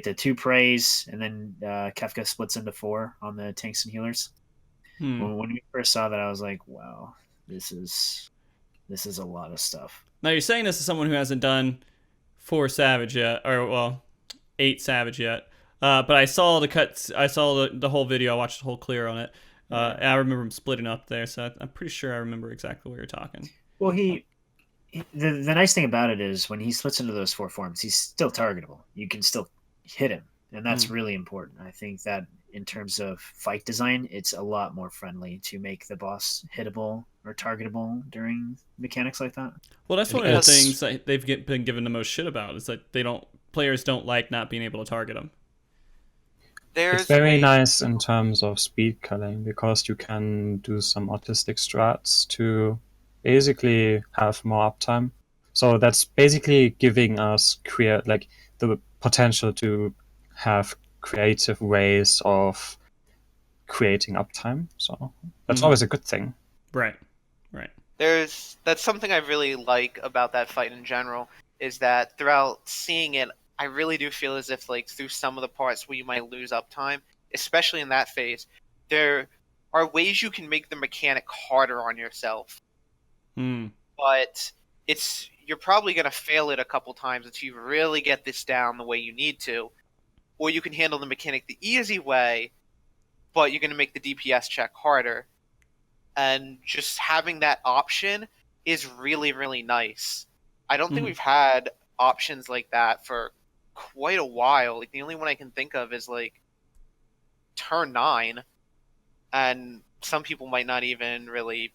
the 2 praise, and then Kefka splits into 4 on the tanks and healers. When we first saw that, I was like, wow, this is a lot of stuff. Now you're saying this as someone who hasn't done 4 Savage yet, or well, 8 Savage yet. But I saw the cuts. I saw the whole video. I watched the whole clear on it. And I remember him splitting up there, so I'm pretty sure I remember exactly what you're talking. Well, the nice thing about it is when he splits into those 4 forms, he's still targetable. You can still hit him, and that's really important. I think that in terms of fight design, it's a lot more friendly to make the boss hittable or targetable during mechanics like that. Well, that's one of the things that they've been given the most shit about, is that players don't like not being able to target them. It's very nice in terms of speed killing, because you can do some autistic strats to basically have more uptime. So that's basically giving us the potential to have creative ways of creating uptime. So that's always a good thing. Right. That's something I really like about that fight in general, is that throughout seeing it, I really do feel as if like through some of the parts where you might lose uptime, especially in that phase, there are ways you can make the mechanic harder on yourself. But you're probably going to fail it a couple times until you really get this down the way you need to. Or you can handle the mechanic the easy way, but you're going to make the DPS check harder. And just having that option is really, really nice. I don't think we've had options like that for quite a while. Like the only one I can think of is like turn 9, and some people might not even really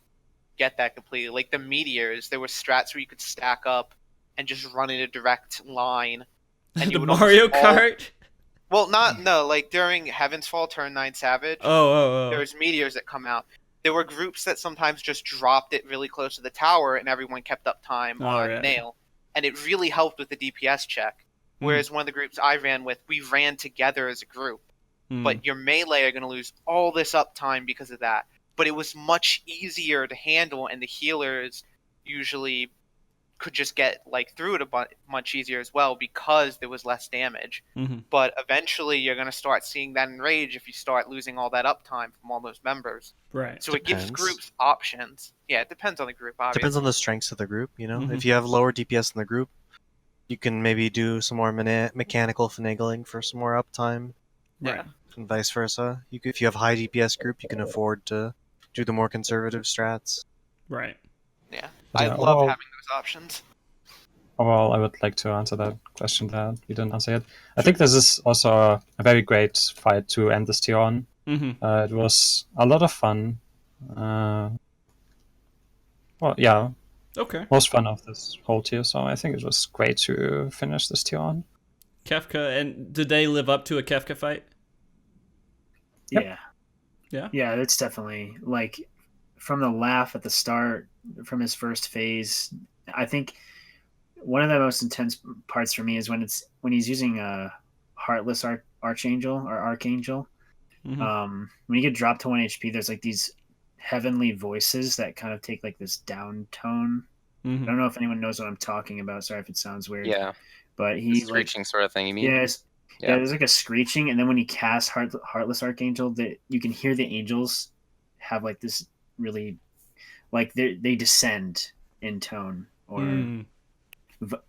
get that completely. Like the meteors, there were strats where you could stack up and just run in a direct line. And The Mario Kart? Well, like during Heaven's Fall, turn 9 Savage, there was meteors that come out. There were groups that sometimes just dropped it really close to the tower and everyone kept up time on Nail. And it really helped with the DPS check. Whereas one of the groups I ran with, we ran together as a group. But your melee are going to lose all this uptime because of that. But it was much easier to handle, and the healers usually could just get like through it much easier as well because there was less damage. But eventually you're going to start seeing that in Rage if you start losing all that uptime from all those members. Right. So it gives groups options. Yeah, it depends on the group, obviously. Depends on the strengths of the group, you know? If you have lower DPS in the group, you can maybe do some more mechanical finagling for some more uptime. Yeah. And vice versa. If you have high DPS group, you can afford to do the more conservative strats. Right. Yeah. I love having those options. Overall, I would like to answer that question that we didn't answer yet. I think this is also a very great fight to end this tier on. It was a lot of fun. Well, yeah. Okay. Most fun of this whole tier, so I think it was great to finish this tier on. Kefka, and did they live up to a Kefka fight? Yeah. Yeah? Yeah, it's definitely, like, from the laugh at the start, from his first phase, I think one of the most intense parts for me is when he's using a Heartless Archangel or Archangel. When you get dropped to 1 HP, there's like these heavenly voices that kind of take like this down tone. I don't know if anyone knows what I'm talking about. Sorry if it sounds weird. Yeah. But he's screeching sort of thing, you mean? Yes. Yeah, there's like a screeching, and then when he casts Heartless Archangel, that you can hear the angels have like this really, like they descend in tone, or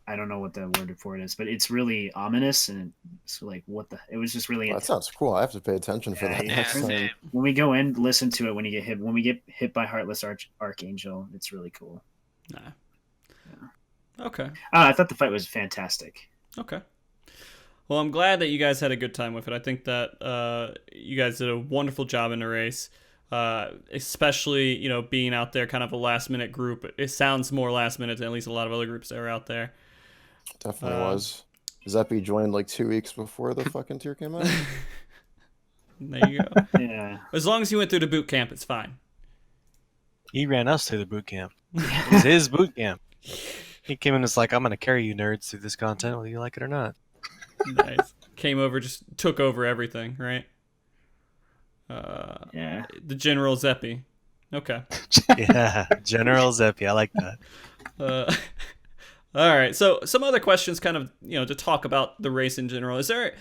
I don't know what the word for it is, but it's really ominous, and it's like it was just really. That sounds cool. I have to pay attention for that next time. When we go in, listen to it when you get hit. When we get hit by Heartless Archangel, it's really cool. Okay. I thought the fight was fantastic. Okay. Well, I'm glad that you guys had a good time with it. I think that you guys did a wonderful job in the race, especially, you know, being out there kind of a last-minute group. It sounds more last-minute than at least a lot of other groups that are out there. Definitely was. Zeppy joined like 2 weeks before the fucking tier came out. There you go. Yeah. As long as you went through the boot camp, it's fine. He ran us through the boot camp. It was his boot camp. He came in and was like, I'm going to carry you nerds through this content, whether you like it or not. Nice. Came over, just took over everything, right? Yeah. The General Zeppy. Okay. Yeah, General Zeppy. I like that. All right. So some other questions, kind of, you know, to talk about the race in general. Is there,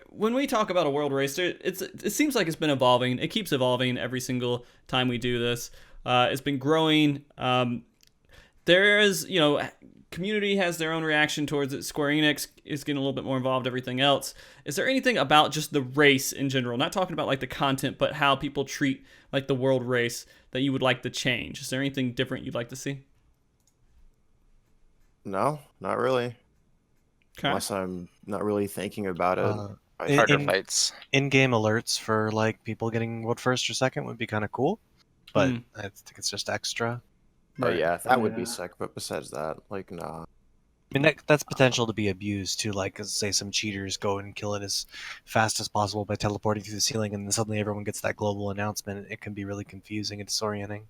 when we talk about a world race, it seems like it's been evolving. It keeps evolving every single time we do this. It's been growing. There is, you know, community has their own reaction towards it. Square Enix is getting a little bit more involved, everything else. Is there anything about just the race in general, not talking about like the content, but how people treat like the world race that you would like to change? Is there anything different you'd like to see? No, not really. Okay. Unless I'm not really thinking about it. Harder fights. In-game alerts for like people getting world first or second would be kind of cool, but I think it's just extra. Oh yeah, that would be sick. But besides that, like, nah. I mean, that's potential to be abused too. Like, say some cheaters go and kill it as fast as possible by teleporting through the ceiling, and then suddenly everyone gets that global announcement. It can be really confusing and disorienting.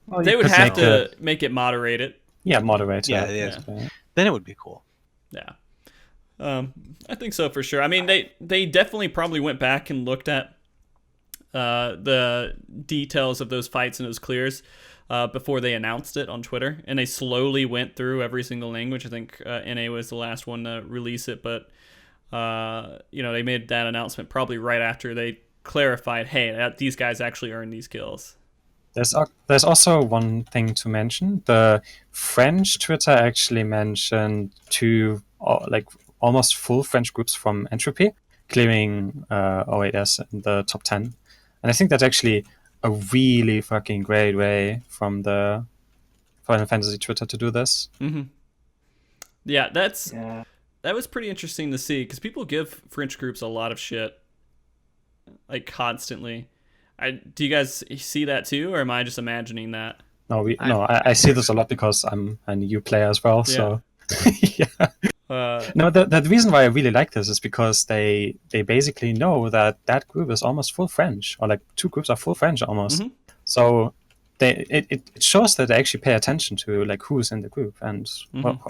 Well, they would have to make it moderated. Yeah, moderate. Yeah. Then it would be cool. Yeah. I think so for sure. I mean, they definitely probably went back and looked at the details of those fights and those clears before they announced it on Twitter, and they slowly went through every single language. I think NA was the last one to release it, but you know, they made that announcement probably right after they clarified, hey, these guys actually earned these kills. There's also one thing to mention. The French Twitter actually mentioned two like almost full French groups from Entropy clearing 08S in the top 10, and I think that's actually a really fucking great way from the Final Fantasy Twitter to do this. Yeah, that's that was pretty interesting to see because people give French groups a lot of shit, like constantly. Do you guys see that too, or am I just imagining that? No, I see this a lot because I'm an EU player as well. So yeah. No, the reason why I really like this is because they basically know that group is almost full French, or like 2 groups are full French almost. Mm-hmm. So it shows that they actually pay attention to like who's in the group and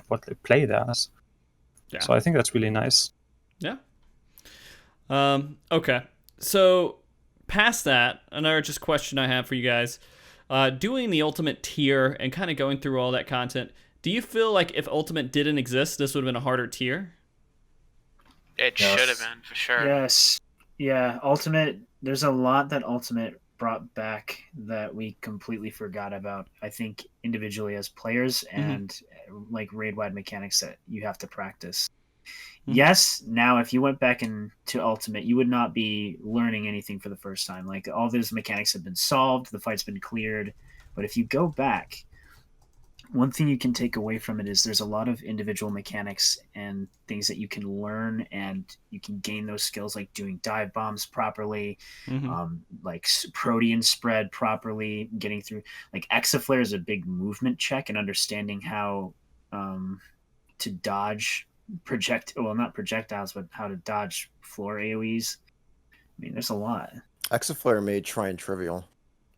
what they play there as. Yeah. So I think that's really nice. Yeah. Okay. So past that, another just question I have for you guys. Doing the Ultimate tier and kind of going through all that content, do you feel like if Ultimate didn't exist, this would have been a harder tier? It should have been, for sure. Yes. Yeah, Ultimate, there's a lot that Ultimate brought back that we completely forgot about, I think, individually as players and like raid-wide mechanics that you have to practice. Yes, now if you went back into Ultimate, you would not be learning anything for the first time. Like, all those mechanics have been solved, the fight's been cleared. But if you go back, one thing you can take away from it is there's a lot of individual mechanics and things that you can learn, and you can gain those skills, like doing dive bombs properly, like protean spread properly, getting through. Like, Exaflare is a big movement check and understanding how to dodge not projectiles, but how to dodge floor AoEs. I mean, there's a lot. Exaflare made trying trivial.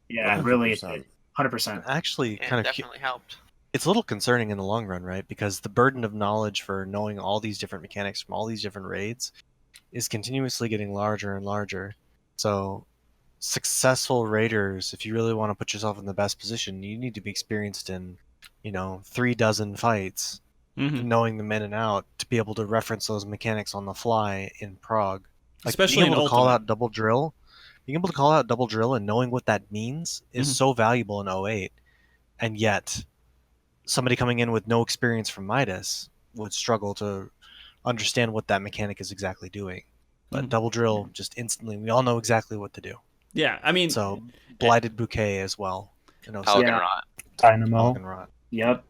Yeah, 100%. Really, 100%. Actually, kind of definitely helped. It's a little concerning in the long run, right? Because the burden of knowledge for knowing all these different mechanics from all these different raids is continuously getting larger and larger. So successful raiders, if you really want to put yourself in the best position, you need to be experienced in, 3 dozen fights, knowing them in and out, to be able to reference those mechanics on the fly in Prague. Like, especially being able to call Ultimate. out double drill. Being able to call out double drill and knowing what that means is so valuable in 08. And yet, somebody coming in with no experience from Midas would struggle to understand what that mechanic is exactly doing. But double drill, just instantly, we all know exactly what to do. Yeah, I mean... So, Blighted Bouquet as well. Pelican Rot. Dynamo. Pelican Rot. Yep.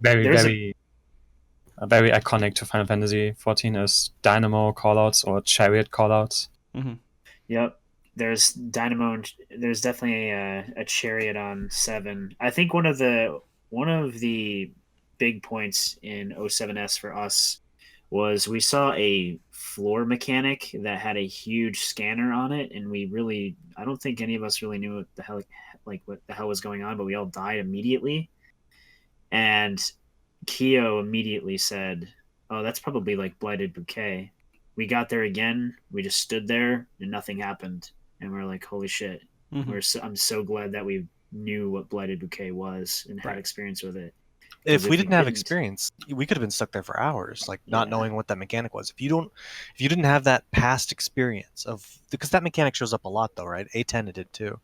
Very iconic to Final Fantasy 14 is Dynamo callouts or Chariot callouts. Yep. There's Dynamo, and there's definitely a Chariot on 7. I think one of the big points in 07S for us was we saw a floor mechanic that had a huge scanner on it, and I don't think any of us really knew what the hell was going on, but we all died immediately. And Keo immediately said, "Oh, that's probably like Blighted Bouquet." We got there again, we just stood there and nothing happened, and we're like, holy shit. I'm so glad that we knew what Blighted Bouquet was and had experience with it. If we didn't have experience, we could have been stuck there for hours, like not knowing what that mechanic was. If you didn't have that past experience because that mechanic shows up a lot though, right? A10 it did too.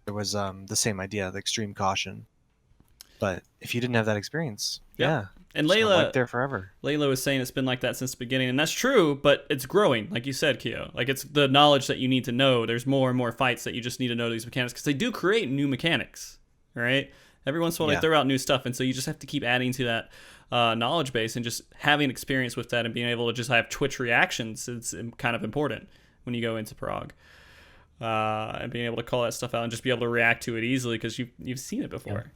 There was the same idea, the extreme caution. But if you didn't have that experience, and Layla there forever. Layla was saying it's been like that since the beginning, and that's true, but it's growing, like you said, Keo. Like, it's the knowledge that you need to know. There's more and more fights that you just need to know these mechanics, because they do create new mechanics, right? Every once in a while they throw out new stuff, and so you just have to keep adding to that knowledge base, and just having experience with that and being able to just have Twitch reactions is kind of important when you go into Prague. And being able to call that stuff out and just be able to react to it easily because you've seen it before. Yeah.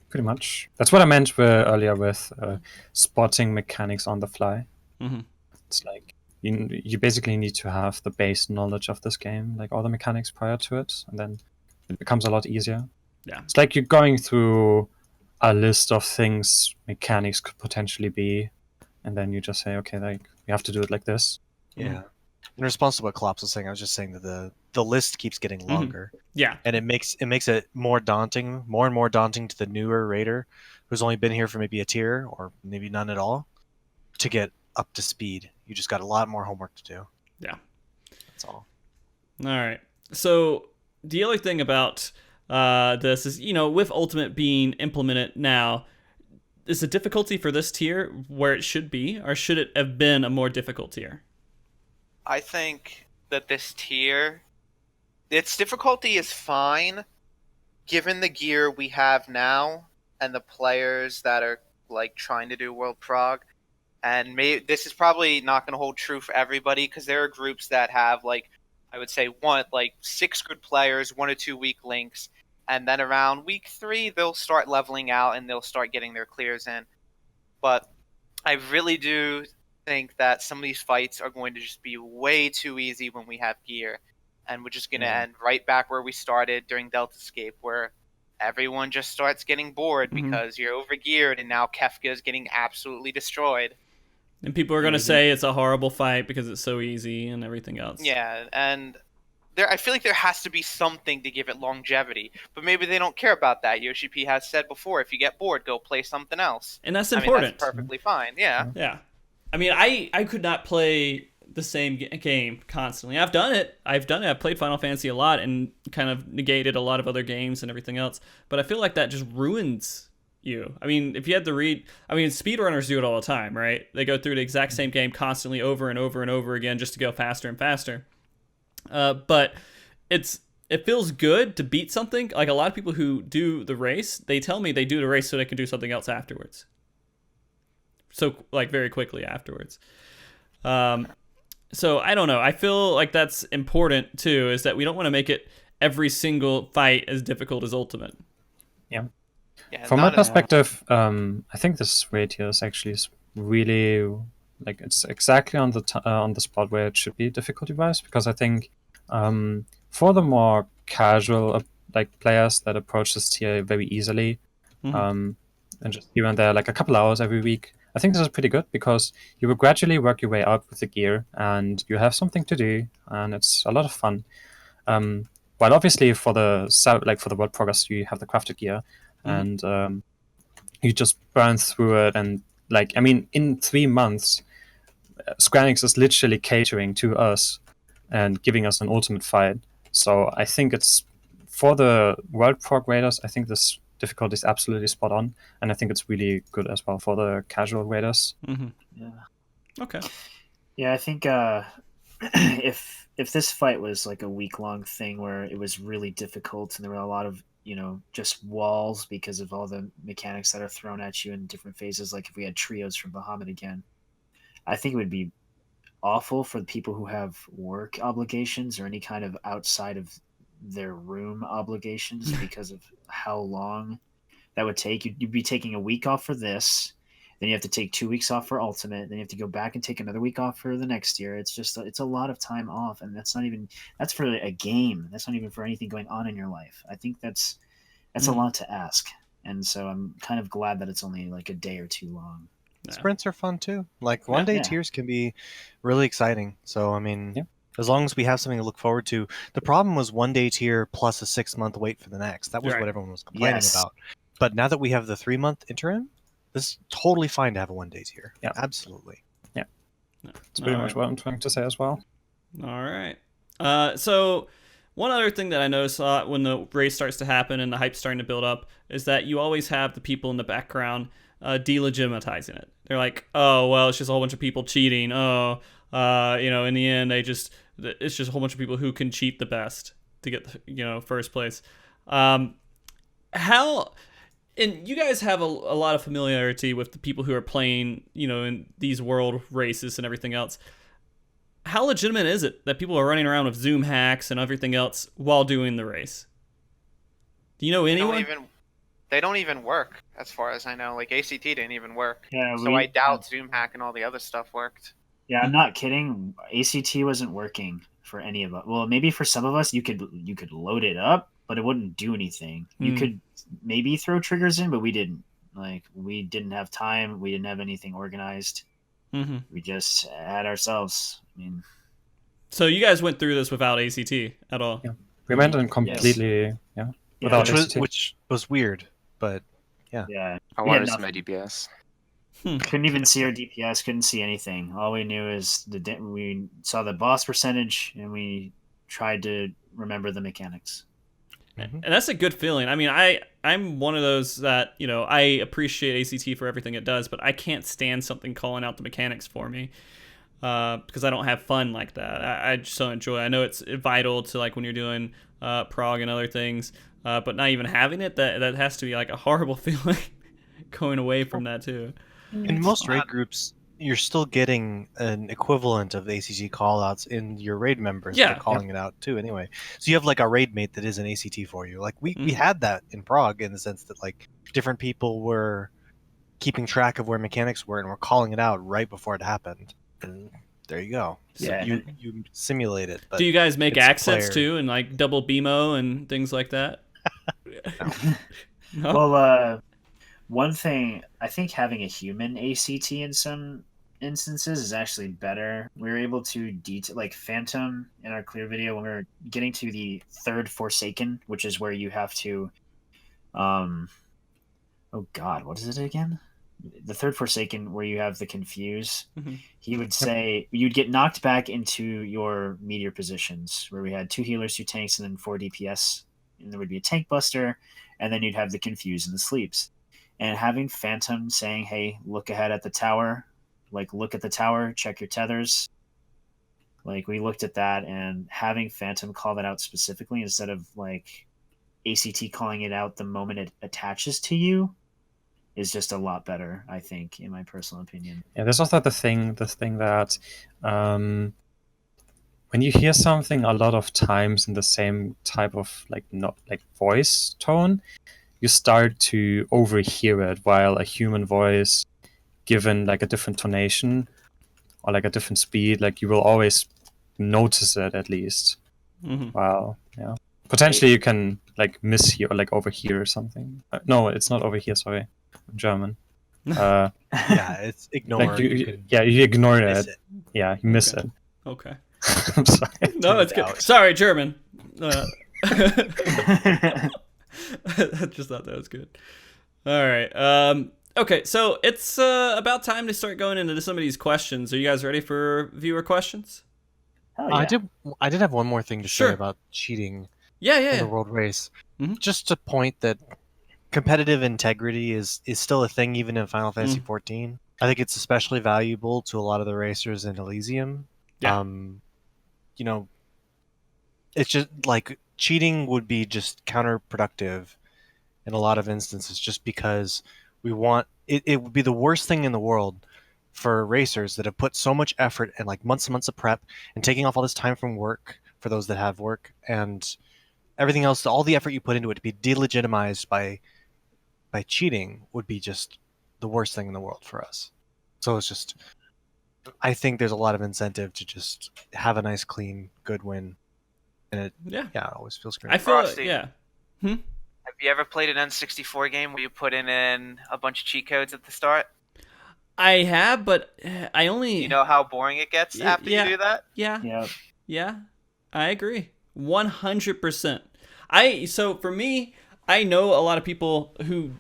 Pretty much. That's what I meant earlier with spotting mechanics on the fly. It's like you basically need to have the base knowledge of this game, like all the mechanics prior to it, and then it becomes a lot easier. Yeah. It's like you're going through a list of things mechanics could potentially be, and then you just say, okay, like we have to do it like this. Yeah. In response to what Klops was saying, I was just saying that the list keeps getting longer. Yeah. And it makes it more and more daunting to the newer raider who's only been here for maybe a tier or maybe none at all to get up to speed. You just got a lot more homework to do. Yeah. That's all. All right. So the other thing about this is, with Ultimate being implemented now, is the difficulty for this tier where it should be, or should it have been a more difficult tier? I think that this tier, its difficulty is fine, given the gear we have now and the players that are like trying to do World Prague. And this is probably not going to hold true for everybody, because there are groups that have, like, I would say 6 good players, 1 or 2 weak links, and then around week 3 they'll start leveling out and they'll start getting their clears in. But I really do think that some of these fights are going to just be way too easy when we have gear, and we're just going to end right back where we started during Deltascape, where everyone just starts getting bored because you're overgeared, and now Kefka is getting absolutely destroyed. And people are going to say it's a horrible fight because it's so easy and everything else. Yeah, and I feel like there has to be something to give it longevity, but maybe they don't care about that. Yoshi P has said before, if you get bored, go play something else. And that's important. I mean, that's perfectly fine, yeah. Yeah. I mean, I could not play the same game constantly. I've done it. I've played Final Fantasy a lot and kind of negated a lot of other games and everything else, but I feel like that just ruins you. I mean, if you had to read, I mean, speedrunners do it all the time, right? They go through the exact same game constantly over and over and over again just to go faster and faster. But it feels good to beat something. Like, a lot of people who do the race, they tell me they do the race so they can do something else afterwards. So, like, very quickly afterwards. So I don't know. I feel like that's important too, is that we don't want to make it every single fight as difficult as Ultimate. Yeah. From my perspective, I think this raid here is actually really, like, it's exactly on the spot where it should be difficulty-wise, because I think for the more casual players that approach this tier very easily, and just here and there, like a couple hours every week, I think this is pretty good, because you will gradually work your way up with the gear, and you have something to do, and it's a lot of fun. While obviously for the world progress, you have the crafted gear, and you just burn through it, and like, I mean, in 3 months, Square Enix is literally catering to us and giving us an ultimate fight. So I think it's, for the world prog raiders, I think this difficulty is absolutely spot on, and I think it's really good as well for the casual raiders. Yeah. Okay. Yeah, I think if this fight was like a week-long thing where it was really difficult and there were a lot of, just walls because of all the mechanics that are thrown at you in different phases, like if we had trios from Bahamut again, I think it would be awful for the people who have work obligations or any kind of outside of their room obligations because of how long that would take. You'd be taking a week off for this, then you have to take 2 weeks off for Ultimate, then you have to go back and take another week off for the next year. It's just it's a lot of time off, and that's for a game. That's not even for anything going on in your life. I think that's a lot to ask, and so I'm kind of glad that it's only like a day or two long. Yeah. Sprints are fun too. Like, one-day tiers can be really exciting. So I mean, as long as we have something to look forward to. The problem was 1-day tier plus a 6-month wait for the next. That was what everyone was complaining about. But now that we have the 3-month interim, this is totally fine to have a 1-day tier. Yeah, absolutely. Yeah, it's pretty much what I'm trying to say as well. All right. So one other thing that I noticed when the race starts to happen and the hype's starting to build up is that you always have the people in the background delegitimizing it. They're like, oh, well, it's just a whole bunch of people cheating. Oh, in the end, it's just a whole bunch of people who can cheat the best to get, first place. And you guys have a lot of familiarity with the people who are playing, in these world races and everything else. How legitimate is it that people are running around with Zoom hacks and everything else while doing the race? Do you know anyone? They don't even work, as far as I know. Like, ACT didn't even work. Yeah, so I doubt Zoom hack and all the other stuff worked. Yeah, I'm not kidding. ACT wasn't working for any of us. Well, maybe for some of us, you could load it up, but it wouldn't do anything. You could maybe throw triggers in, but we didn't. Like, we didn't have time. We didn't have anything organized. We just had ourselves. I mean, so you guys went through this without ACT at all? Yeah, we went in completely. Without ACT. Which was weird, but yeah. I wanted to see my DPS. Couldn't even see our DPS. Couldn't see anything. All we knew is we saw the boss percentage, and we tried to remember the mechanics. And that's a good feeling. I mean, I'm one of those that, I appreciate ACT for everything it does, but I can't stand something calling out the mechanics for me because I don't have fun like that. I just don't enjoy it. I know it's vital to, like, when you're doing prog and other things, but not even having it, that has to be like a horrible feeling going away from that too. In most raid groups, you're still getting an equivalent of ACT callouts in your raid members that are calling it out too. Anyway, so you have like a raid mate that is an ACT for you. Like we had that in Prague in the sense that like different people were keeping track of where mechanics were and were calling it out right before it happened. And there you go. So Yeah. you simulate it. But do you guys make accents too and like double BMO and things like that? No? Well, one thing, I think having a human ACT in some instances is actually better. We were able to detail, like Phantom in our clear video, when we were getting to the third Forsaken, which is where you have to, oh God, what is it again? The third Forsaken, where you have the Confuse. He would say you'd get knocked back into your meteor positions, where we had 2 healers, 2 tanks, and then 4 DPS, and there would be a tank buster, and then you'd have the Confuse and the Sleeps. And having Phantom saying, hey, look ahead at the tower, like look at the tower, check your tethers. Like we looked at that, and having Phantom call that out specifically instead of like ACT calling it out the moment it attaches to you is just a lot better, I think, in my personal opinion. Yeah, there's also the thing that when you hear something a lot of times in the same type of voice tone, you start to overhear it, while a human voice given like a different tonation or like a different speed, like you will always notice it at least. Wow, yeah. Potentially you can like mishear or like overhear something. No, it's not overhear, sorry. German. Yeah, it's ignore. Like you ignore it. Yeah, you miss it. Okay. I'm sorry. No, it's good. Sorry, German. I just thought that was good. All right. Okay, so it's about time to start going into some of these questions. Are you guys ready for viewer questions? Yeah. I did have one more thing to say about cheating. In the world race. Just to point that competitive integrity is still a thing even in Final Fantasy XIV. I think it's especially valuable to a lot of the racers in Elysium. You know, it's just like cheating would be just counterproductive in a lot of instances, just because we want it would be the worst thing in the world for racers that have put so much effort and like months and months of prep and taking off all this time from work for those that have work and everything else, all the effort you put into it to be delegitimized by cheating would be just the worst thing in the world for us. So it's just, I think there's a lot of incentive to just have a nice, clean, good win, and it it always feels great. I feel Frosty, Have you ever played an N64 game where you put in a bunch of cheat codes at the start? I have, but I only. You know how boring it gets after you do that? Yeah. I agree, 100%. So for me, I know a lot of people who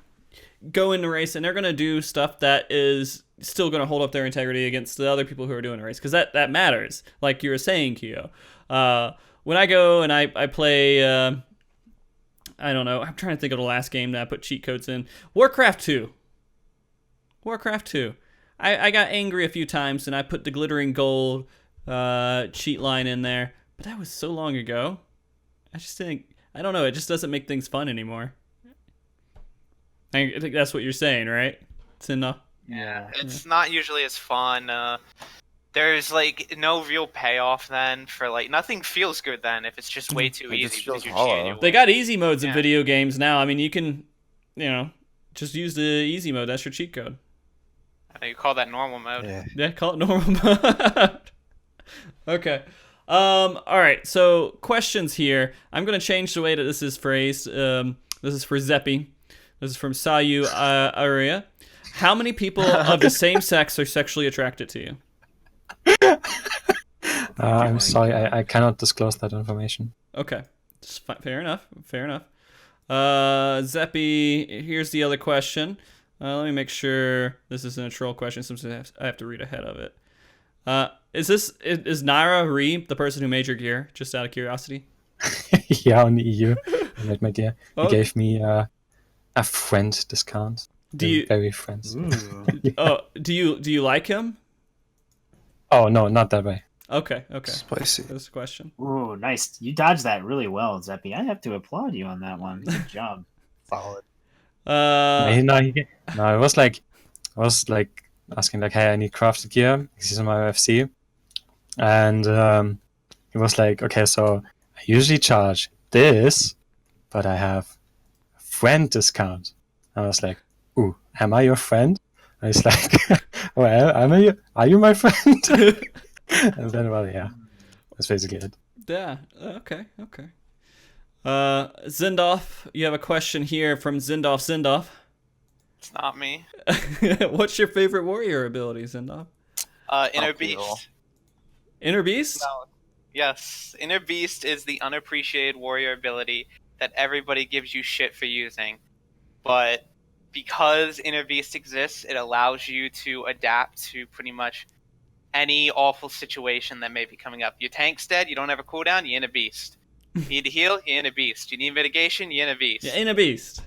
go in the race and they're going to do stuff that is still going to hold up their integrity against the other people who are doing the race, because that matters, like you were saying, Kyo. When I go and I play, I don't know, I'm trying to think of the last game that I put cheat codes in. Warcraft 2. I got angry a few times and I put the glittering gold cheat line in there, but that was so long ago. I just think, I don't know, it just doesn't make things fun anymore. I think that's what you're saying, right? It's not usually as fun. There's like no real payoff then for like nothing feels good then if it's just way too easy because you're cheating. They got easy modes in video games now. I mean, you can, just use the easy mode. That's your cheat code. I know you call that normal mode. Yeah, call it normal mode. Okay. All right. So questions here. I'm gonna change the way that this is phrased. This is for Zeppy. This is from Sayu Aria. How many people of the same sex are sexually attracted to you? I'm sorry, I cannot disclose that information. Okay, fair enough. Zeppy, here's the other question. Let me make sure this isn't a troll question, since I have to read ahead of it. Is Naira Re the person who made your gear, just out of curiosity? Yeah, on the EU. I made my gear. He gave me a friend discount. Very friends. Oh, do you like him? Oh no, not that way. Okay. Spicy. That's the question. Ooh, nice. You dodged that really well, Zeppy. I have to applaud you on that one. Good job. Solid. No, it was like asking like, "Hey, I need crafted gear. He's in my UFC," and he was like, "Okay, so I usually charge this, but I have a friend discount." I was like, "Ooh, am I your friend?" And he's like, "Well, are you my friend?" And then, well, yeah, that's basically it. Yeah. Okay. Zindoff, you have a question here from Zindoff. It's not me. What's your favorite warrior ability, Zindoff? Inner Beast. Inner Beast? No. Yes. Inner Beast is the unappreciated warrior ability that everybody gives you shit for using. But because Inner Beast exists, it allows you to adapt to pretty much any awful situation that may be coming up. Your tank's dead, you don't have a cooldown, you Inner Beast. You need to heal, you Inner Beast. You need mitigation, you Inner Beast. Yeah, Inner Beast.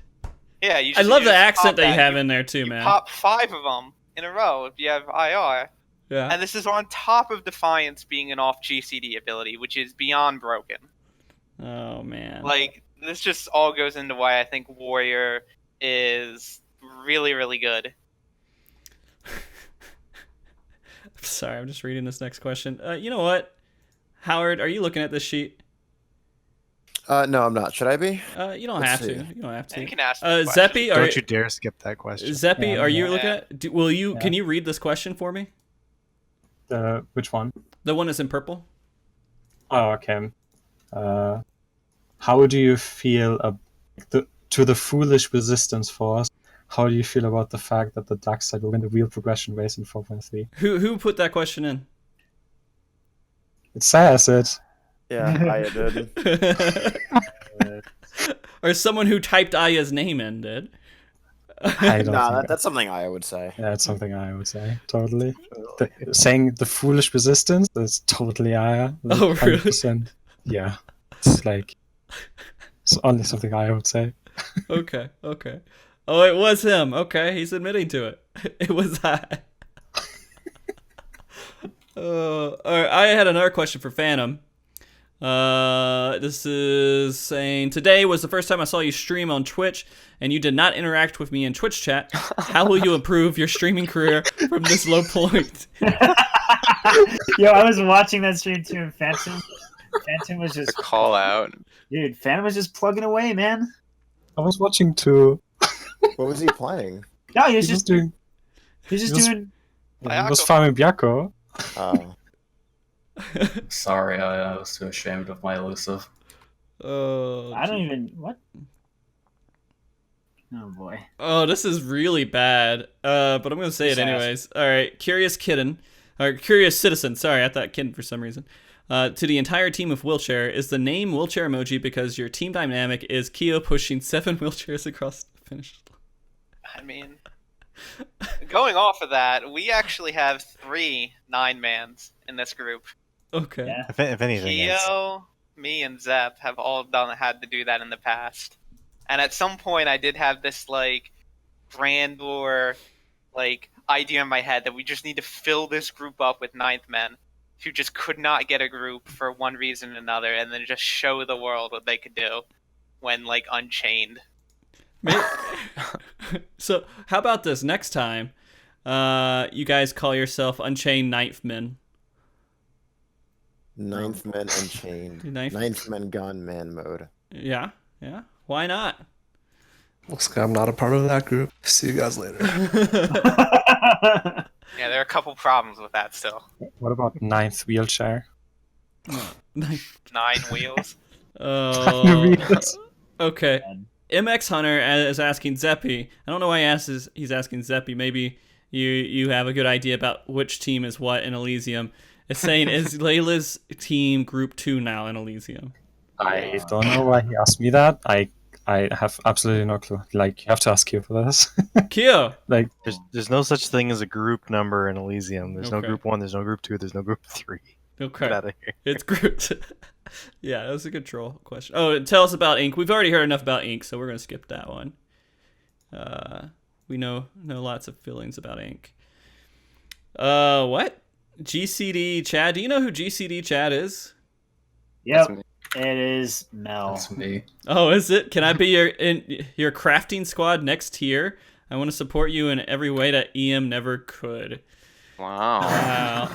Yeah, you I just, love you the just accent pop that you have in there too, you man. Pop 5 of them in a row if you have IR. Yeah. And this is on top of Defiance being an off GCD ability, which is beyond broken. Oh man. Like, this just all goes into why I think Warrior is really, really good. Sorry, I'm just reading this next question. You know what? Howard, are you looking at this sheet? No, I'm not. Should I be? You don't Let's have see. to. You don't have to. You can ask Zeppy, Don't you dare skip that question. Zeppy, Yeah, are you yeah. looking at? Will you? Yeah. Can you read this question for me? Which one? The one that's in purple. Oh, okay. How do you feel to the foolish resistance force? How do you feel about the fact that the dark side will win the wheel progression race in 4.3? Who put that question in? It says it. Yeah, I did. Or someone who typed Aya's name in did. I don't Nah, think that's something I would say. Yeah, that's something I would say. Totally. Saying the foolish resistance is totally Aya. Like, Oh, really? 100%. Yeah. It's like, it's only something I would say. Okay. Oh, it was him. Okay, he's admitting to it. It was I. All right, I had another question for Phantom. This is saying, today was the first time I saw you stream on Twitch, and you did not interact with me in Twitch chat. How will you improve your streaming career from this low point? Yo, I was watching that stream too, and Phantom was just A call out. Dude, Phantom was just plugging away, man. I was watching too. What was he playing? No, he was He just doing. He was farming Byakko. Oh. Sorry, I was too ashamed of my elusive. I don't even what? Oh boy. Oh, this is really bad. But I'm gonna say it anyways. All right, Curious Citizen. Sorry, I thought Kitten for some reason. To the entire team of Wheelchair, is the name Wheelchair Emoji because your team dynamic is Keo pushing 7 wheelchairs across the finish line? I mean, going off of that, we actually have 3 9-mans in this group. Okay. Yeah. If anything, Keo, me, and Zep have all had to do that in the past. And at some point, I did have this like grandeur, like idea in my head that we just need to fill this group up with 9th men who just could not get a group for one reason or another, and then just show the world what they could do when like unchained. So how about this next time? You guys call yourself Unchained 9th Men. 9th Men Unchained. 9th Men Gone Man mode. Yeah. Why not? Looks like I'm not a part of that group. See you guys later. Yeah, there are a couple problems with that still. What about 9th wheelchair? 9 wheels. Oh. Okay. MX Hunter is asking Zeppy. I don't know why he's asking Zeppy. Maybe you have a good idea about which team is what in Elysium. It's saying, is Layla's team Group 2 now in Elysium? I don't know why he asked me that. I have absolutely no clue. Like, you have to ask Keo for this. Keo! Like, there's no such thing as a group number in Elysium. There's no group 1, there's no group 2, there's no group 3. Okay. Get out of here. It's groups. Yeah, that was a good troll question. Oh, tell us about Ink. We've already heard enough about Ink, so we're going to skip that one. We know lots of feelings about Ink. What? GCD Chad? Do you know who GCD Chad is? Yep. It is Mel. That's me. Oh, is it? Can I be your crafting squad next tier? I want to support you in every way that EM never could. Wow.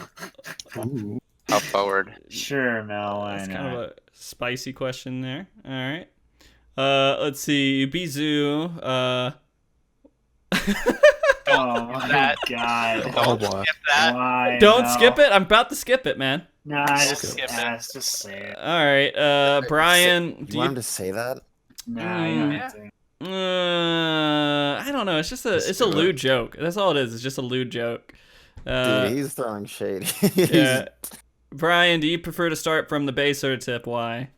Ooh. Up forward. Sure, Mel. Why That's not? kind of a spicy question there. All right. Let's see. Bizu. Oh my god. Don't boy. skip that. Why? Don't no. skip it. I'm about to skip it, man. Nah, Just just skip it. ask. Just say it. All right. Brian. You want him to say that? Nah, you don't have to. I don't know. It's just it's a lewd joke. That's all it is. It's just a lewd joke. Dude, he's throwing shade. Yeah. Brian, do you prefer to start from the base or the tip? Why?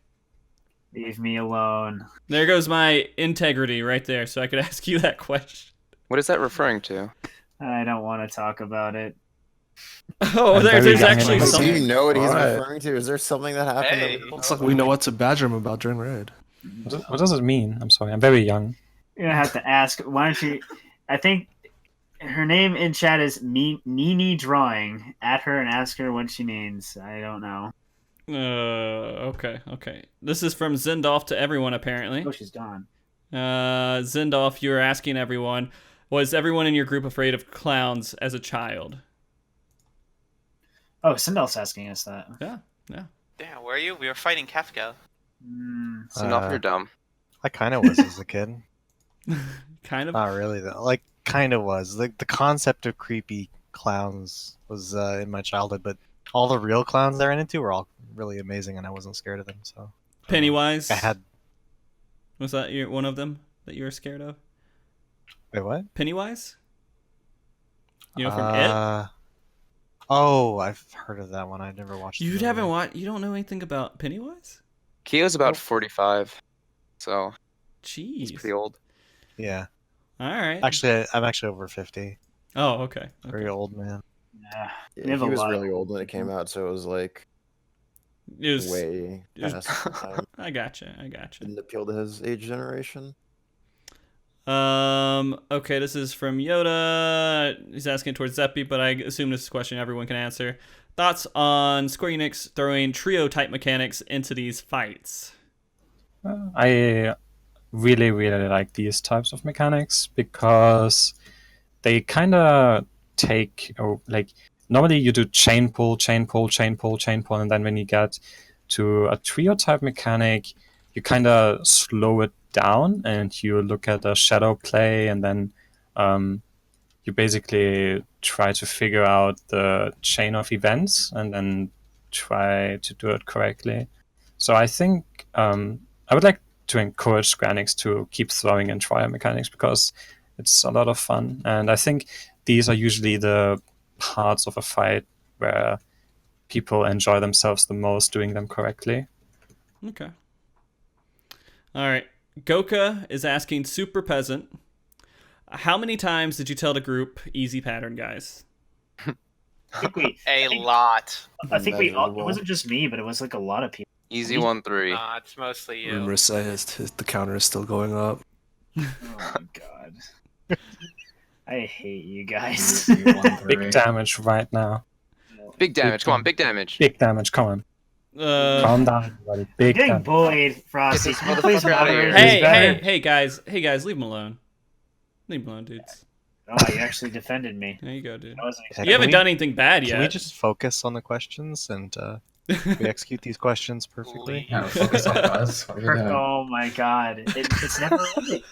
Leave me alone. There goes my integrity right there, so I could ask you that question. What is that referring to? I don't want to talk about it. Oh, I'm there's very young actually and Do something. you know what he's Alright. referring to? Is there something that happened? Hey. that Looks like we know what to badger him about during raid. What does it mean? I'm sorry. I'm very young. You're gonna have to ask. Why don't you? I think her name in chat is Nini Drawing. At her and ask her what she means. I don't know. Okay. This is from Zindolf to everyone, apparently. Oh, she's gone. Zindolf, you were asking everyone, was everyone in your group afraid of clowns as a child? Oh, Sindal's asking us that. Yeah. Yeah, where are you? We were fighting Kefka. Enough, you're dumb. I kind of was as a kid. Kind of. Not really though. Like kind of was. Like the concept of creepy clowns was in my childhood, but all the real clowns I ran into were all really amazing, and I wasn't scared of them. So Pennywise. I had. Was that one of them that you were scared of? Wait, what? Pennywise? You know from It? Oh, I've heard of that one. I never watched. You the haven't movie. watched? You don't know anything about Pennywise? Kio's about 45, so he's Jeez. pretty old. Yeah. All right. Actually, I'm actually over 50. Oh, okay. Very old man. Nah. Yeah, We have he a was lot really of- old when it came out, so it was like It was, way it was- past the time. I gotcha. Didn't appeal to his age generation. Okay, this is from Yoda. He's asking towards Zeppi, but I assume this is a question everyone can answer. Thoughts on Square Enix throwing trio type mechanics into these fights? I really, really like these types of mechanics because they kind of take, like, normally you do chain pull, chain pull, chain pull, chain pull, and then when you get to a trio type mechanic, you kind of slow it down and you look at the shadow play, and then you basically try to figure out the chain of events and then try to do it correctly. So I think I would like to encourage Square Enix to keep throwing in trio mechanics because it's a lot of fun, and I think these are usually the parts of a fight where people enjoy themselves the most doing them correctly. Okay. All right. Goka is asking Super Peasant, how many times did you tell the group easy pattern, guys? I think lot. I think we all, it wasn't just me, but it was like a lot of people. Easy 1-3. It's mostly you. Marissa, the counter is still going up. Oh my god. I hate you guys. Big damage right now. Big damage. Come on, big damage. Big damage, come on. Calm down, everybody. Big Getting damage. bullied, Frosty. Get this Please motherfucker outta here. moderate this better. Hey guys, leave him alone. Leave him alone, dudes. Oh, you actually defended me. There you go, dude. I wasn't Yeah, You haven't can done anything bad Can we yet. just focus on the questions and we execute these questions perfectly? Yeah, focus on us. What are you doing? Oh my god. It's never ending.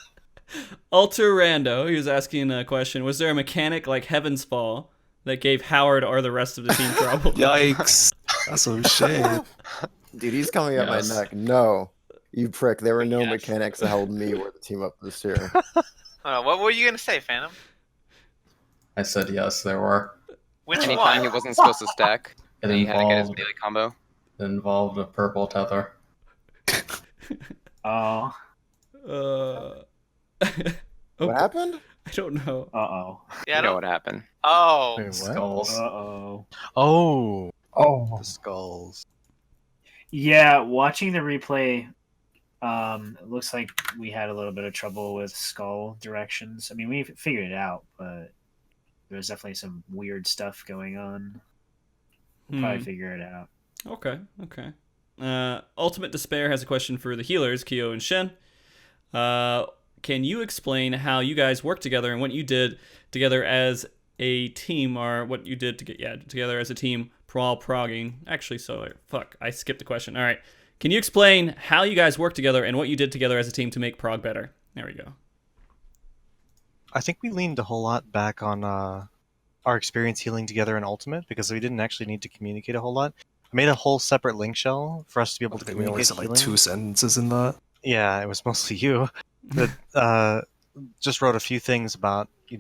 Alter Rando, he was asking a question. Was there a mechanic like Heaven's Fall that gave Howard or the rest of the team trouble? Yikes! That's some shade. Dude, he's coming up my neck. No, you prick. There were no mechanics that held me or the team up this year. What were you gonna say, Phantom? I said yes, there were. Which Anytime one? he wasn't supposed to stack, It and he had to get his involved, melee combo. it involved a purple tether. Oh. What happened? I don't know. Uh-oh. Yeah, I You know don't- what happened. Oh. Wait, what? Skulls. Uh-oh. Oh, Oh, the skulls. Yeah, watching the replay, it looks like we had a little bit of trouble with skull directions. I mean, we figured it out, but there was definitely some weird stuff going on. We'll probably figure it out. Okay. Ultimate Despair has a question for the healers, Kyo and Shen. can you explain how you guys work together and what you did together as a team, or what you did to get together as a team while progging? Actually, I skipped the question. All right. Can you explain how you guys work together and what you did together as a team to make prog better? There we go. I think we leaned a whole lot back on our experience healing together in Ultimate, because we didn't actually need to communicate a whole lot. I made a whole separate link shell for us to be able to we only communicate said like healing. 2 sentences in that. Yeah, it was mostly you. That just wrote a few things about, it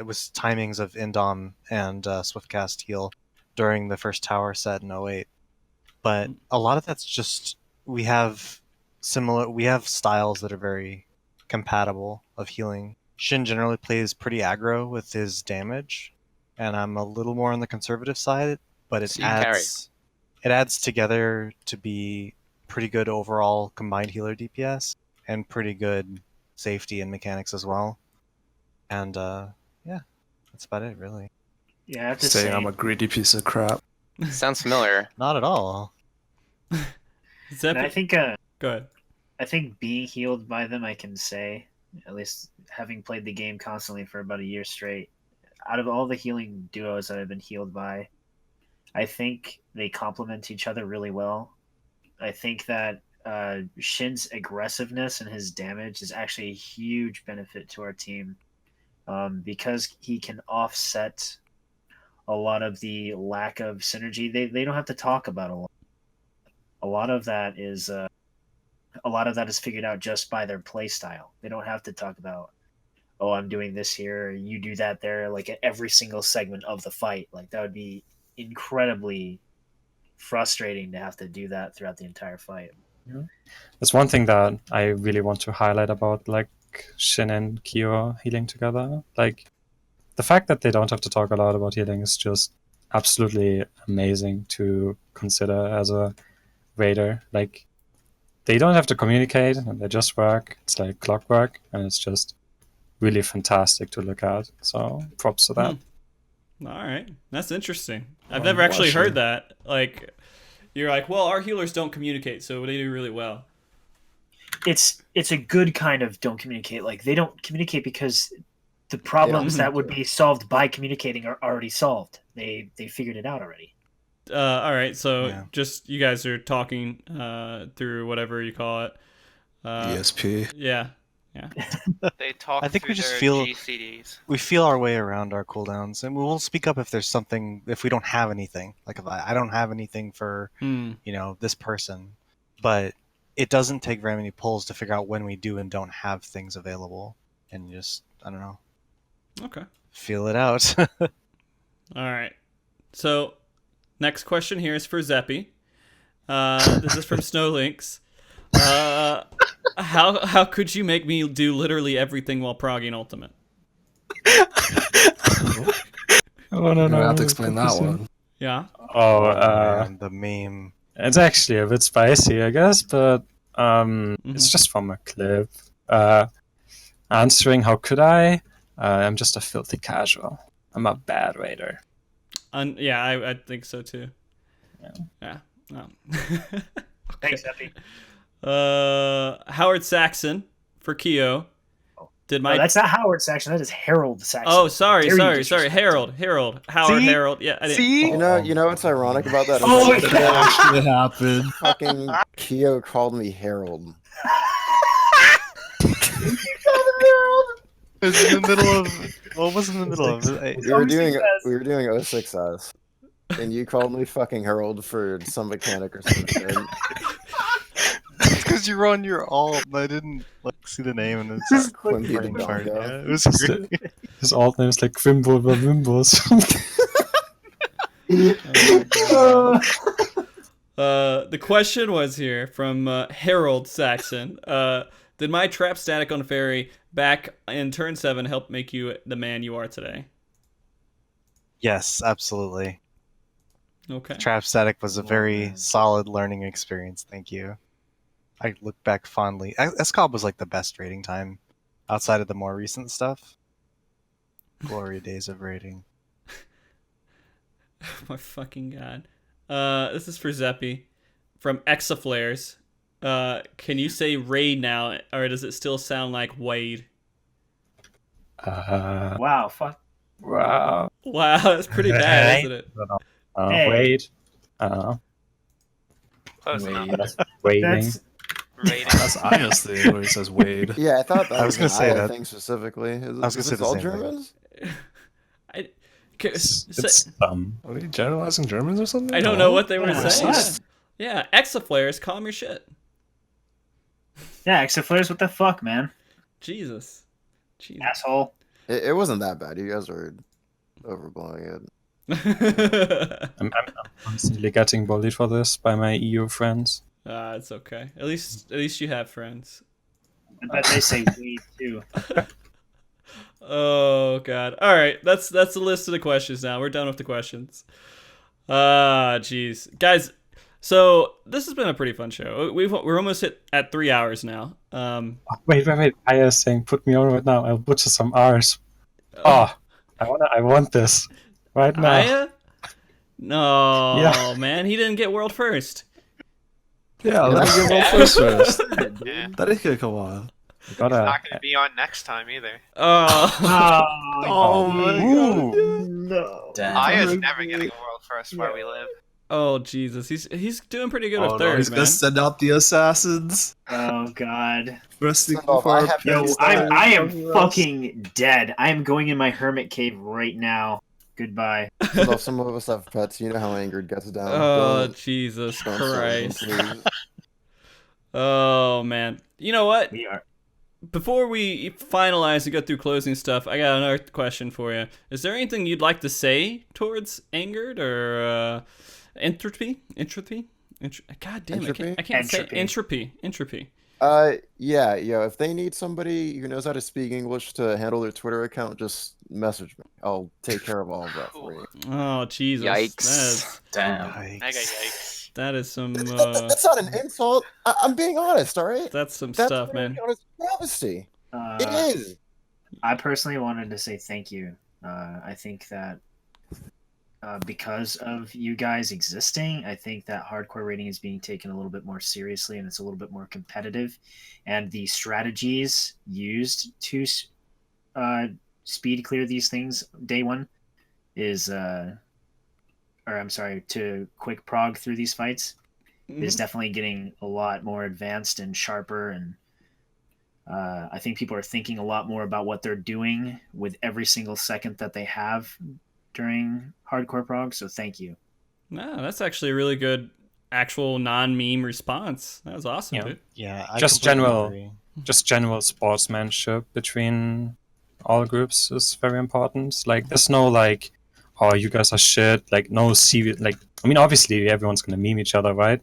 was timings of Indom and Swiftcast heal during the first tower set in 08. But a lot of that's just, we have styles that are very compatible of healing. Shin generally plays pretty aggro with his damage, and I'm a little more on the conservative side, but it adds together to be pretty good overall combined healer DPS and pretty good safety and mechanics as well. And that's about it, really. Yeah, I have to Saying say, I'm a greedy piece of crap. Sounds familiar. Not at all. and I think Go ahead. I think being healed by them, I can say, at least having played the game constantly for about a year straight, out of all the healing duos that I've been healed by, I think they complement each other really well. I think that Shin's aggressiveness and his damage is actually a huge benefit to our team, because he can offset a lot of the lack of synergy. They don't have to talk about a lot. A lot of that is figured out just by their play style. They don't have to talk about, oh, I'm doing this here, you do that there, like at every single segment of the fight. Like that would be incredibly frustrating to have to do that throughout the entire fight. Yeah. That's one thing that I really want to highlight about like Shin and Kyo healing together. Like the fact that they don't have to talk a lot about healing is just absolutely amazing to consider as a raider. Like they don't have to communicate and they just work. It's like clockwork, and it's just really fantastic to look at. So props to that. All right, that's interesting. I've never actually heard that. Like, you're like, well, our healers don't communicate, so they do really well. It's a good kind of don't communicate. Like they don't communicate because the problems that would be solved by communicating are already solved. They figured it out already. All right, so just you guys are talking through whatever you call it. ESP. Yeah. They talk. I think through we just their feel GCDs. we feel our way around our cooldowns, and we will speak up if there's something. If we don't have anything, like if I don't have anything for this person, but it doesn't take very many pulls to figure out when we do and don't have things available, and just I don't know. Okay. Feel it out. All right. So next question here is for Zeppy. This is from Snowlinks. How could you make me do literally everything while progging Ultimate? Oh, no, I have to explain that one. Yeah. Man, the meme. It's actually a bit spicy, I guess, but it's just from a clip. Answering, how could I? I'm just a filthy casual. I'm a bad raider. Yeah, I think so too. Yeah. Okay. Thanks, Zeppy. Howard Saxon for Keo. That's not Howard Saxon. That is Harold Saxon. Oh, sorry. Harold. Howard. See? Harold. Yeah. See? You know what's ironic about that? Oh, Is yeah. Actually happened. fucking Keo called me Harold. It was in the middle of. What was in the middle of? We were doing 06S, and you called me fucking Harold for some mechanic or something. Because you were on your alt, and I didn't see the name, and it's Quimby the Dongo. Yeah, it was great. His alt name is like Wimbo or Wimbo or something. The question was here from Harold Saxon. Did my trap static on fairy back in turn 7 help make you the man you are today? Yes, absolutely. Okay. Trap static was a very solid learning experience. Thank you. I look back fondly. SCOB was like the best raiding time outside of the more recent stuff. Glory days of raiding. Oh my fucking god. This is for Zeppy from Exaflares. Can you say Raid now, or does it still sound like Wade? Wow, fuck. Wow. Wow, that's pretty bad, isn't it? Hey. Wade. Close enough. That's wading. That's Rating. That's Aya's thing where he says Wade. Yeah, I thought that I was was gonna an say Aya that. thing specifically. I was gonna say the all same thing. Germans? It's Are we generalizing Germans or something? I don't know what they were Yeah, saying. what? Yeah, Exaflares, calm your shit. yeah, Exaflares, what the fuck, man? Jesus. Asshole. It wasn't that bad. You guys were overblowing it. I'm constantly getting bullied for this by my EU friends. It's okay. At least you have friends. I bet they say weed too. Oh god. All right, that's the list of the questions now. We're done with the questions. Jeez, guys. So this has been a pretty fun show. We're almost at 3 hours now. Wait. Aya is saying, put me on right now. I'll butcher some R's. Oh, I want this right now. Aya? No, Yeah. man, he didn't get world first. Yeah, let me get one first. Yeah. That is gonna come on. He's not going to be on next time either. Oh my god. No. Damn. Aya's never getting a world first where we live. Oh Jesus, he's doing pretty good Oh with no, third, he's man. gonna send out the assassins. Oh god. Send off, I have Yo, things I that- am fucking dead. I am going in my hermit cave right now. Goodbye. Although some of us have pets, you know how Ingrid gets down. Oh Don't- Jesus don't say Christ. them, please. Oh man. You know what? We are. Before we finalize and go through closing stuff, I got another question for you. Is there anything you'd like to say towards Angered or entropy? God damn it, Entropy? I can't say Entropy. entropy. Yeah, if they need somebody who knows how to speak English to handle their Twitter account, just message me. I'll take care of all of that for you. Oh Jesus! Yikes. Damn. Mega yikes. That is some. That's not an insult. I'm being honest, all right? That's some That's stuff, really man. honest travesty. It is. I personally wanted to say thank you. I think that because of you guys existing, I think that hardcore rating is being taken a little bit more seriously and it's a little bit more competitive. And the strategies used to speed clear these things day one is, to quick prog through these fights is definitely getting a lot more advanced and sharper. And I think people are thinking a lot more about what they're doing with every single second that they have during hardcore prog. So thank you. No, that's actually a really good actual non-meme response. That was awesome, Yeah. dude. Yeah, I Just completely general- agree. Just general sportsmanship between all groups is very important. Like, there's no like, oh, you guys are shit. Like, no serious. Like, I mean, obviously everyone's gonna meme each other, right?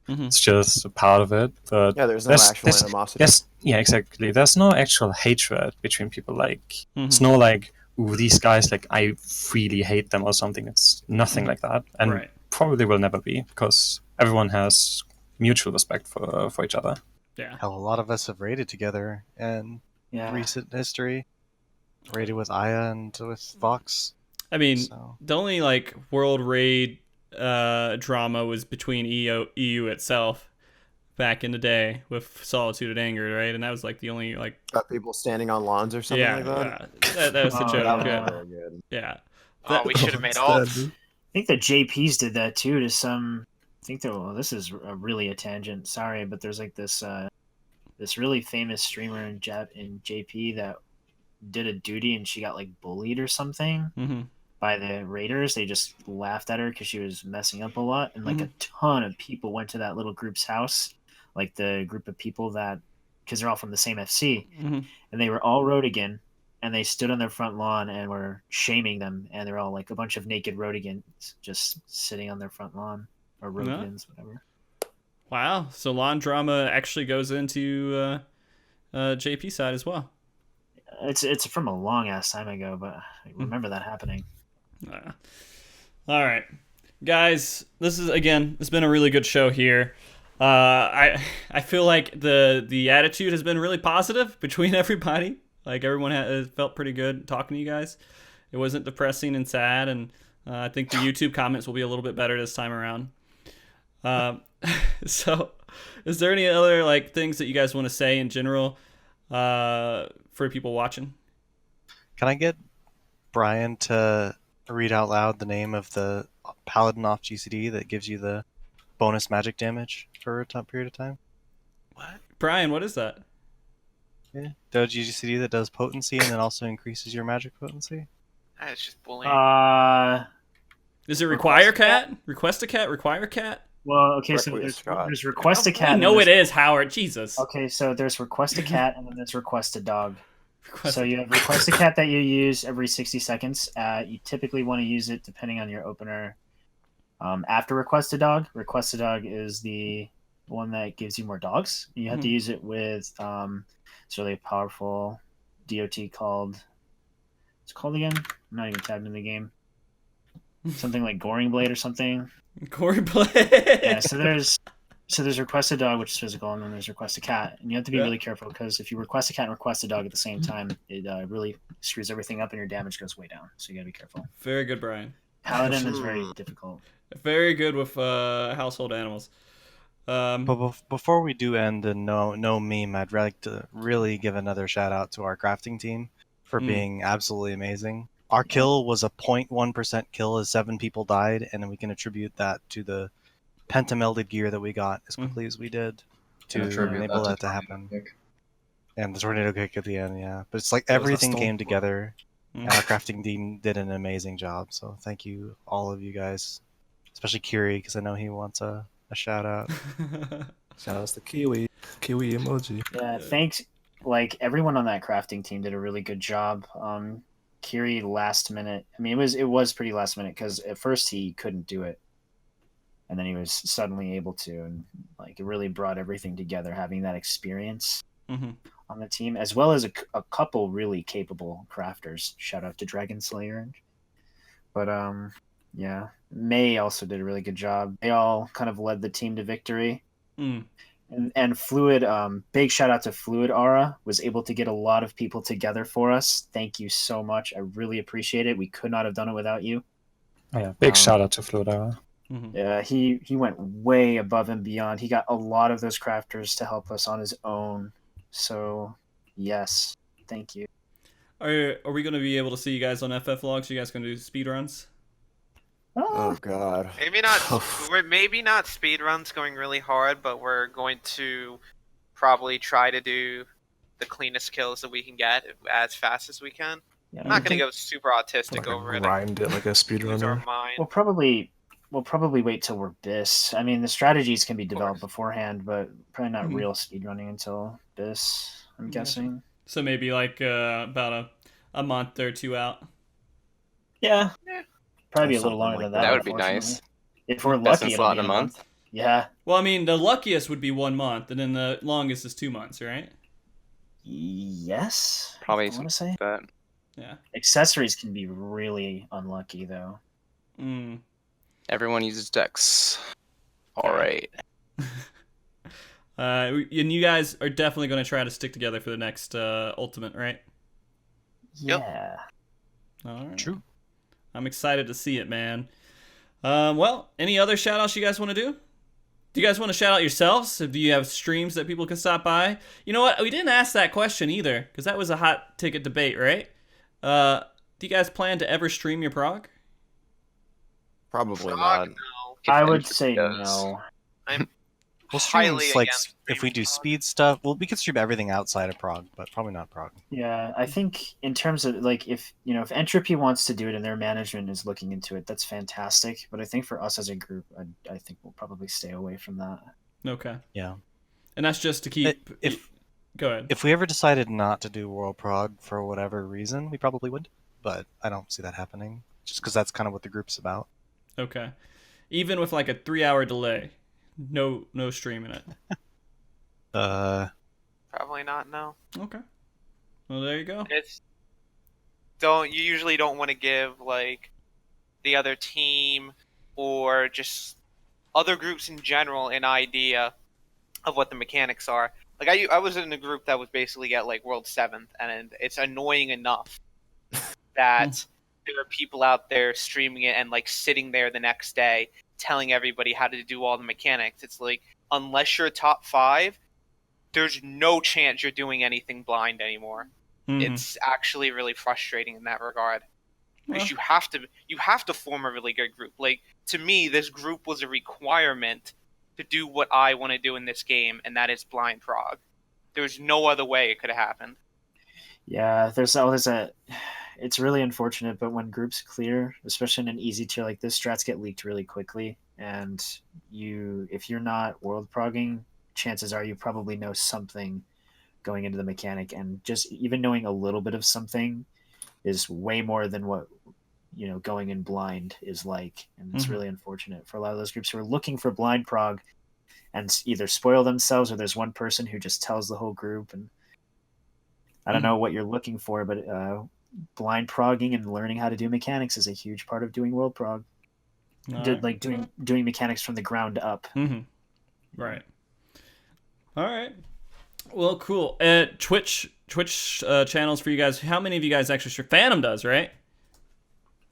Mhm. It's just a part of it. But Yeah, there's no actual animosity. yeah, exactly. There's no actual hatred between people. Like, it's Mhm. no like, ooh, these guys, like, I really hate them or something. It's nothing like that, and Right. probably will never be because everyone has mutual respect for each other. Yeah. Hell, a lot of us have raided together in Yeah. recent history. Raided with Aya and with Fox. I mean, So the only like world raid drama was between EU itself back in the day with Solitude and Anger, right? And that was like the only like Got people standing on lawns or something like that. that was the Oh, joke. that Yeah. was Very good. Yeah. Oh, we should have made all. I think the JPs did that too to some. I think this is really a tangent. Sorry, but there's like this this really famous streamer in JP that did a duty and she got like bullied or something Mm-hmm. by the raiders. They just laughed at her because she was messing up a lot, and like a ton of people went to that little group's house, like the group of people that, because they're all from the same FC, Mhm. and they were all Rodigan, and they stood on their front lawn and were shaming them, and they're all like a bunch of naked Rodigans just sitting on their front lawn, or Rodigans, whatever. Wow. So lawn drama actually goes into JP side as well. It's from a long ass time ago, but I remember that happening. All right, guys. It's been a really good show here. I feel like the attitude has been really positive between everybody. Like everyone has felt pretty good talking to you guys. It wasn't depressing and sad, and I think the YouTube comments will be a little bit better this time around. So Is there any other like things that you guys want to say in general for people watching? Can I get Brian to read out loud the name of the paladin off GCD that gives you the bonus magic damage for a period of time? What? Brian, what is that? Yeah. The GCD that does potency and then also increases your magic potency? It's just bullying. Does it require cat? Request a cat? Require cat? Well, okay, so there's request a cat. No, it is, Howard. Jesus. Okay, so there's request a cat and then there's request a dog. So you have request a cat that you use every 60 seconds. You typically want to use it depending on your opener. After request a dog is the one that gives you more dogs. You have to use it with it's really powerful DOT called. It's called again. I'm not even tabbed in the game. Something like Goring Blade or something. Goring Blade. Yeah. So there's request a dog, which is physical, and then there's request a cat, and you have to be really careful because if you request a cat and request a dog at the same time, it really screws everything up and your damage goes way down. So you gotta be careful. Very good, Brian. Paladin is very difficult. Very good with household animals. But before we do end the no meme, I'd like to really give another shout out to our crafting team for being absolutely amazing. Our kill was a 0.1% kill as 7 people died, and we can attribute that to the pentamelded gear that we got as quickly as we did to enable that to happen. And the tornado kick at the end, yeah. But it's like everything came together, and our crafting team did an amazing job. So thank you, all of you guys, especially Kiri, because I know he wants a shout out. Shout out to Kiwi emoji. Yeah, thanks. Like everyone on that crafting team did a really good job. Kiri last minute. I mean, it was pretty last minute because at first he couldn't do it, and then he was suddenly able to, and like it really brought everything together. Having that experience on the team, as well as a couple really capable crafters. Shout out to Dragon Slayer. But yeah, May also did a really good job. They all kind of led the team to victory. And Fluid, big shout out to Fluid Aura, was able to get a lot of people together for us. Thank you so much. I really appreciate it. We could not have done it without you. Oh, yeah, big shout out to Flodara. Yeah, he went way above and beyond. He got a lot of those crafters to help us on his own. So, yes, thank you. Are we going to be able to see you guys on FF Logs? You guys going to do speed runs? Oh God. Maybe not. We're maybe not speed runs going really hard, but we're going to probably try to do the cleanest kills that we can get as fast as we can. Yeah, I'm not going to go super autistic Like over it. grind it like a speedrunner. We'll probably wait till we're BIS. I mean, the strategies can be developed beforehand, but probably not real speedrunning until BIS, I'm guessing. So maybe like about a month or two out. Yeah. Probably be a little longer than that. That would be nice. If we're lucky, it'll be a month. Yeah. Well, I mean, the luckiest would be 1 month, and then the longest is 2 months, right? Yes. Probably I want to say that. Yeah. Accessories can be really unlucky, though. Everyone uses Dex. All right. And you guys are definitely going to try to stick together for the next Ultimate, right? Yeah. All right. True. I'm excited to see it, man. Well, any other shout outs you guys want to do? Do you guys want to shout out yourselves? Do you have streams that people can stop by? You know what? We didn't ask that question either, because that was a hot ticket debate, right? Do you guys plan to ever stream your prog? Probably not. No. I would say no. We'll stream Highly like against if we streaming do prog. speed stuff. Well, we could stream everything outside of prog, but probably not prog. Yeah, I think in terms of like if Entropy wants to do it and their management is looking into it, that's fantastic. But I think for us as a group, I think we'll probably stay away from that. Okay. Yeah. And that's just to keep... Go ahead. If we ever decided not to do World Prog for whatever reason, we probably would. But I don't see that happening, just because that's kind of what the group's about. Okay. Even with like a 3-hour delay, no streaming it. Probably not. No. Okay. Well, there you go. You usually don't want to give like the other team or just other groups in general an idea of what the mechanics are. Like I was in a group that was basically at like World 7th, and it's annoying enough that there are people out there streaming it and like sitting there the next day telling everybody how to do all the mechanics. It's like unless you're top 5, there's no chance you're doing anything blind anymore. It's actually really frustrating in that regard. Because you have to form a really good group. Like, to me, this group was a requirement to do what I want to do in this game, and that is blind prog. There's no other way it could have happened. Yeah, it's really unfortunate, but when groups clear, especially in an easy tier like this, strats get leaked really quickly, and if you're not world progging, chances are you probably know something going into the mechanic, and just even knowing a little bit of something is way more than what going in blind is like, and it's really unfortunate for a lot of those groups who are looking for blind prog and either spoil themselves, or there's one person who just tells the whole group, and I don't know what you're looking for, but blind progging and learning how to do mechanics is a huge part of doing world prog. Like doing mechanics from the ground up. Right. All right. Well, cool. Twitch channels for you guys. How many of you guys actually stream? Phantom does, right?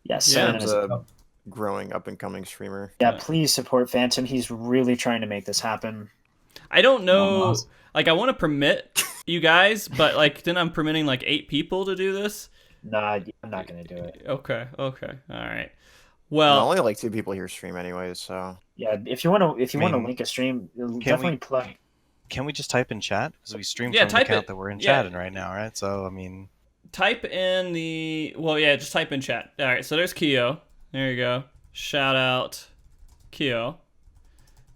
Yes. Phantom's a growing up and coming streamer. Yeah, please support Phantom. He's really trying to make this happen. I don't know. Like, I want to permit you guys, but like, then I'm permitting like 8 people to do this. Nah, I'm not gonna do it. Okay. All right. Well, only like 2 people here stream anyways, so yeah. If you want to link a stream, definitely plug. Can we just type in chat? Because we stream from the account that we're in chat in right now, right? So I mean, type in just type in chat. All right. So there's Keo. There you go. Shout out Keo.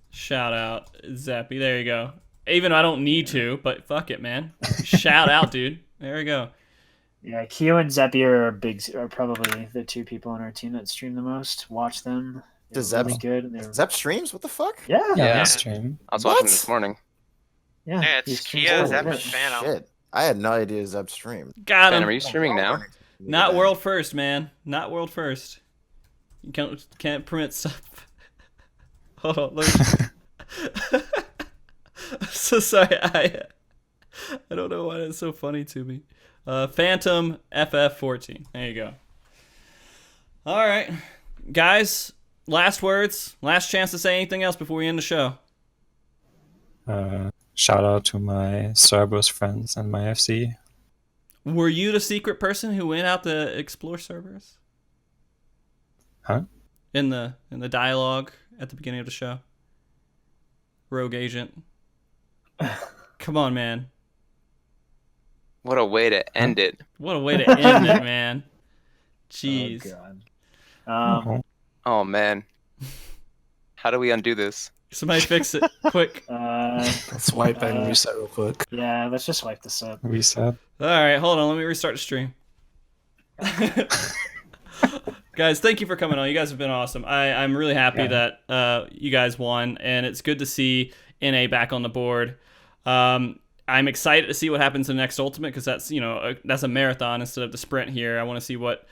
Shout out Zappy. There you go. Even though I don't need to, but fuck it, man. Shout out, dude. There we go. Yeah, Keo and Zappy are probably the 2 people on our team that stream the most. Watch them. Does really good. Zep streams? What the fuck? Yeah. Stream. I was watching this morning. Yeah, it's Keo, Zep, and Phantom. Shit. I had no idea Zep streamed. Got him. Phantom, are you streaming now? Not world first, man. Not world first. You can't permit stuff. Hold on. I'm so sorry. I don't know why that's so funny to me. Phantom FF14. There you go. All right, guys. Last words. Last chance to say anything else before we end the show. Shout out to my Cerberus friends and my FC. Were you the secret person who went out to explore Cerberus? Huh? In the dialogue at the beginning of the show. Rogue agent. Come on, man. What a way to end it. What a way to end it, man. Jeez. Oh, God. Oh, man. How do we undo this? Somebody fix it, quick. Let's wipe and reset real quick. Yeah, let's just wipe this up. Reset. All right, hold on. Let me restart the stream. Guys, thank you for coming on. You guys have been awesome. I'm really happy that you guys won, and it's good to see NA back on the board. I'm excited to see what happens in the next Ultimate, because that's that's a marathon instead of the sprint here. I want to see what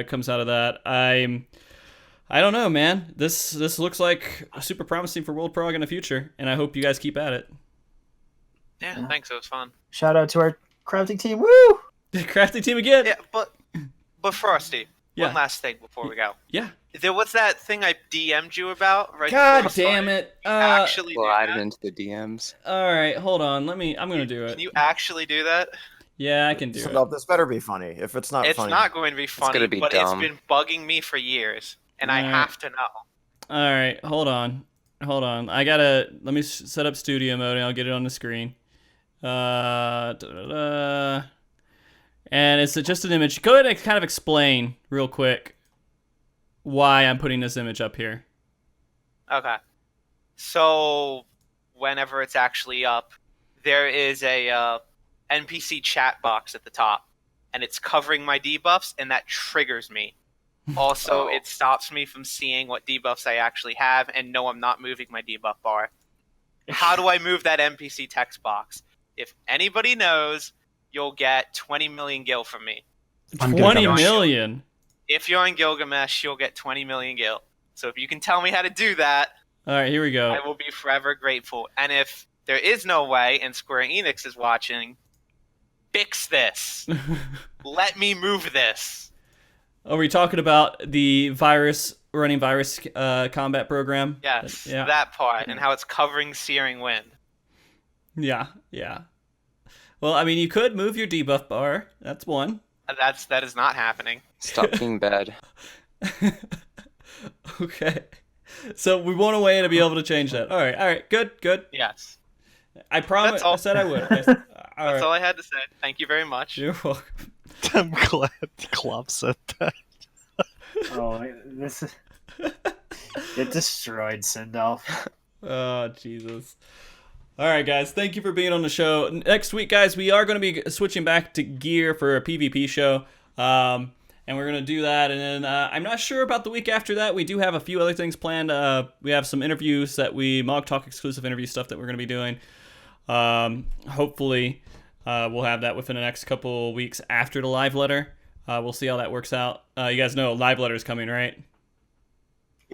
comes out of that. I don't know, man. This looks like super promising for World Prog in the future, and I hope you guys keep at it. Yeah, thanks. It was fun. Shout out to our crafting team. Woo! The crafting team again. Yeah, but Frosty, one last thing before we go. Yeah. There was that thing I DM'd you about, right? God damn it! Actually, slide it into the DMs. All right, hold on. I'm gonna do it. Can you actually do that? Yeah, I can do it. No, this better be funny. If it's not funny, it's not going to be funny. It's gonna be but dumb. It's been bugging me for years, and I have to know. All right, hold on. Let me set up studio mode, and I'll get it on the screen. And it's just an image. Go ahead and kind of explain real quick why I'm putting this image up here. Okay. So, whenever it's actually up, there is a NPC chat box at the top, and it's covering my debuffs, and that triggers me. Also, it stops me from seeing what debuffs I actually have, and no, I'm not moving my debuff bar. How do I move that NPC text box? If anybody knows, you'll get 20 million gil from me. 20 million? If you're on Gilgamesh, you'll get 20 million gil. So if you can tell me how to do that, all right, here we go. I will be forever grateful. And if there is no way, and Square Enix is watching, fix this. Let me move this. Are we talking about the virus running virus combat program. Yes, Yeah. that part, and how it's covering searing wind. Yeah. Well, I mean, you could move your debuff bar. That's one. That is not happening. Stop being bad. Okay. So we want a way to be able to change that. All right. Good. Yes. I promise. I said I would. That's all I had to say. Thank you very much. You're welcome. I'm glad Klopp said that. Oh, this is... It destroyed Sindolf. Oh, Jesus. All right, guys. Thank you for being on the show. Next week, guys, we are going to be switching back to gear for a PvP show. And we're going to do that. And then I'm not sure about the week after that. We do have a few other things planned. We have some interviews MogTalk exclusive interview stuff that we're going to be doing. Hopefully, we'll have that within the next couple weeks after the live letter. We'll see how that works out. You guys know live letter is coming, right?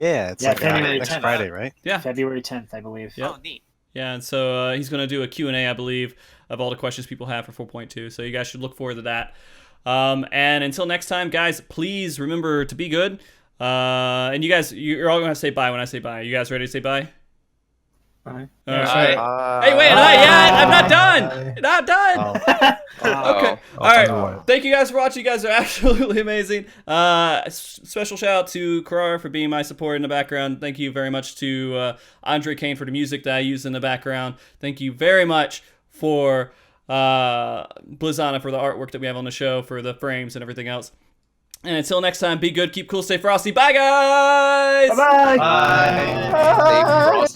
Yeah, it's like February next 10th. Friday, right? Yeah. February 10th, I believe. Yep. Oh, neat. Yeah, and so he's going to do a Q&A, I believe, of all the questions people have for 4.2. So you guys should look forward to that. And until next time, guys, please remember to be good. And you guys, you're all going to say bye when I say bye. You guys ready to say bye? Bye. All right. Hey, wait, not yet. I'm not done. Not done. Okay. All right. Thank you guys for watching. You guys are absolutely amazing. Special shout out to Karar for being my support in the background. Thank you very much to Andre Kane for the music that I use in the background. Thank you very much for Blizzana for the artwork that we have on the show, for the frames and everything else. And until next time, be good, keep cool, stay frosty. Bye, guys! Bye-bye! Bye. Stay frosty.